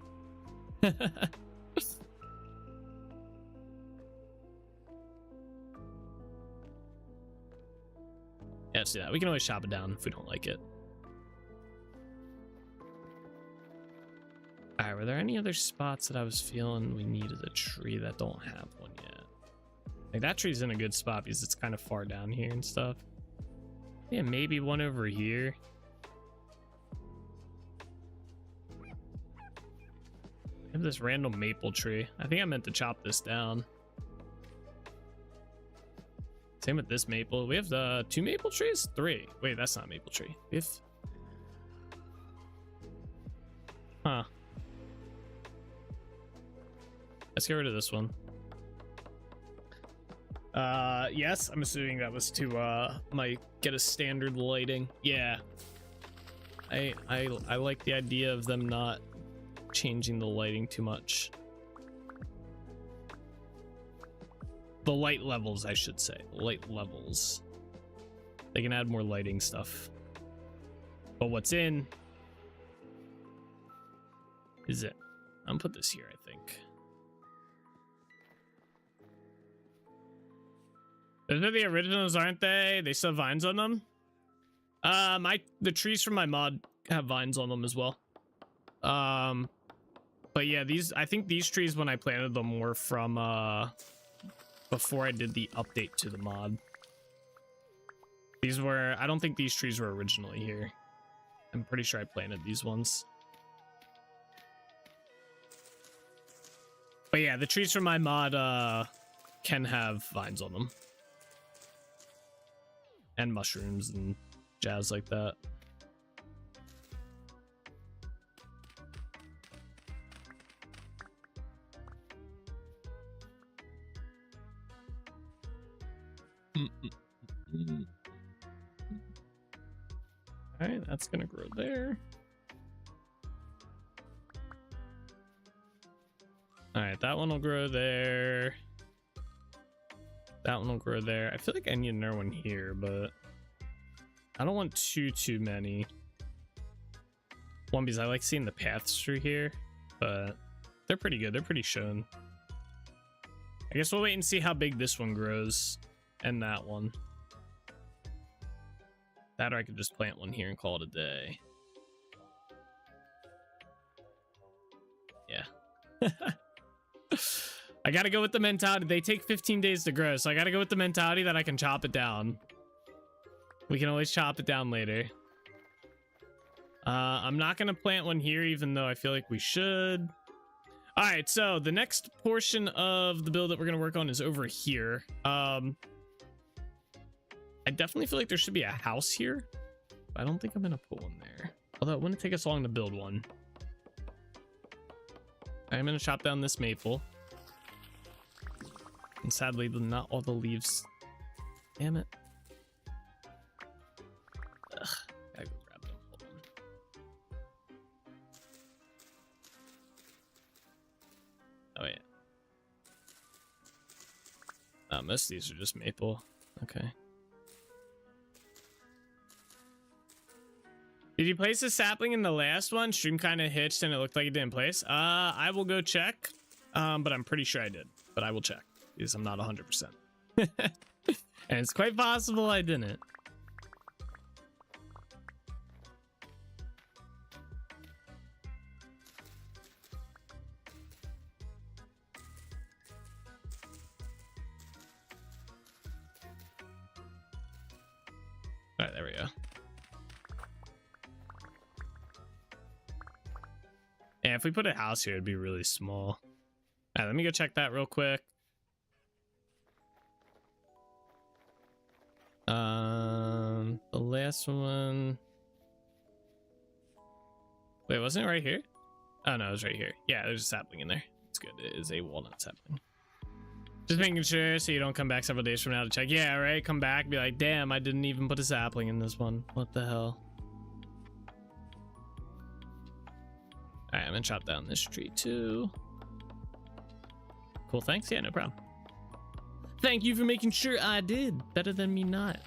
Yeah, let's do that. We can always chop it down if we don't like it. Alright, were there any other spots that I was feeling we needed a tree that don't have one yet? Like, that tree's in a good spot because it's kind of far down here and stuff. Yeah, maybe one over here. I have this random maple tree. I think I meant to chop this down. Same with this maple. We have the 2 maple trees? 3. Wait, that's not a maple tree. Huh. Let's get rid of this one. Yes, I'm assuming that was to might get a standard lighting. Yeah. I like the idea of them not changing the lighting too much. The light levels, I should say. Light levels. They can add more lighting stuff. But what's in is it. I'm gonna put this here, I think. Those are the originals, aren't they? They still have vines on them? The trees from my mod have vines on them as well. But yeah, I think these trees when I planted them were from before I did the update to the mod. I don't think these trees were originally here. I'm pretty sure I planted these ones. But yeah, the trees from my mod can have vines on them. And mushrooms and jazz like that. All right, that's gonna grow there. All right, that one will grow there. That one will grow there. I feel like I need another one here, but I don't want too many. One, because I like seeing the paths through here, but they're pretty good. They're pretty shown. I guess we'll wait and see how big this one grows and that one. That, or I could just plant one here and call it a day. Yeah. I gotta go with the mentality. They take 15 days to grow, so I gotta go with the mentality that I can chop it down. We can always chop it down later. I'm not gonna plant one here, even though I feel like we should. All right, so the next portion of the build that we're gonna work on is over here. I definitely feel like there should be a house here. I don't think I'm gonna put one there. Although it wouldn't take us long to build one. I'm gonna chop down this maple. And sadly, not all the leaves. Damn it. Ugh, gotta go grab them. Hold on. Oh, yeah. Most of these are just maple. Okay. Did you place a sapling in the last one? Stream kind of hitched and it looked like it didn't place. I will go check. But I'm pretty sure I did. But I will check. Because I'm not 100%. And it's quite possible I didn't. All right, there we go. Yeah, if we put a house here, it'd be really small. All right, let me go check that real quick. The last one. Wait, wasn't it right here? Oh no, it was right here. Yeah, there's a sapling in there. It's good. It is a walnut sapling. Just making sure so you don't come back several days from now to check. Yeah, right. Come back, be like, damn, I didn't even put a sapling in this one. What the hell? All right, I'm gonna chop down this tree too. Cool, thanks. Yeah, no problem. Thank you for making sure I did. Better than me not.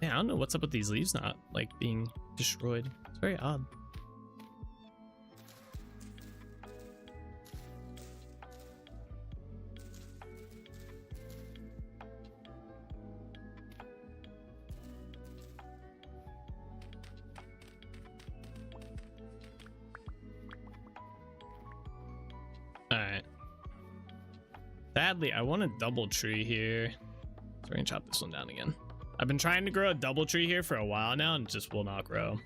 Yeah, I don't know what's up with these leaves not like being destroyed. It's very odd. All right. Sadly, I want a double tree here. So we're gonna chop this one down again. I've been trying to grow a double tree here for a while now and it just will not grow.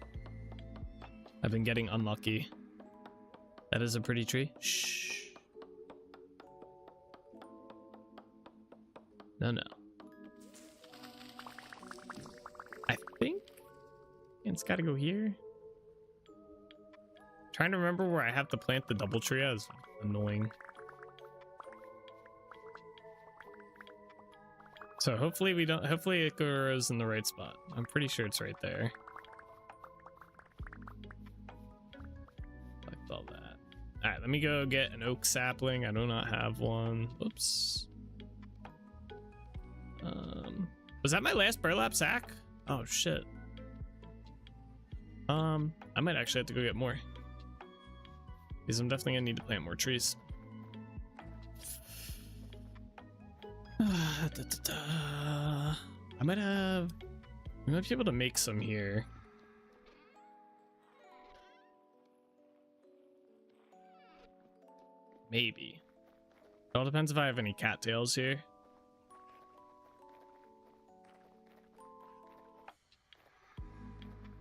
I've been getting unlucky. That is a pretty tree. Shh. No. I think it's gotta go here. Trying to remember where I have to plant the double tree. That's annoying. So hopefully we don't, hopefully it grows in the right spot. I'm pretty sure it's right there. Like all that. All right, let me go get an oak sapling. I do not have one. Oops. Was that my last burlap sack? Oh shit. I might actually have to go get more. Because I'm definitely gonna need to plant more trees. I might have... I might be able to make some here. Maybe. It all depends if I have any cattails here.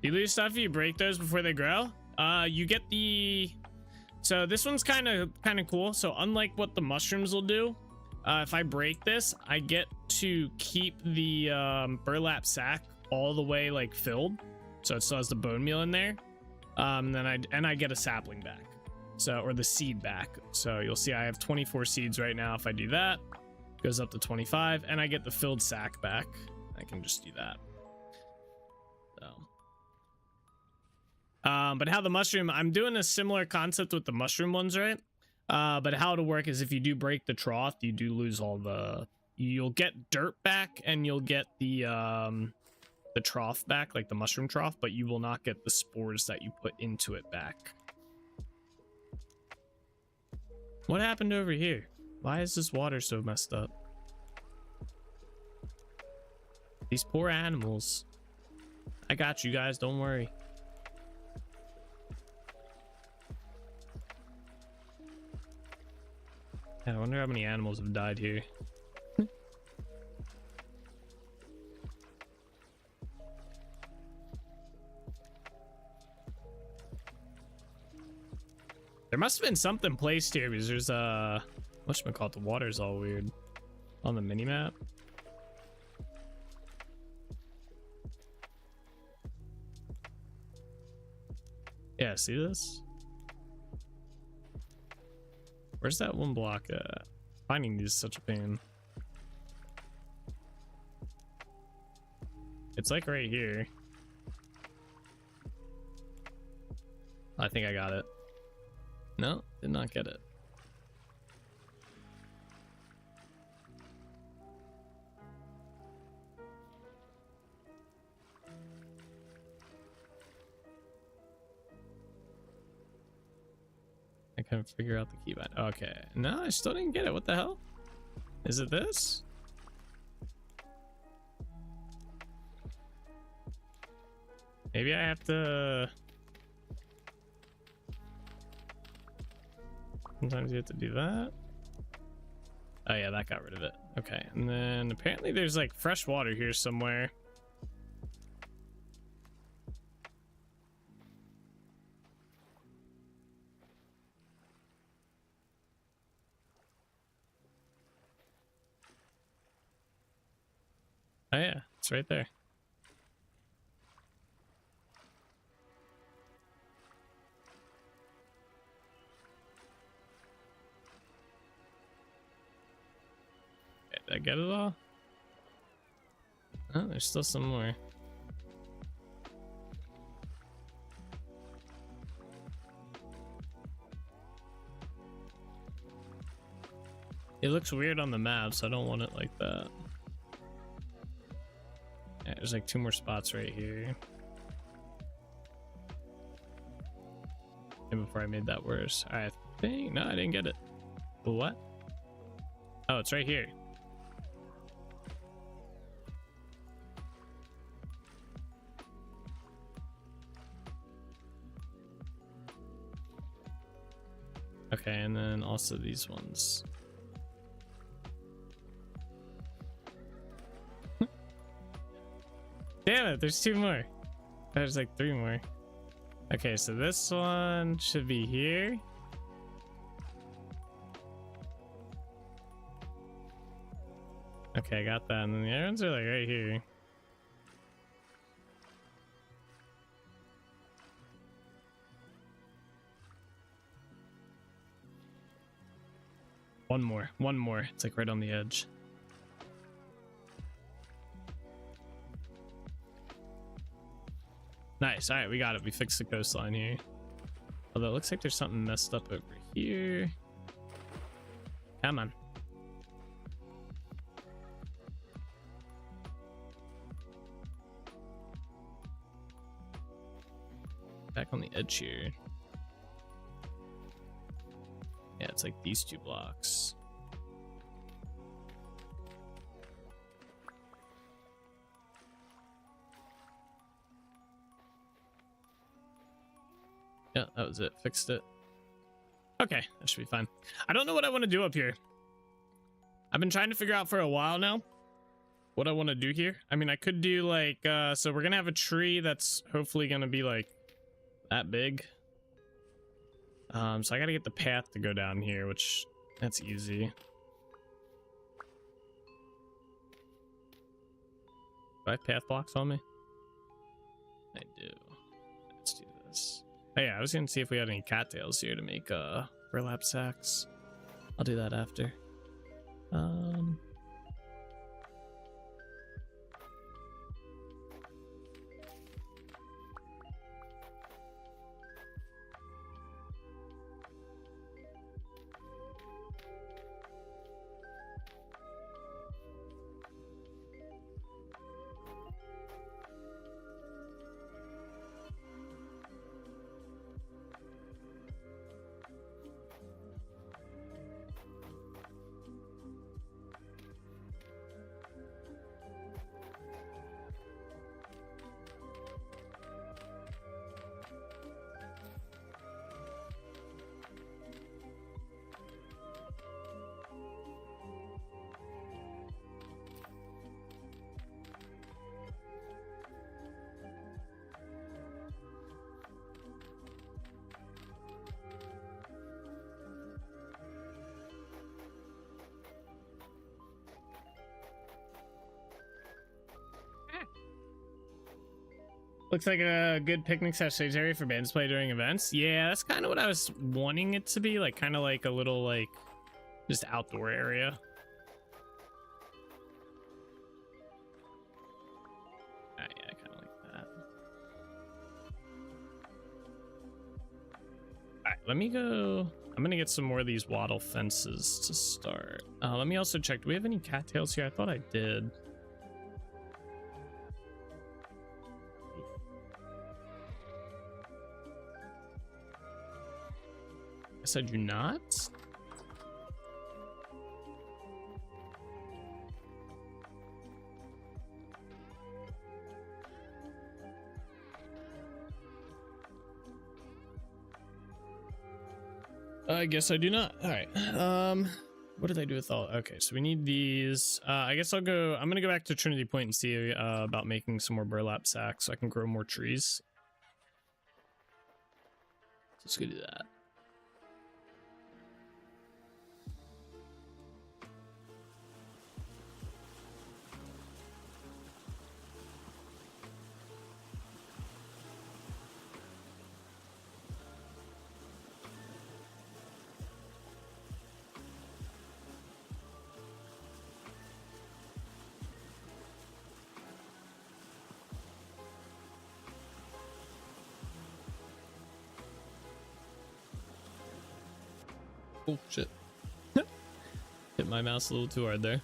You lose stuff if you break those before they grow. You get the... So this one's kind of cool. So unlike what the mushrooms will do, if I break this, I get to keep the burlap sack all the way like filled, so it still has the bone meal in there. Then I get a sapling back, so, or the seed back. So you'll see I have 24 seeds right now. If I do that, it goes up to 25, and I get the filled sack back. I can just do that. So. But how the mushroom, I'm doing a similar concept with the mushroom ones, right? But how it'll work is if you do break the trough, you do lose all the, you'll get dirt back, and you'll get the trough back, like the mushroom trough, but you will not get the spores that you put into it back. What happened over here? Why is this water so messed up? These poor animals. I got you guys, don't worry. I wonder how many animals have died here. There must have been something placed here because there's whatchamacallit, the water's all weird on the mini-map. Yeah, see this? Where's that one block at? Finding these is such a pain. It's like right here. I think I got it. No, did not get it. I couldn't figure out the keybind. Okay, no, I still didn't get it. What the hell? Is it this? Maybe I have to... Sometimes you have to do that. Oh yeah, that got rid of it. Okay, and then apparently there's like fresh water here somewhere. Oh yeah, it's right there. Okay, did I get it all? Oh, there's still some more. It looks weird on the map, so I don't want it like that. Yeah, there's like 2 more spots right here. And before I made that worse. I think, no, I didn't get it. What? Oh, it's right here. Okay, and then also these ones. Damn it, there's 2 more. There's like 3 more. Okay, so this one should be here. Okay, I got that. And then the other ones are like right here. One more. It's like right on the edge. Nice. All right, we got it. We fixed the coastline here. Although it looks like there's something messed up over here. Come on. Back on the edge here. Yeah, it's like these 2 blocks. Yeah, that was it. Fixed it. Okay, that should be fine. I don't know what I want to do up here. I've been trying to figure out for a while now what I want to do here. I mean, I could do like, so we're going to have a tree that's hopefully going to be like that big. So I got to get the path to go down here, which that's easy. Do I have path blocks on me? I do. Let's do this. Oh yeah, I was gonna see if we had any cattails here to make burlap sacks. I'll do that after. Looks like a good picnic stage area for bands to play during events. Yeah, that's kind of what I was wanting it to be, like kind of like a little like just outdoor area. Yeah, I kind of like that. All right, let me go. I'm gonna get some more of these wattle fences to start. Let me also check. Do we have any cattails here? I thought I did. Guess I do not. I guess I do not. All right. What did I do with all? Okay, so we need these. I guess I'm gonna go back to Trinity Point and see about making some more burlap sacks so I can grow more trees. Let's go do that. Oh shit. Hit my mouse a little too hard there.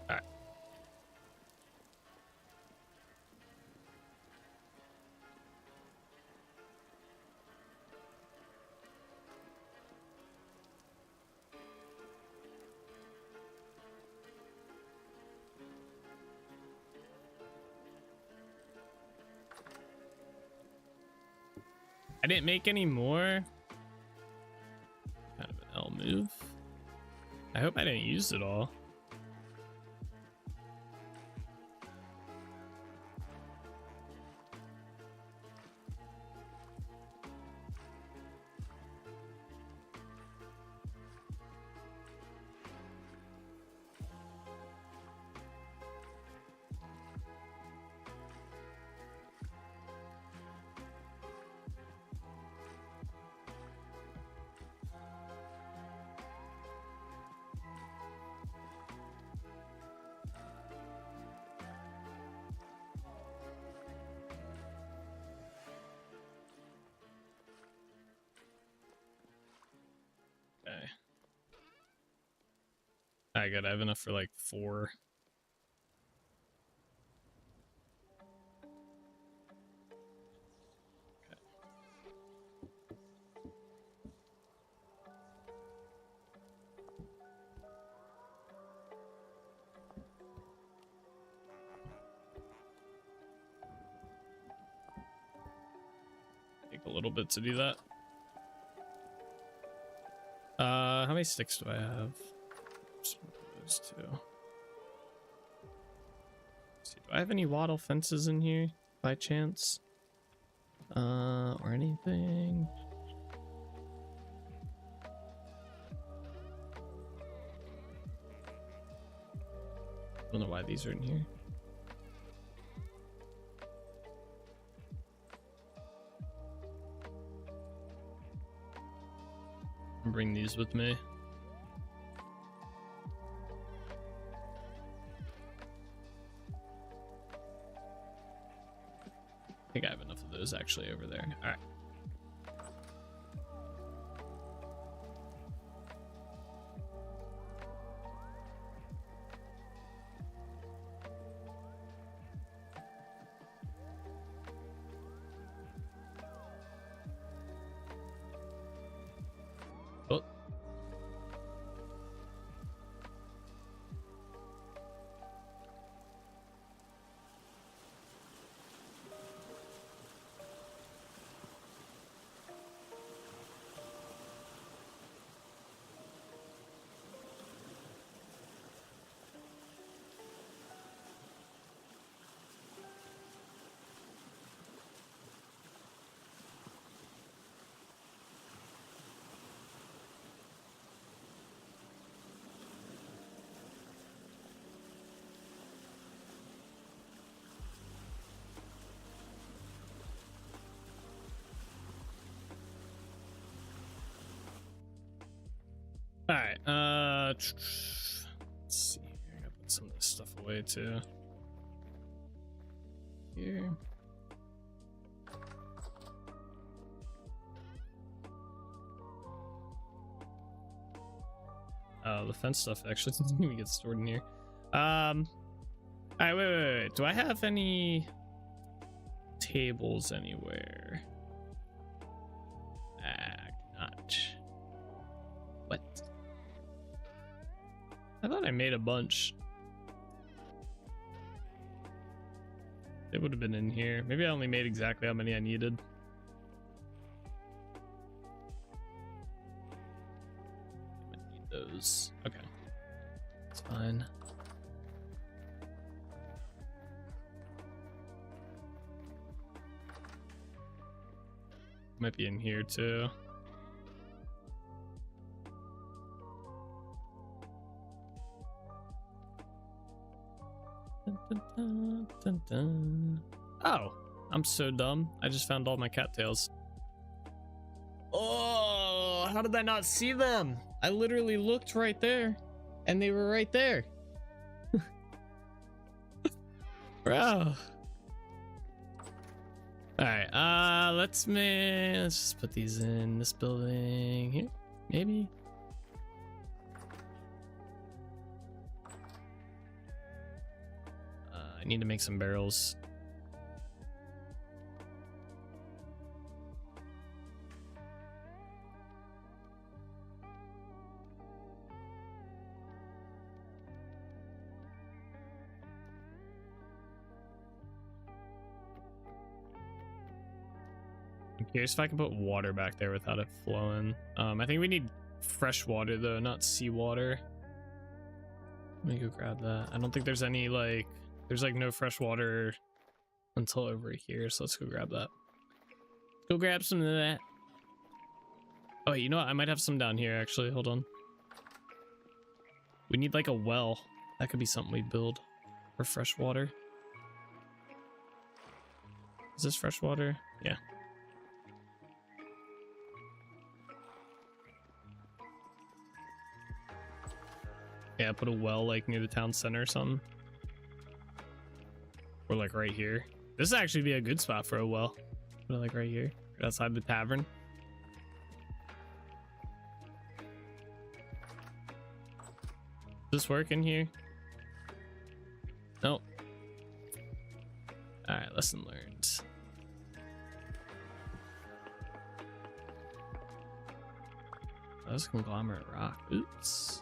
All right. I didn't make any more. Kind of an L move. I hope I didn't use it all. Alright, good. I have enough for like 4. Take a little bit to do that. How many sticks do I have? Just those 2. Let's see, do I have any wattle fences in here by chance? Or anything? I don't know why these are in here. Bring these with me. I think I have enough of those actually over there. All right. Oh. All right, let's see here. I gotta put some of this stuff away too. Here. Oh, the fence stuff actually doesn't even get stored in here. All right, wait. Do I have any tables anywhere? Not. What? I thought I made a bunch. They would have been in here. Maybe I only made exactly how many I needed. I need those. Okay. It's fine. Might be in here too. Dun, dun, dun, dun. Oh, I'm so dumb. I just found all my cattails. Oh, how did I not see them? I literally looked right there and they were right there. Bro. All right, let's just put these in this building here, maybe. I need to make some barrels. I'm curious if I can put water back there without it flowing. I think we need fresh water though, not seawater. Let me go grab that. I don't think there's any like, there's like no fresh water until over here, so let's go grab that. Let's go grab some of that. Oh, you know what? I might have some down here actually. Hold on. We need like a well. That could be something we build for fresh water. Is this fresh water? Yeah. Yeah, put a well like near the town center or something. Or like right here. This would actually be a good spot for a well. Put it like right here, right outside the tavern. this work in here? Nope. All right, lesson learned. That was conglomerate rock. Oops.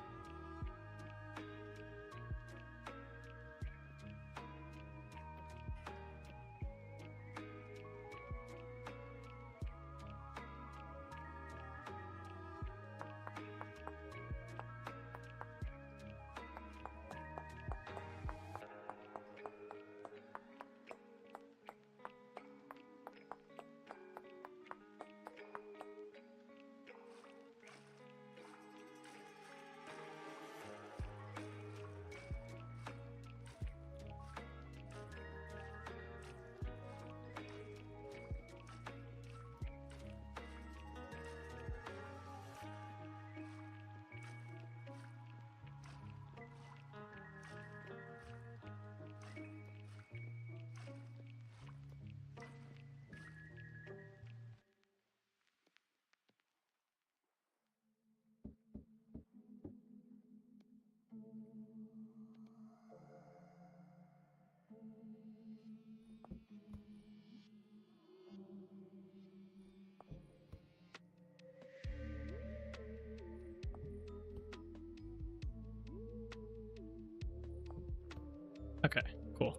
Okay, cool.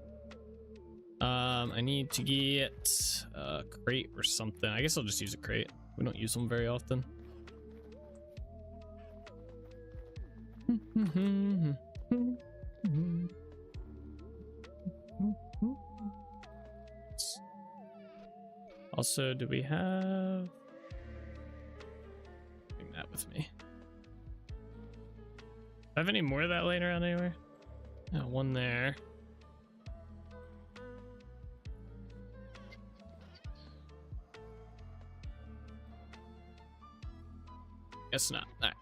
I need to get a crate or something. I guess I'll just use a crate. We don't use them very often. Also, do we have... Bring that with me. Do I have any more of that laying around anywhere? Oh, one there. Guess not. All right.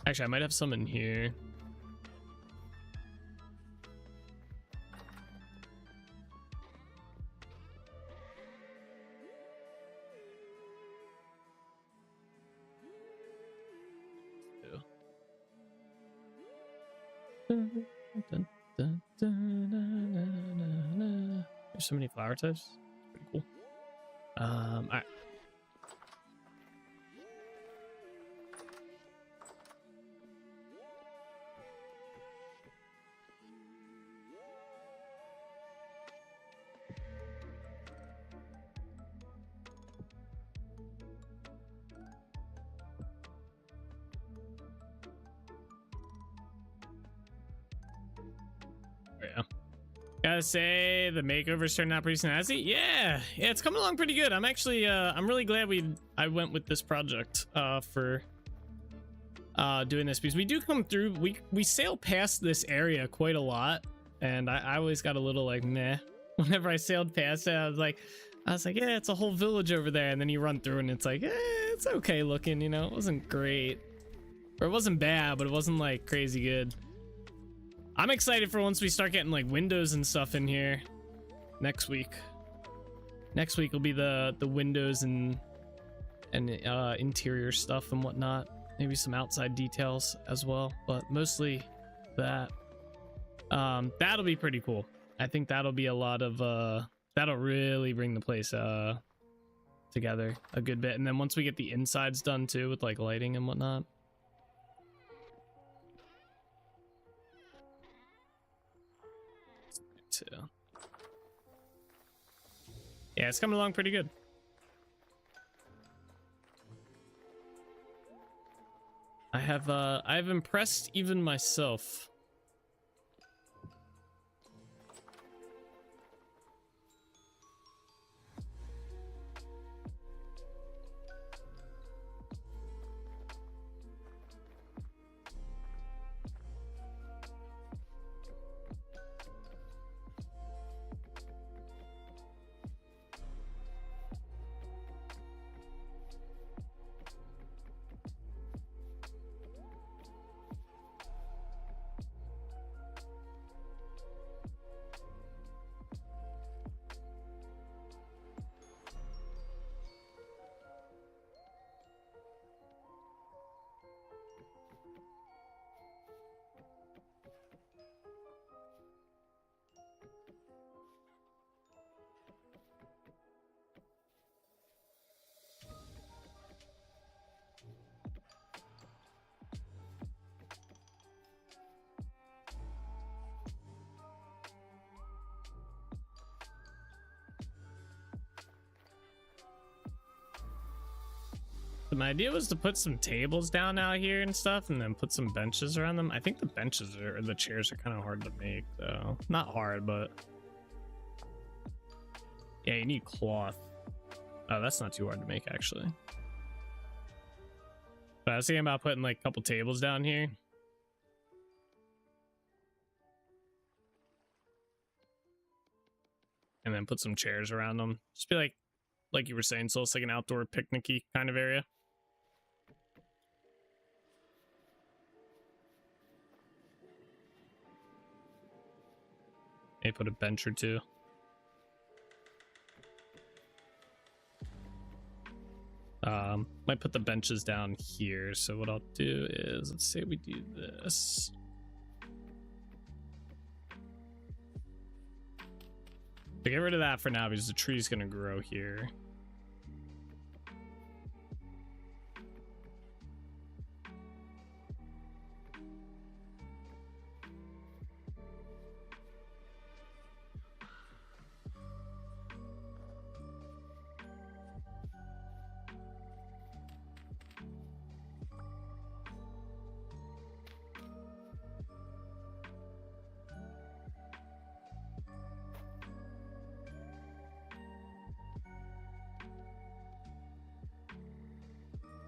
Actually, I might have some in here. There's so many flower types. Pretty cool. All right. Yeah. Gotta say the makeovers turned out pretty snazzy. Yeah, it's coming along pretty good. I'm actually I'm really glad I went with this project for doing this, because we do come through, we sail past this area quite a lot, and I always got a little like meh whenever I sailed past it. I was like yeah, it's a whole village over there, and then you run through and it's like it's okay looking, you know. It wasn't great, or it wasn't bad, but it wasn't like crazy good. I'm excited for once we start getting like windows and stuff in here next week. Next week will be the windows and interior stuff and whatnot. Maybe some outside details as well, but mostly that. That'll be pretty cool. I think that'll be a lot of that'll really bring the place together a good bit. And then once we get the insides done too, with like lighting and whatnot. Yeah, it's coming along pretty good. I've impressed even myself. my idea was to put some tables down out here and stuff, and then put some benches around them. I think the benches or the chairs are kind of hard to make, though. Not hard, but yeah, you need cloth. Oh, that's not too hard to make, actually. But I was thinking about putting like a couple tables down here. And then put some chairs around them. Just be like you were saying, so it's like an outdoor picnic-y kind of area. Maybe put a bench or two. Might put the benches down here. So what I'll do is, let's say we do this. So get rid of that for now because the tree's gonna grow here.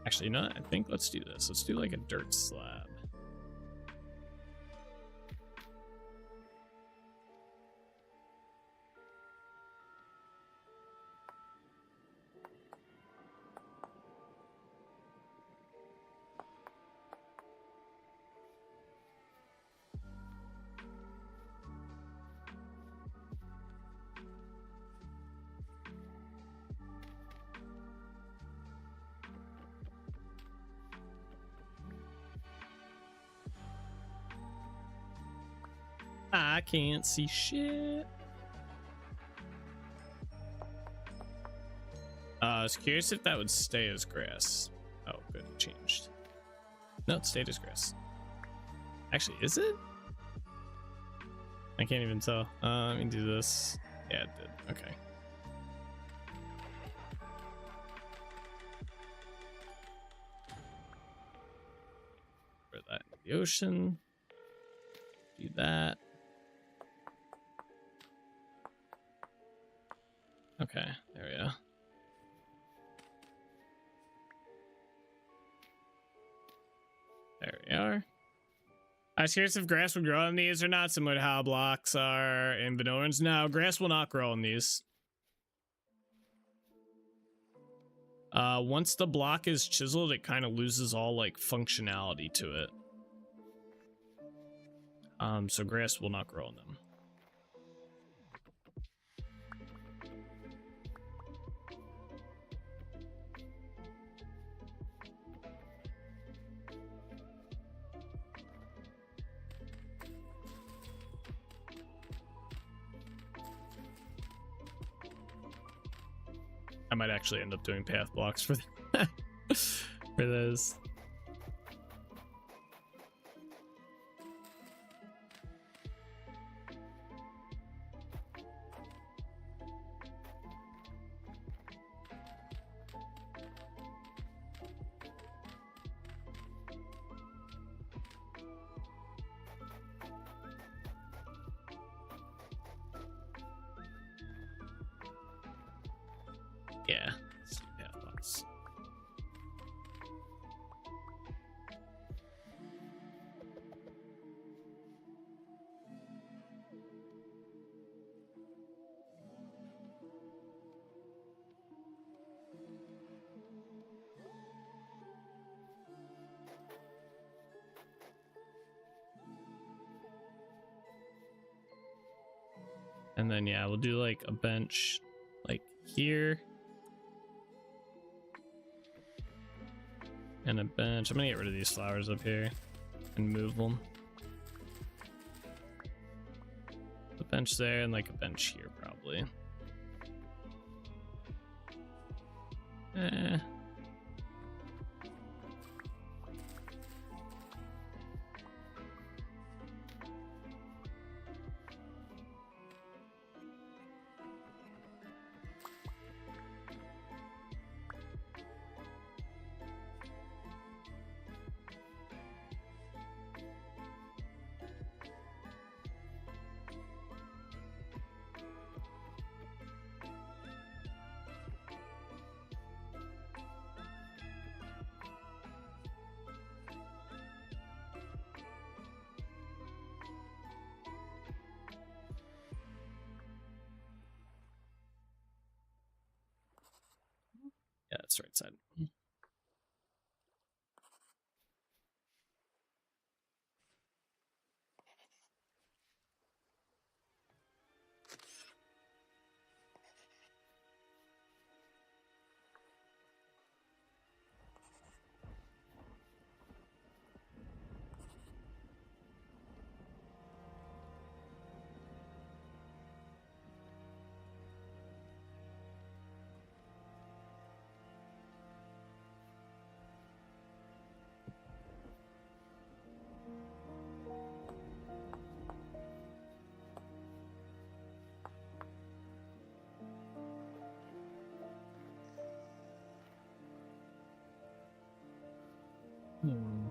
Actually, you know what? I think let's do this. Let's do like a dirt slab. I can't see shit. I was curious if that would stay as grass. Oh, good, it changed. No, it stayed as grass. Actually, is it? I can't even tell. Let me do this. Yeah, it did. Okay. Put that in the ocean. Do that. Okay, there we go. There we are. I was curious if grass would grow on these or not, similar to how blocks are in vanilla ones. No, grass will not grow on these. Once the block is chiseled, it kind of loses all like functionality to it. So grass will not grow on them. I might actually end up doing path blocks for for those. Yeah, path blocks. And then yeah, we'll do like a bench like here. And a bench. I'm gonna get rid of these flowers up here and move them. A bench there and like a bench here probably. right side. Hmm.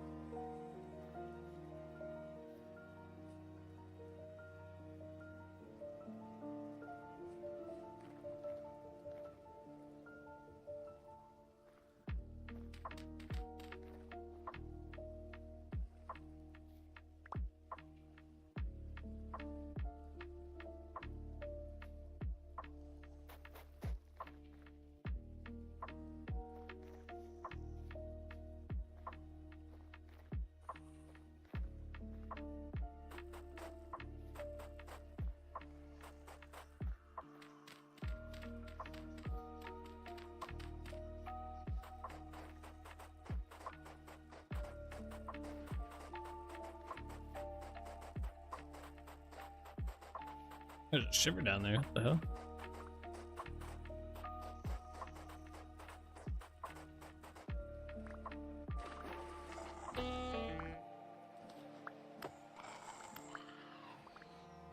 There's a shimmer down there. What the hell?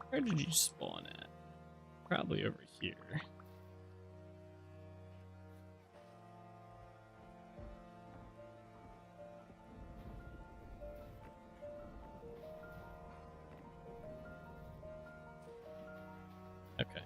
Where did you spawn at? Probably over here. Okay.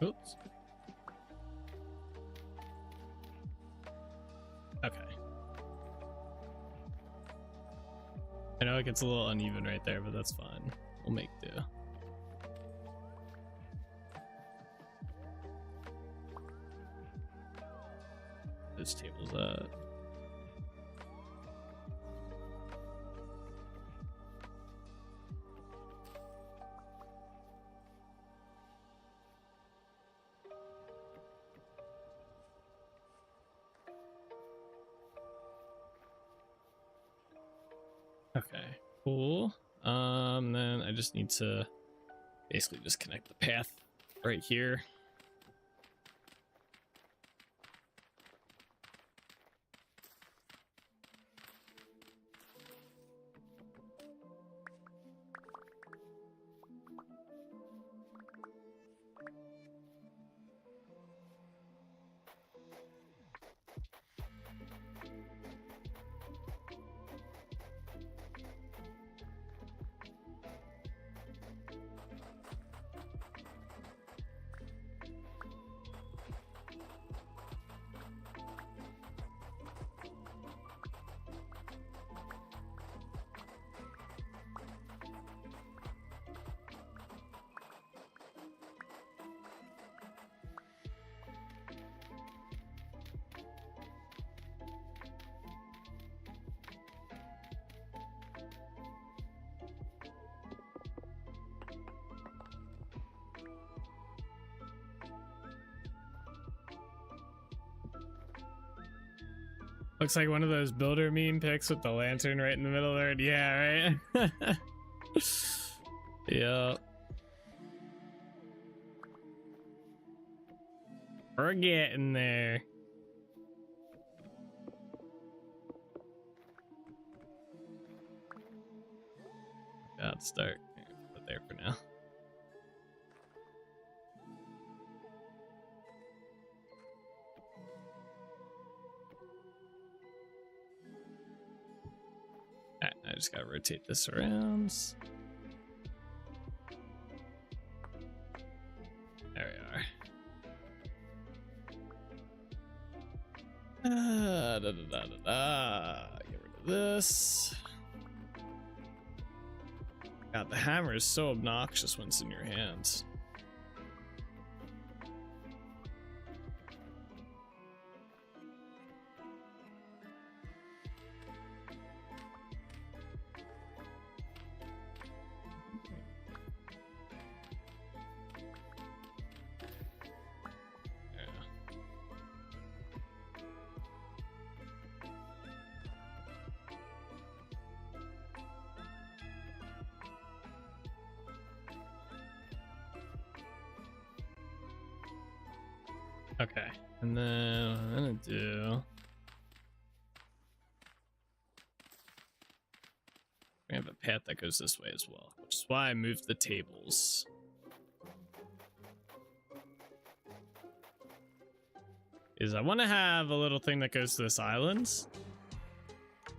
Oops. Okay. I know it gets a little uneven right there, but that's fine. We'll make do. This table's up. Okay, cool. Then I just need to basically just connect the path right here. Looks like one of those builder meme pics with the lantern right in the middle there. Yeah, right? Yeah. We're getting there. God, start. Put it there for now. Alright, I just gotta rotate this around. There we are. Get rid of this. God, the hammer is so obnoxious when it's in your hands. Okay, and then what I'm gonna do, we have a path that goes this way as well, which is why I moved the tables. Is I want to have a little thing that goes to this island. I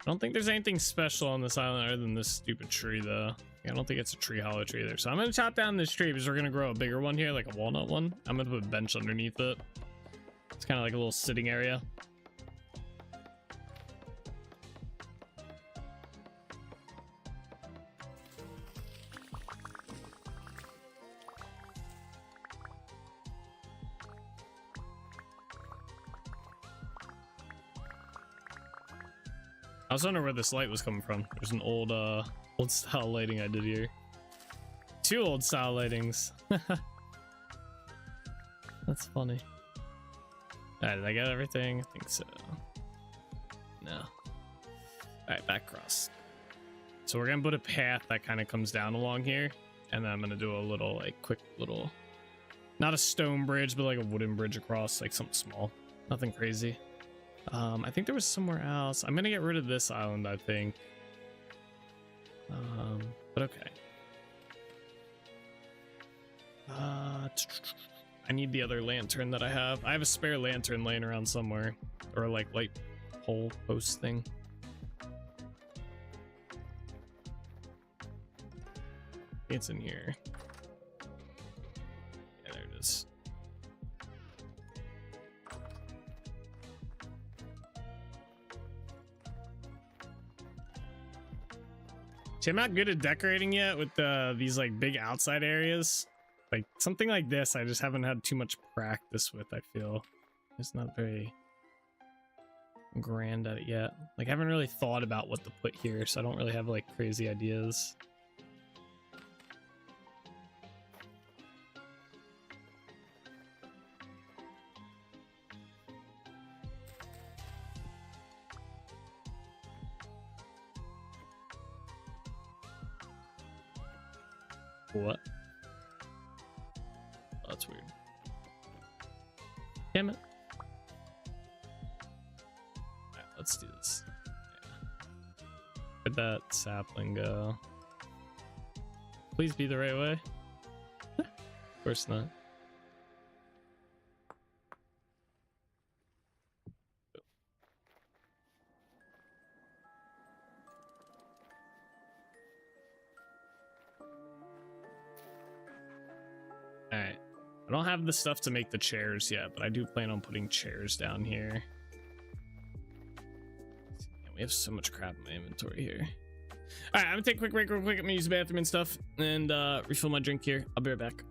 don't think there's anything special on this island other than this stupid tree, though. I don't think it's a tree hollow tree either. So I'm going to chop down this tree because we're going to grow a bigger one here, like a walnut one. I'm going to put a bench underneath it. It's kind of like a little sitting area. I was wondering where this light was coming from. There's an old style lighting I did here. 2 old style lightings. That's funny. Alright, did I get everything? I think so. No. Alright, back across. So we're gonna put a path that kind of comes down along here. And then I'm gonna do a little, like, quick little, not a stone bridge, but like a wooden bridge across, like something small. Nothing crazy. I think there was somewhere else. I'm gonna get rid of this island, I think. But okay. I need the other lantern that I have. I have a spare lantern laying around somewhere, or like light pole post thing. It's in here. Yeah, there it is. See, I'm not good at decorating yet with these like big outside areas. Like something like this, I just haven't had too much practice with, I feel. It's not very grand at it yet. Like I haven't really thought about what to put here, so I don't really have like crazy ideas. What? Oh, that's weird. Damn it. Alright, let's do this. Yeah. Where'd that sapling go? Please be the right way. Of course not. Alright. I don't have the stuff to make the chairs yet, but I do plan on putting chairs down here. Man, we have so much crap in my inventory here. Alright, I'm gonna take a quick break real quick. I'm gonna use the bathroom and stuff and refill my drink here. I'll be right back.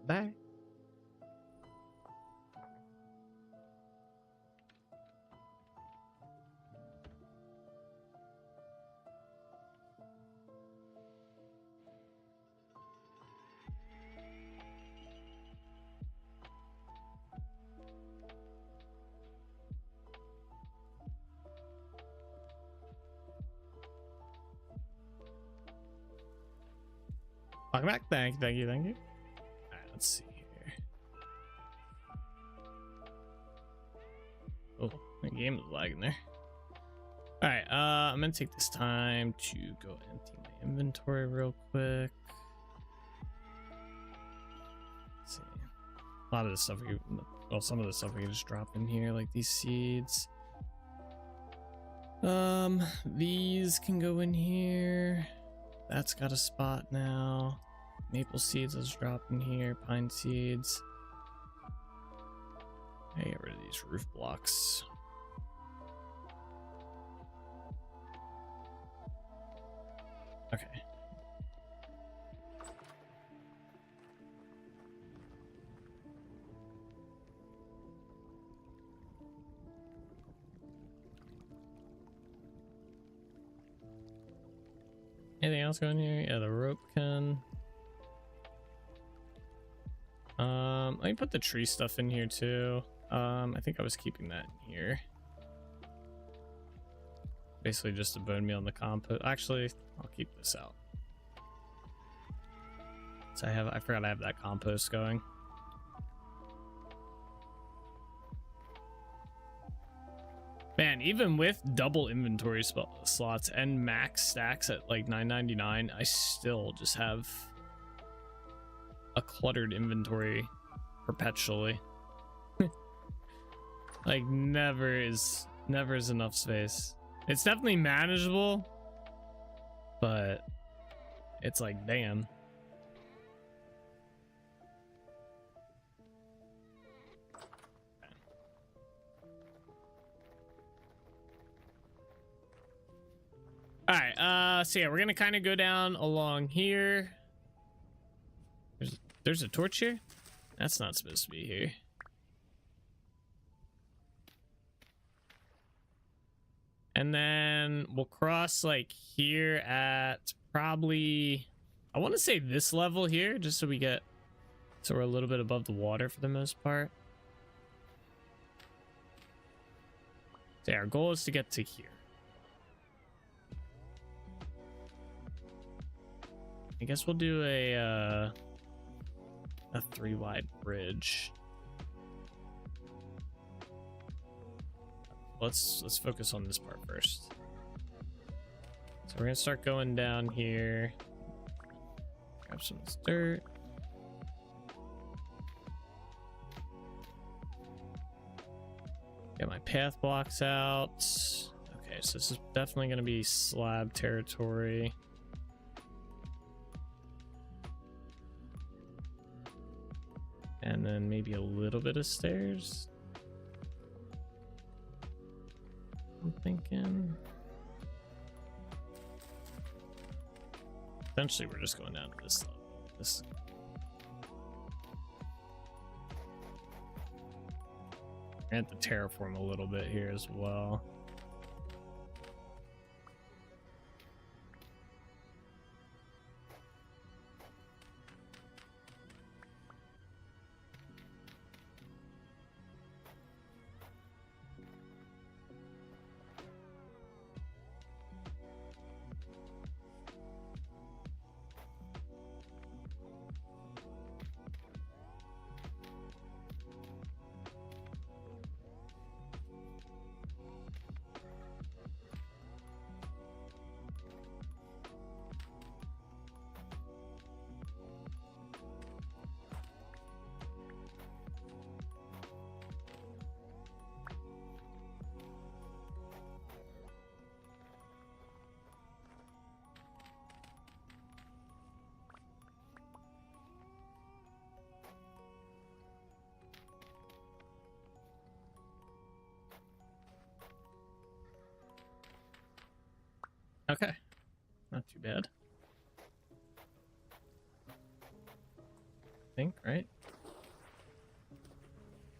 Bye. Welcome back. Thank you, thank you, thank you. All right, let's see here. Oh, the game is lagging there. All right, I'm gonna take this time to go empty my inventory real quick. Let's see. A lot of the stuff some of the stuff we can just drop in here, like these seeds. These can go in here. That's got a spot now. Maple seeds, let's drop in here. Pine seeds. I get rid of these roof blocks. Okay. Anything else going here? Yeah, the rope can. Let me put the tree stuff in here too. I think I was keeping that in here. Basically just a bone meal and the compost. Actually, I'll keep this out. So I forgot I have that compost going. Man, even with double inventory slots and max stacks at like $9.99, I still just have a cluttered inventory perpetually. Like never is enough space. It's definitely manageable, but it's like, damn. All right, so yeah, we're gonna kind of go down along here. There's a torch here? That's not supposed to be here. And then we'll cross like here at probably, I want to say this level here, just so we're a little bit above the water for the most part. So yeah, our goal is to get to here. I guess we'll do a 3-wide bridge. Let's focus on this part first. So we're gonna start going down here. Grab some of this dirt. Get my path blocks out. Okay, so this is definitely gonna be slab territory. And then maybe a little bit of stairs. I'm thinking. Eventually, we're just going down to this level. This. I have to terraform a little bit here as well. Okay, not too bad. I think, right?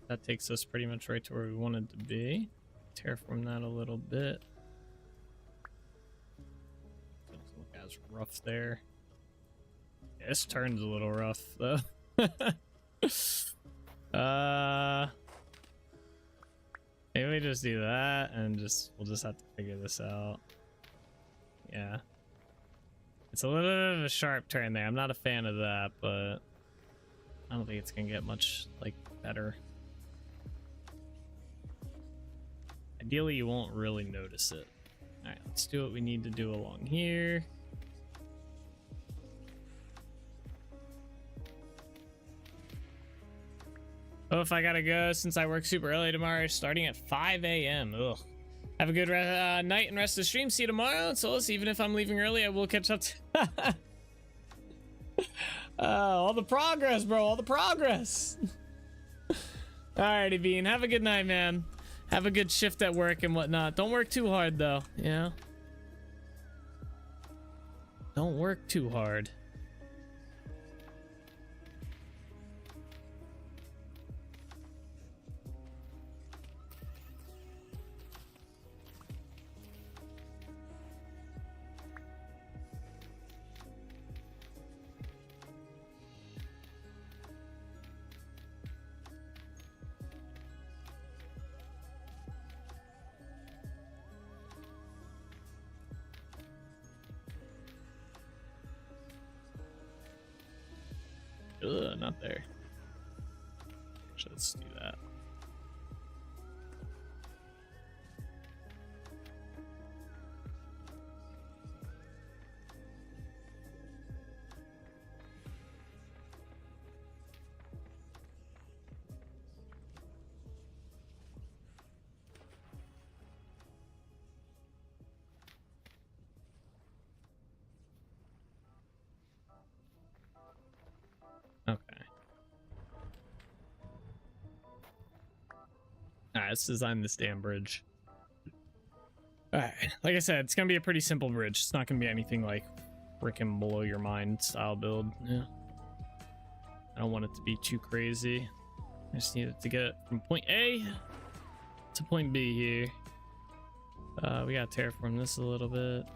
That takes us pretty much right to where we wanted to be. Terraform that a little bit. Doesn't look as rough there. Yeah, this turn's a little rough though. Maybe we just do that and we'll just have to figure this out. Yeah. It's a little bit of a sharp turn there. I'm not a fan of that, but I don't think it's gonna get much like better. Ideally, you won't really notice it. All right, let's do what we need to do along here. Oh, if I gotta go since I work super early tomorrow, starting at 5 a.m. Ugh. Have a good night and rest of the stream. See you tomorrow. And so, even if I'm leaving early, I will catch up to all the progress, bro. All the progress. Alrighty, Bean. Have a good night, man. Have a good shift at work and whatnot. Don't work too hard, though. Yeah. Don't work too hard. Ugh, not there. Actually, let's do that. Okay. Alright, let's design this damn bridge. Alright, like I said, it's gonna be a pretty simple bridge. It's not gonna be anything like freaking blow your mind style build. Yeah. I don't want it to be too crazy. I just need it to get from point A to point B here. We gotta terraform this a little bit.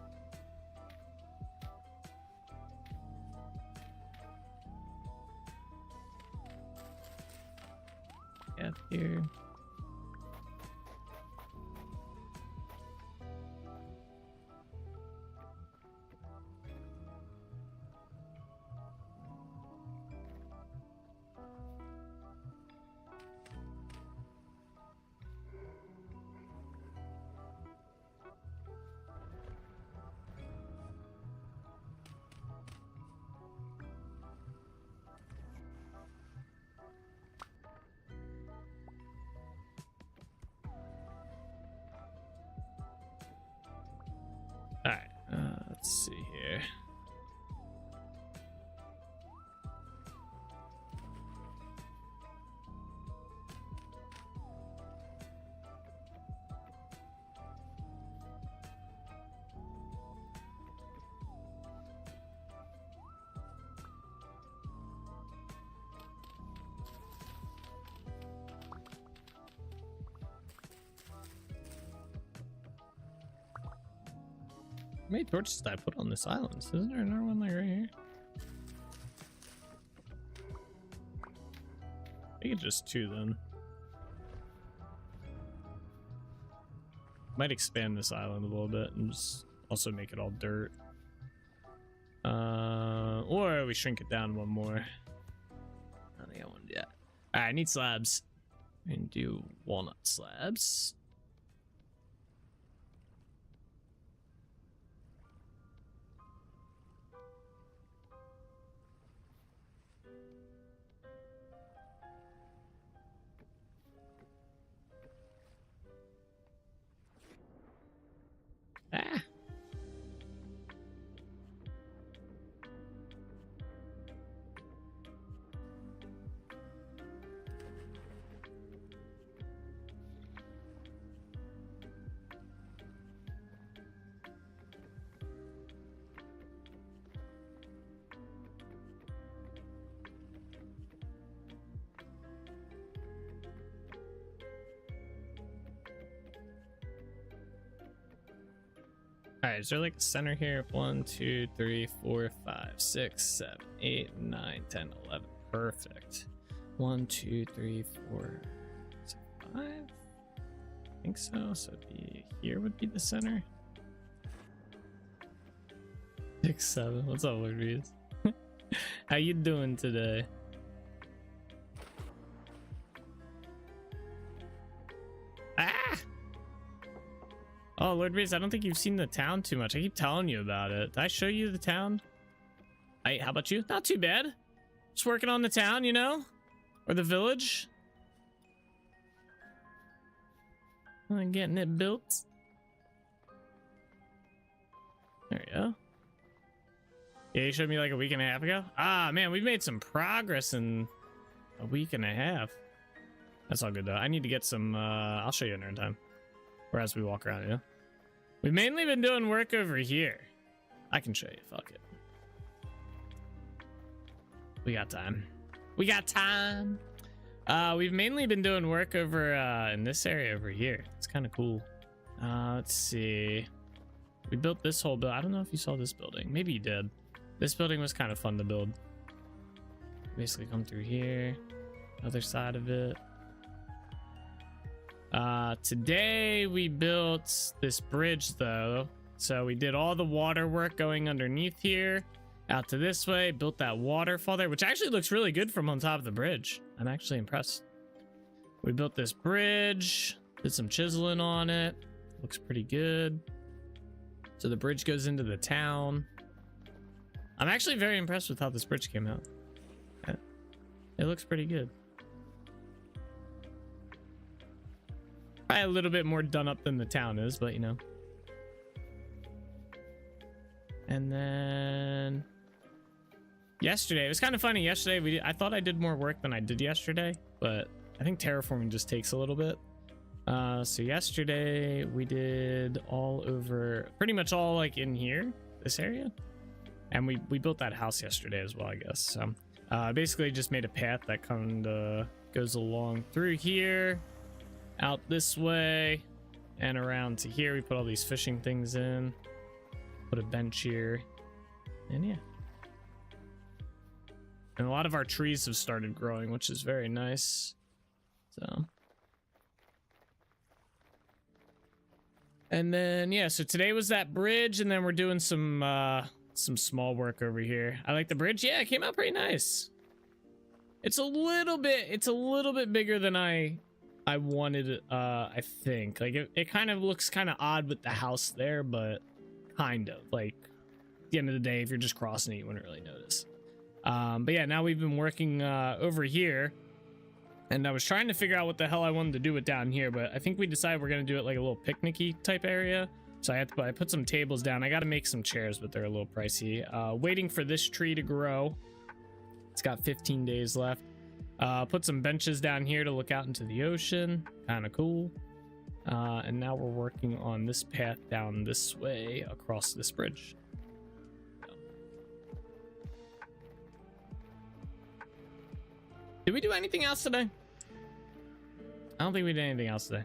Gap here. Alright, let's see here. How many torches did I put on this island? Isn't there another one like right here? I think it's just 2 then. Might expand this island a little bit and just also make it all dirt. Or we shrink it down 1 more. I don't think I want to do that. Alright, I need slabs. And do walnut slabs. Ah. All right, is there like a center here? 1, 2, 3, 4, 5, 6, 7, 8, 9, 10, 11. Perfect. 1, 2, 3, 4, 5. I think so. So it'd be here would be the center. 6, 7. What's up, Lord Reeves? How you doing today? Ah! Oh, Lord Reeves, I don't think you've seen the town too much. I keep telling you about it. Did I show you the town? Hey, how about you? Not too bad. Just working on the town, you know? Or the village. I'm getting it built. There you go. Yeah, you showed me like a week and a half ago. Ah, man, we've made some progress in a week and a half. That's all good, though. I need to get some, I'll show you another time. Or as we walk around, yeah. We've mainly been doing work over here. I can show you, fuck it. We got time. We got time. We've mainly been doing work over in this area over here. It's kind of cool. Let's see. We built this whole build. I don't know if you saw this building. Maybe you did. This building was kind of fun to build. Basically come through here. Other side of it. Today we built this bridge though. So we did all the water work going underneath here. Out to this way. Built that waterfall there, which actually looks really good from on top of the bridge. I'm actually impressed. We built this bridge. Did some chiseling on it. Looks pretty good. So the bridge goes into the town. I'm actually very impressed with how this bridge came out. It looks pretty good. Probably a little bit more done up than the town is, but you know. And then yesterday, it was kind of funny. Yesterday, I thought I did more work than I did yesterday, but I think terraforming just takes a little bit. So yesterday we did all over, pretty much all like in here, this area. And we built that house yesterday as well, I guess. So basically just made a path that kind of goes along through here, out this way, and around to here. We put all these fishing things in, put a bench here, and yeah. And a lot of our trees have started growing, which is very nice. So. And then, yeah, so today was that bridge, and then we're doing some small work over here. I like the bridge. Yeah, it came out pretty nice. It's a little bit bigger than I wanted, I think. Like, it kind of looks kind of odd with the house there, but kind of. Like, at the end of the day, if you're just crossing it, you wouldn't really notice. But yeah, now we've been working over here. And I was trying to figure out what the hell I wanted to do with down here, but I think we decided we're going to do it like a little picnic-y type area. So I put some tables down. I got to make some chairs, but they're a little pricey. Waiting for this tree to grow. It's got 15 days left. Put some benches down here to look out into the ocean. Kind of cool. And now we're working on this path down this way across this bridge. Did we do anything else today? I don't think we did anything else today.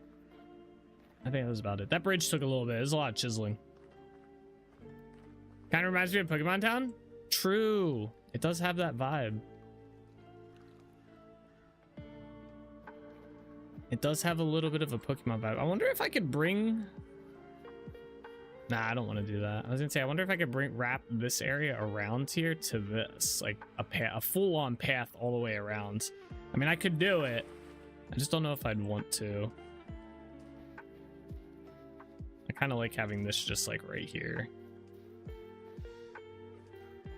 I think that was about it. That bridge took a little bit. There's a lot of chiseling. Kind of reminds me of Pokemon Town. True. It does have that vibe. It does have a little bit of a Pokemon vibe. I wonder if I could bring... Nah, I don't want to do that. I was gonna say, I wonder if I could wrap this area around here to this, like a full-on path all the way around. I mean, I could do it. I just don't know if I'd want to. I kind of like having this just like right here.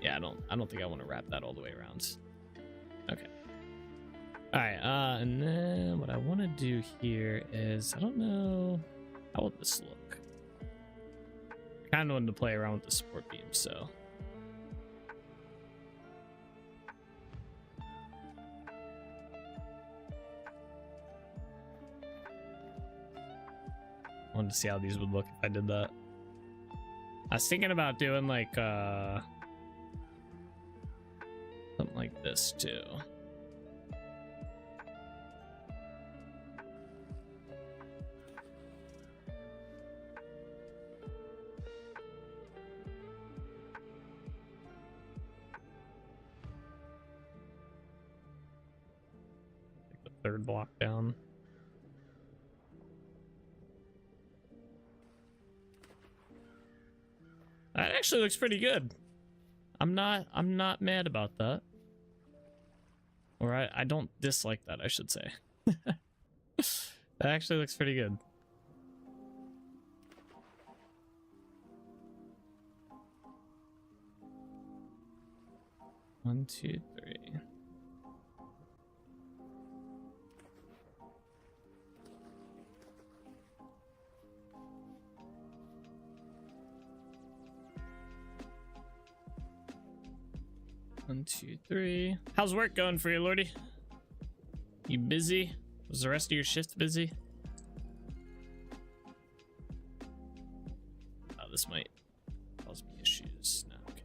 Yeah, I don't think I want to wrap that all the way around. Okay. All right. And then what I want to do here is, I don't know, how will this look? Kind of wanted to play around with the support beam, so wanted to see how these would look if I did that. I was thinking about doing like something like this too. third block down. That actually looks pretty good. I'm not mad about that. Or I don't dislike that, I should say. That actually looks pretty good. One, two, three. One, two, three. How's work going for you, Lordy? You busy? Was the rest of your shift busy? Oh, this might cause me issues. No, okay,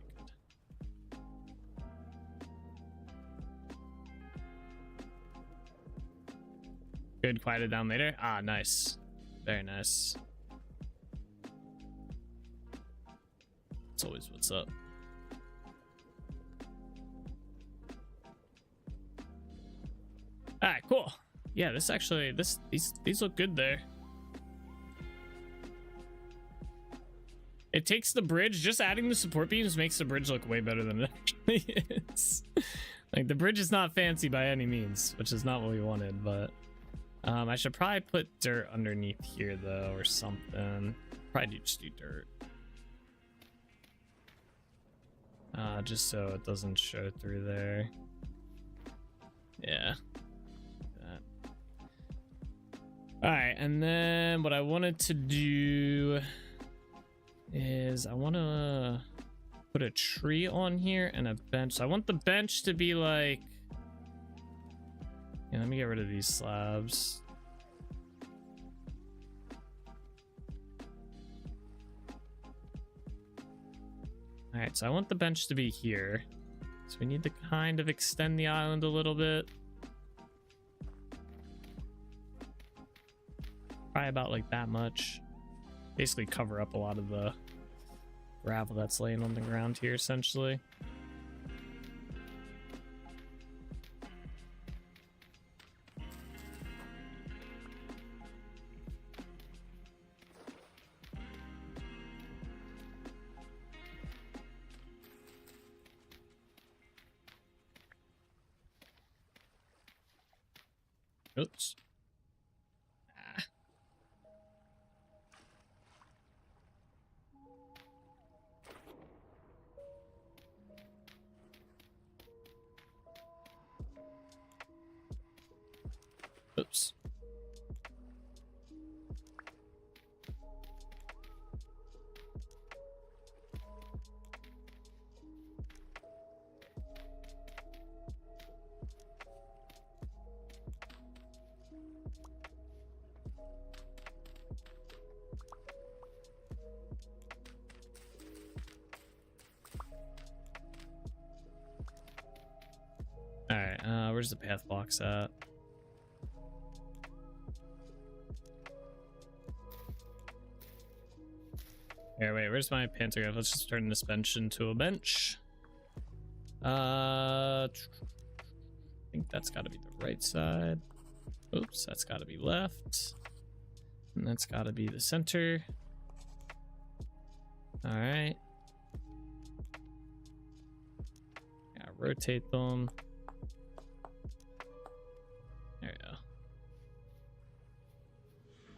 good. Good, quieted down later. Ah, nice. Very nice. That's always what's up. All right, cool. Yeah, this actually, these look good there. It takes the bridge, just adding the support beams makes the bridge look way better than it actually is. Like, the bridge is not fancy by any means, which is not what we wanted, but I should probably put dirt underneath here though, or something. Probably just do dirt. Just so it doesn't show through there. Yeah. All right, and then what I wanted to do is I want to put a tree on here and a bench. So I want the bench to be like, yeah, let me get rid of these slabs. All right, so I want the bench to be here. So we need to kind of extend the island a little bit. Probably about like that much. Basically cover up a lot of the gravel that's laying on the ground here, essentially. Oops. Oops. All right, where's the path blocks at? Here, wait, where's my pantograph? Let's just turn this bench into a bench. I think that's got to be the right side. Oops, that's got to be left. And that's got to be the center. All right. Yeah, rotate them. There we go.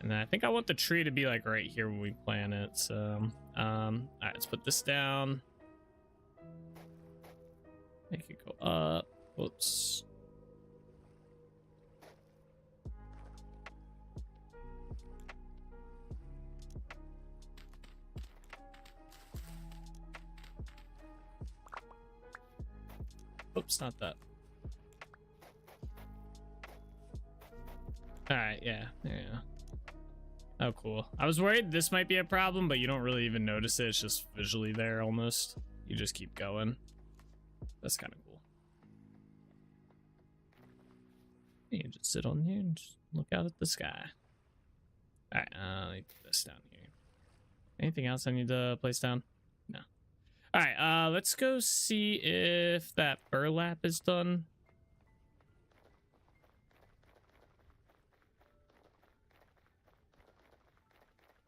And then I think I want the tree to be like right here when we plant it. So, all right, let's put this down. Make it go up. Whoops. Oops, not that. All right, yeah, there you go. Oh, cool. I was worried this might be a problem, but you don't really even notice it. It's just visually there almost. You just keep going. That's kind of cool. You can just sit on here and just look out at the sky. All right, let me put this down here. Anything else I need to place down? No. All right, let's go see if that burlap is done.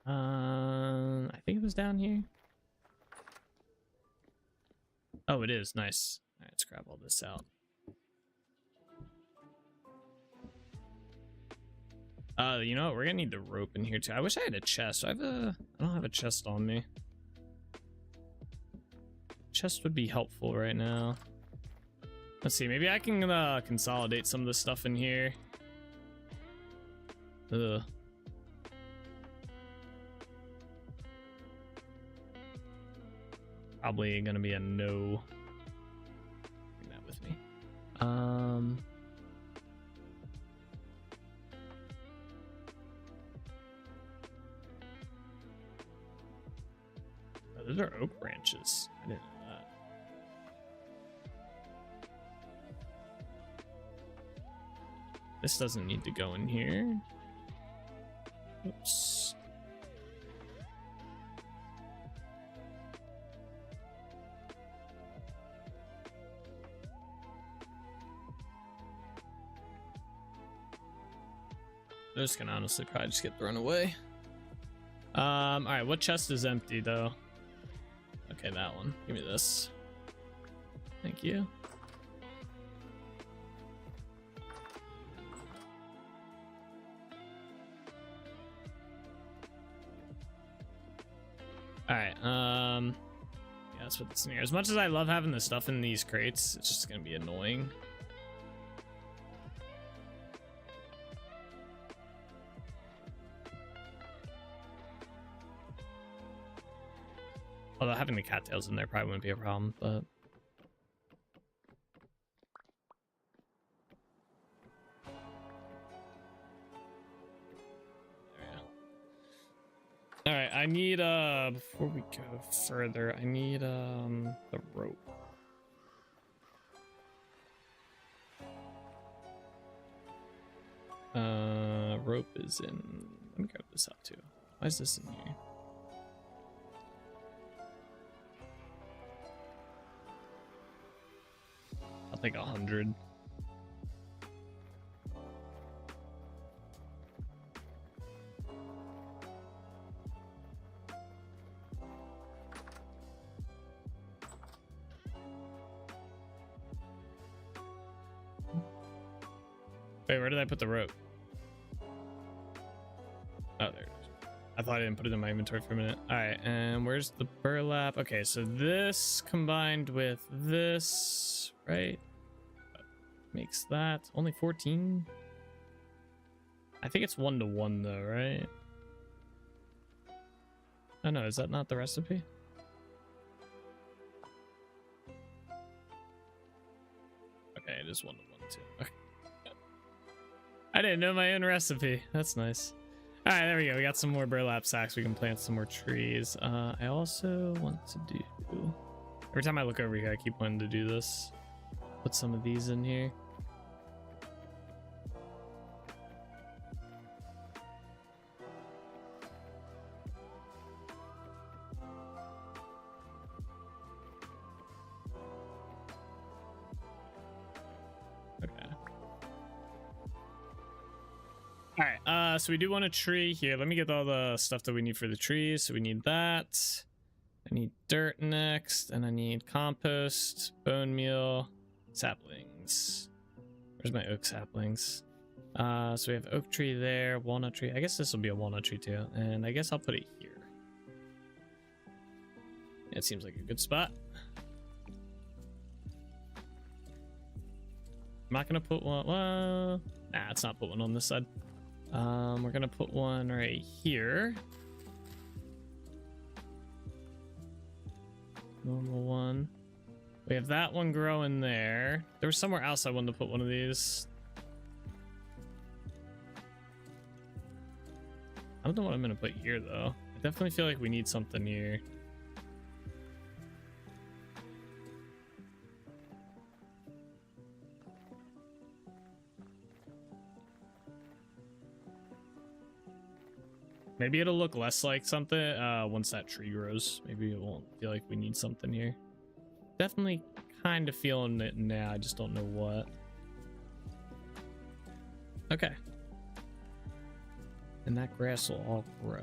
I think it was down here. Oh, it is. Nice. All right, let's grab all this out. You know what? We're gonna need the rope in here too. I wish I had a chest. I don't have a chest on me. Chest would be helpful right now. Let's see. Maybe I can consolidate some of the stuff in here. Ugh. Probably gonna be a no. Bring that with me. Oh, those are oak branches. I didn't know that. This doesn't need to go in here. Oops. Those can honestly probably just get thrown away. All right, what chest is empty though? Okay, that one. Give me this. Thank you. All right, yeah, let's put this in here. As much as I love having the stuff in these crates, it's just gonna be annoying. Although having the cattails in there probably wouldn't be a problem, but there we go. All right, I need before we go further, I need the rope. Rope is in. Let me grab this out too. Why is this in here? I'll take 100. Wait, where did I put the rope? Oh, there it is. I thought I didn't put it in my inventory for a minute. All right, and where's the burlap? Okay, so this combined with this, right? Makes that only 14. I think it's 1-to-1 though, right? Oh no, is that not the recipe? Okay, it is 1-to-1 too. Okay. I didn't know my own recipe. That's nice. All right, there we go. We got some more burlap sacks. We can plant some more trees. I also want to do... Every time I look over here, I keep wanting to do this. Put some of these in here. All right, so we do want a tree here. Let me get all the stuff that we need for the trees. So we need that. I need dirt next, and I need compost, bone meal, saplings. Where's my oak saplings? So we have oak tree there, walnut tree. I guess this will be a walnut tree too, and I guess I'll put it here. It seems like a good spot. I'm not gonna put one. Well, nah, let's not put one on this side. We're gonna put one right here. Normal one. We have that one growing there. There was somewhere else I wanted to put one of these. I don't know what I'm gonna put here though. I definitely feel like we need something here. Maybe it'll look less like something once that tree grows. Maybe it won't feel like we need something here. Definitely kind of feeling it now. I just don't know what. Okay. And that grass will all grow.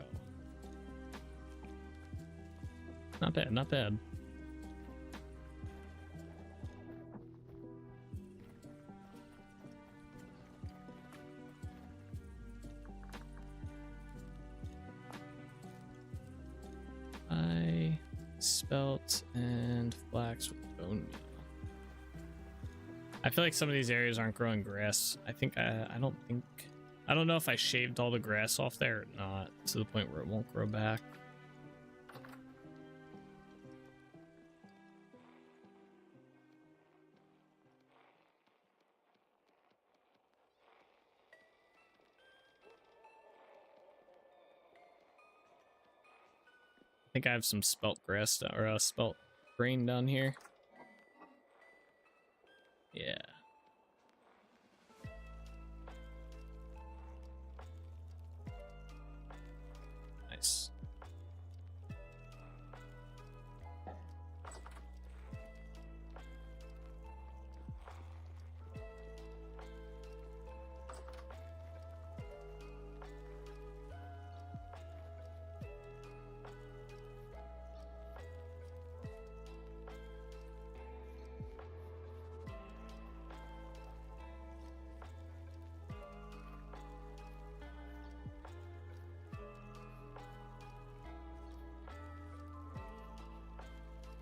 Not bad, not bad. Spelt and flax with bone meal. I feel like some of these areas aren't growing grass. I don't know if I shaved all the grass off there or not, to the point where it won't grow back. I think I have some spelt grass or spelt grain down here. Yeah. Nice.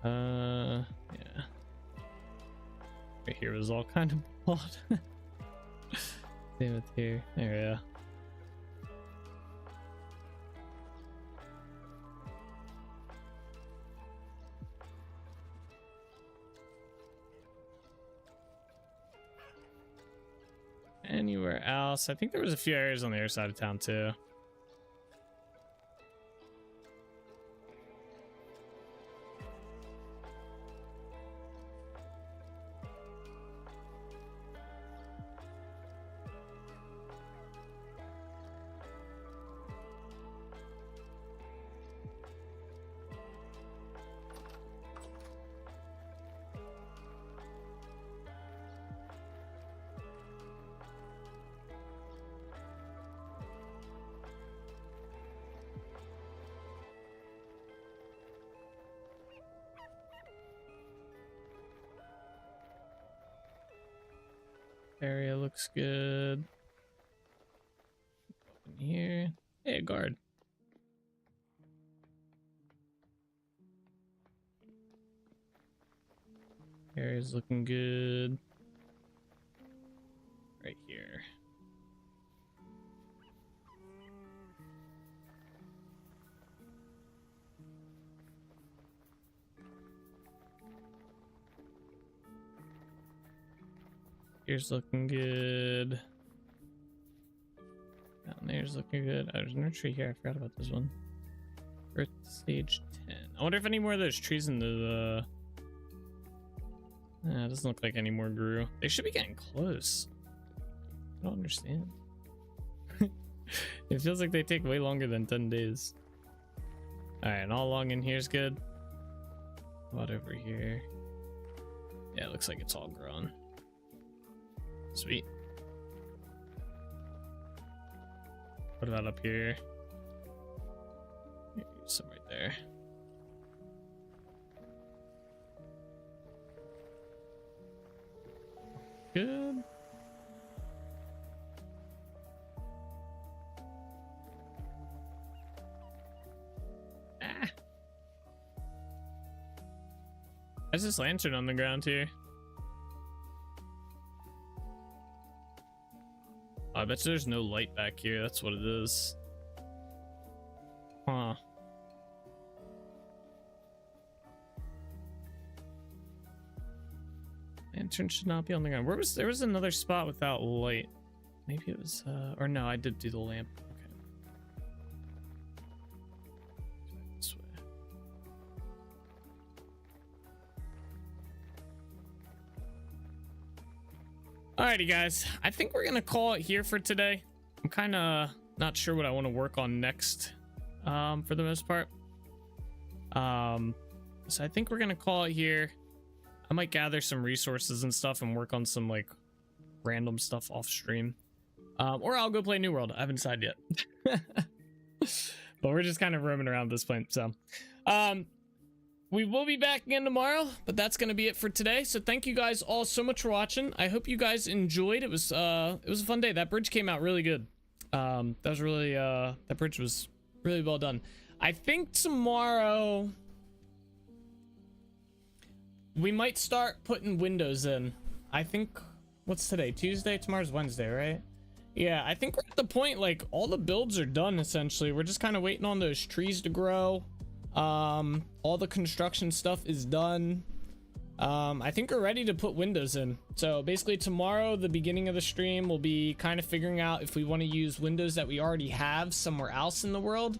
Yeah. Right here was all kind of blood. Same with here. There we go. Anywhere else? I think there was a few areas on the other side of town too. Area looks good. Open here. Hey, a guard. Area's looking good. Right here. Here's looking good. Down there's looking good. Oh, there's another tree here. I forgot about this one. Earth stage 10. I wonder if any more of those trees in the... it doesn't look like any more grew. They should be getting close. I don't understand. It feels like they take way longer than 10 days. Alright, and all along in here is good. What over here? Yeah, it looks like it's all grown. Sweet. What about up here? Some right there. Good. Ah. There's this lantern on the ground here. I bet you there's no light back here. That's what it is. Huh. Lantern should not be on the ground. There was another spot without light. Maybe it was or no, I did do the lamp. Okay. This way. Alrighty guys, I think we're gonna call it here for today. I'm kind of not sure what I want to work on next for the most part. So I think we're gonna call it here. I might gather some resources and stuff and work on some like random stuff off stream, or I'll go play New World. I haven't decided yet. But we're just kind of roaming around at this point. So we will be back again tomorrow, but that's gonna be it for today. So thank you guys all so much for watching. I hope you guys enjoyed. It was a fun day. That bridge came out really good. That was really that bridge was really well done. I think tomorrow we might start putting windows in. I think, what's today? Tuesday? Tomorrow's Wednesday, right? Yeah, I think we're at the point, like, all the builds are done, essentially. We're just kind of waiting on those trees to grow. All the construction stuff is done. I think we're ready to put windows in. So basically tomorrow, the beginning of the stream, will be kind of figuring out if we want to use windows that we already have somewhere else in the world.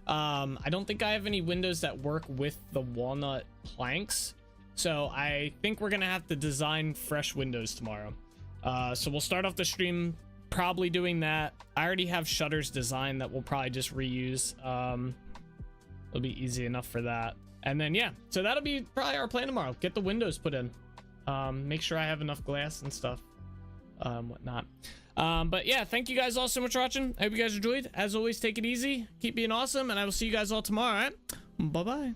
I don't think I have any windows that work with the walnut planks. So I think we're gonna have to design fresh windows tomorrow. So we'll start off the stream probably doing that. I already have shutters designed that we'll probably just reuse. It'll be easy enough for that. And then yeah, so that'll be probably our plan tomorrow. Get the windows put in. Make sure I have enough glass and stuff, whatnot. But yeah, thank you guys all so much for watching. I hope you guys enjoyed. As always, take it easy, keep being awesome, and I will see you guys all tomorrow. All right, bye bye.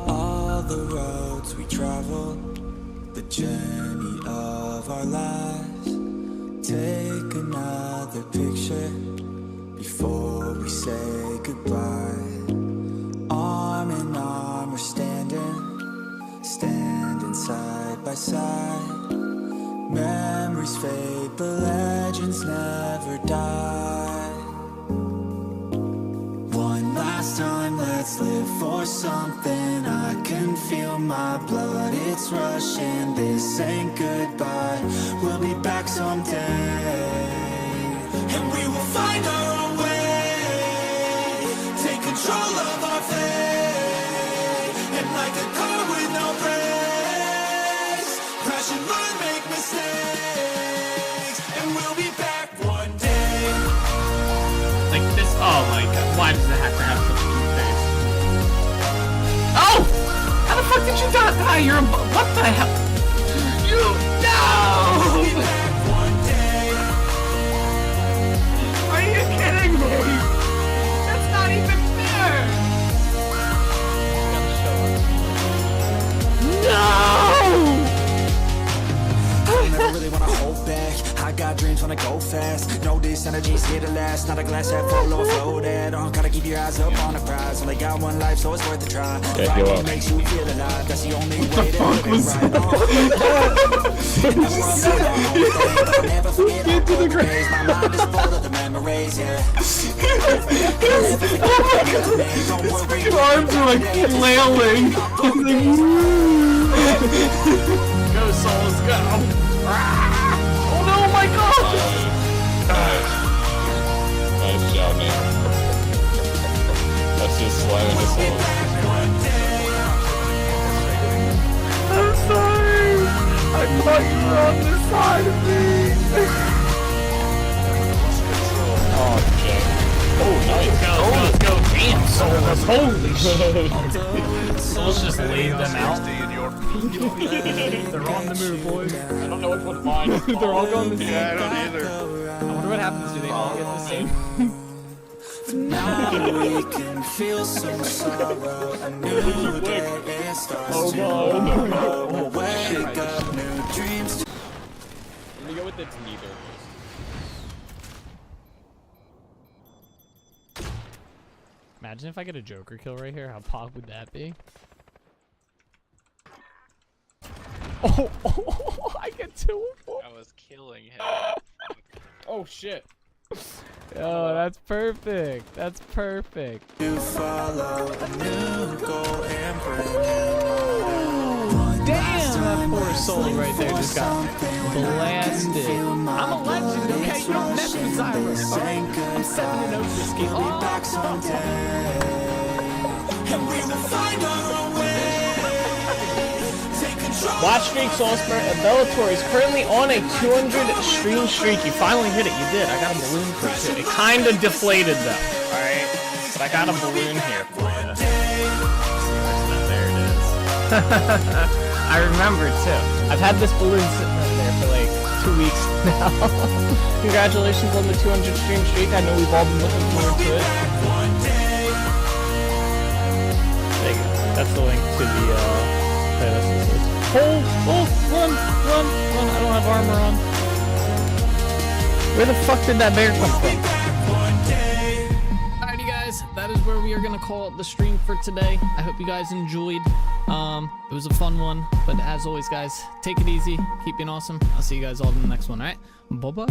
All the roads we travel, the journey of our lives. Take another picture before we say goodbye. Arm in arm we're standing side by side. Memories fade, but legends never die. One last time, let's live for something. I can feel my blood, it's rushing. This ain't goodbye, we'll be back someday. And we will find our own way. Take control of our fate. And like a car with no brakes, crash and learn, make mistakes. And we'll be back one day. Like this, oh my god, why does it have to have such a cute face? Oh! How the fuck did you die? You're a, what the hell? You, no! Are you kidding me? That's not even fair! No! I never really wanna hold back. I got dreams, wanna go fast. Know this energy's here to last. Not a glass half full, overflow that. Gotta keep your eyes up on the prize. Only got one life, so it's worth a try. Fighting makes you feel alive. That's the only way to live it right. I'll never forget how good the days. My mind is full of the memories, yeah. Your arms are like flailing. Go, souls, go! Oh no, my god! Nice job, man. That's just slamming this one. I'm sorry! I thought you were on this side of me! Oh, Jay. Oh, nice. Let's go. Damn, souls. Holy shit. Souls just laid them out. They're on the move, boys. I don't know which one's mine. They're all going the same. Yeah, I don't either. I wonder what happens. Do they all get the same? Now we can feel some sorrow. A new day it starts to wake up, new dreams. Let me go with it's neither. Imagine if I get a Joker kill right here. How pog would that be? Oh, I get 2 of 4. I was killing him. Oh shit. Oh, that's perfect. That's perfect. To follow a new goal and Damn, that poor soul right there just got blasted. I'm a legend, okay? You don't mess with Cyrus. I'm 7-0 this game. back someday. And we will find our own way. Take control. Watch Streak Soulspur and Bellator is currently on a 200 stream streak. You finally hit it. You did. I got a balloon for it too. It kind of deflated though. Alright? But I got a balloon here for you. There it is. I remember too. I've had this balloon sitting right there for like 2 weeks now. Congratulations on the 200 stream streak. I know we've all been looking forward to it. There you go. That's the link to the playlist. Run! I don't have armor on. Where the fuck did that bear come from? Alrighty guys, that is where we are gonna call it the stream for today. I hope you guys enjoyed. It was a fun one, but as always guys, take it easy, keep being awesome. I'll see you guys all in the next one, alright? Bye bye.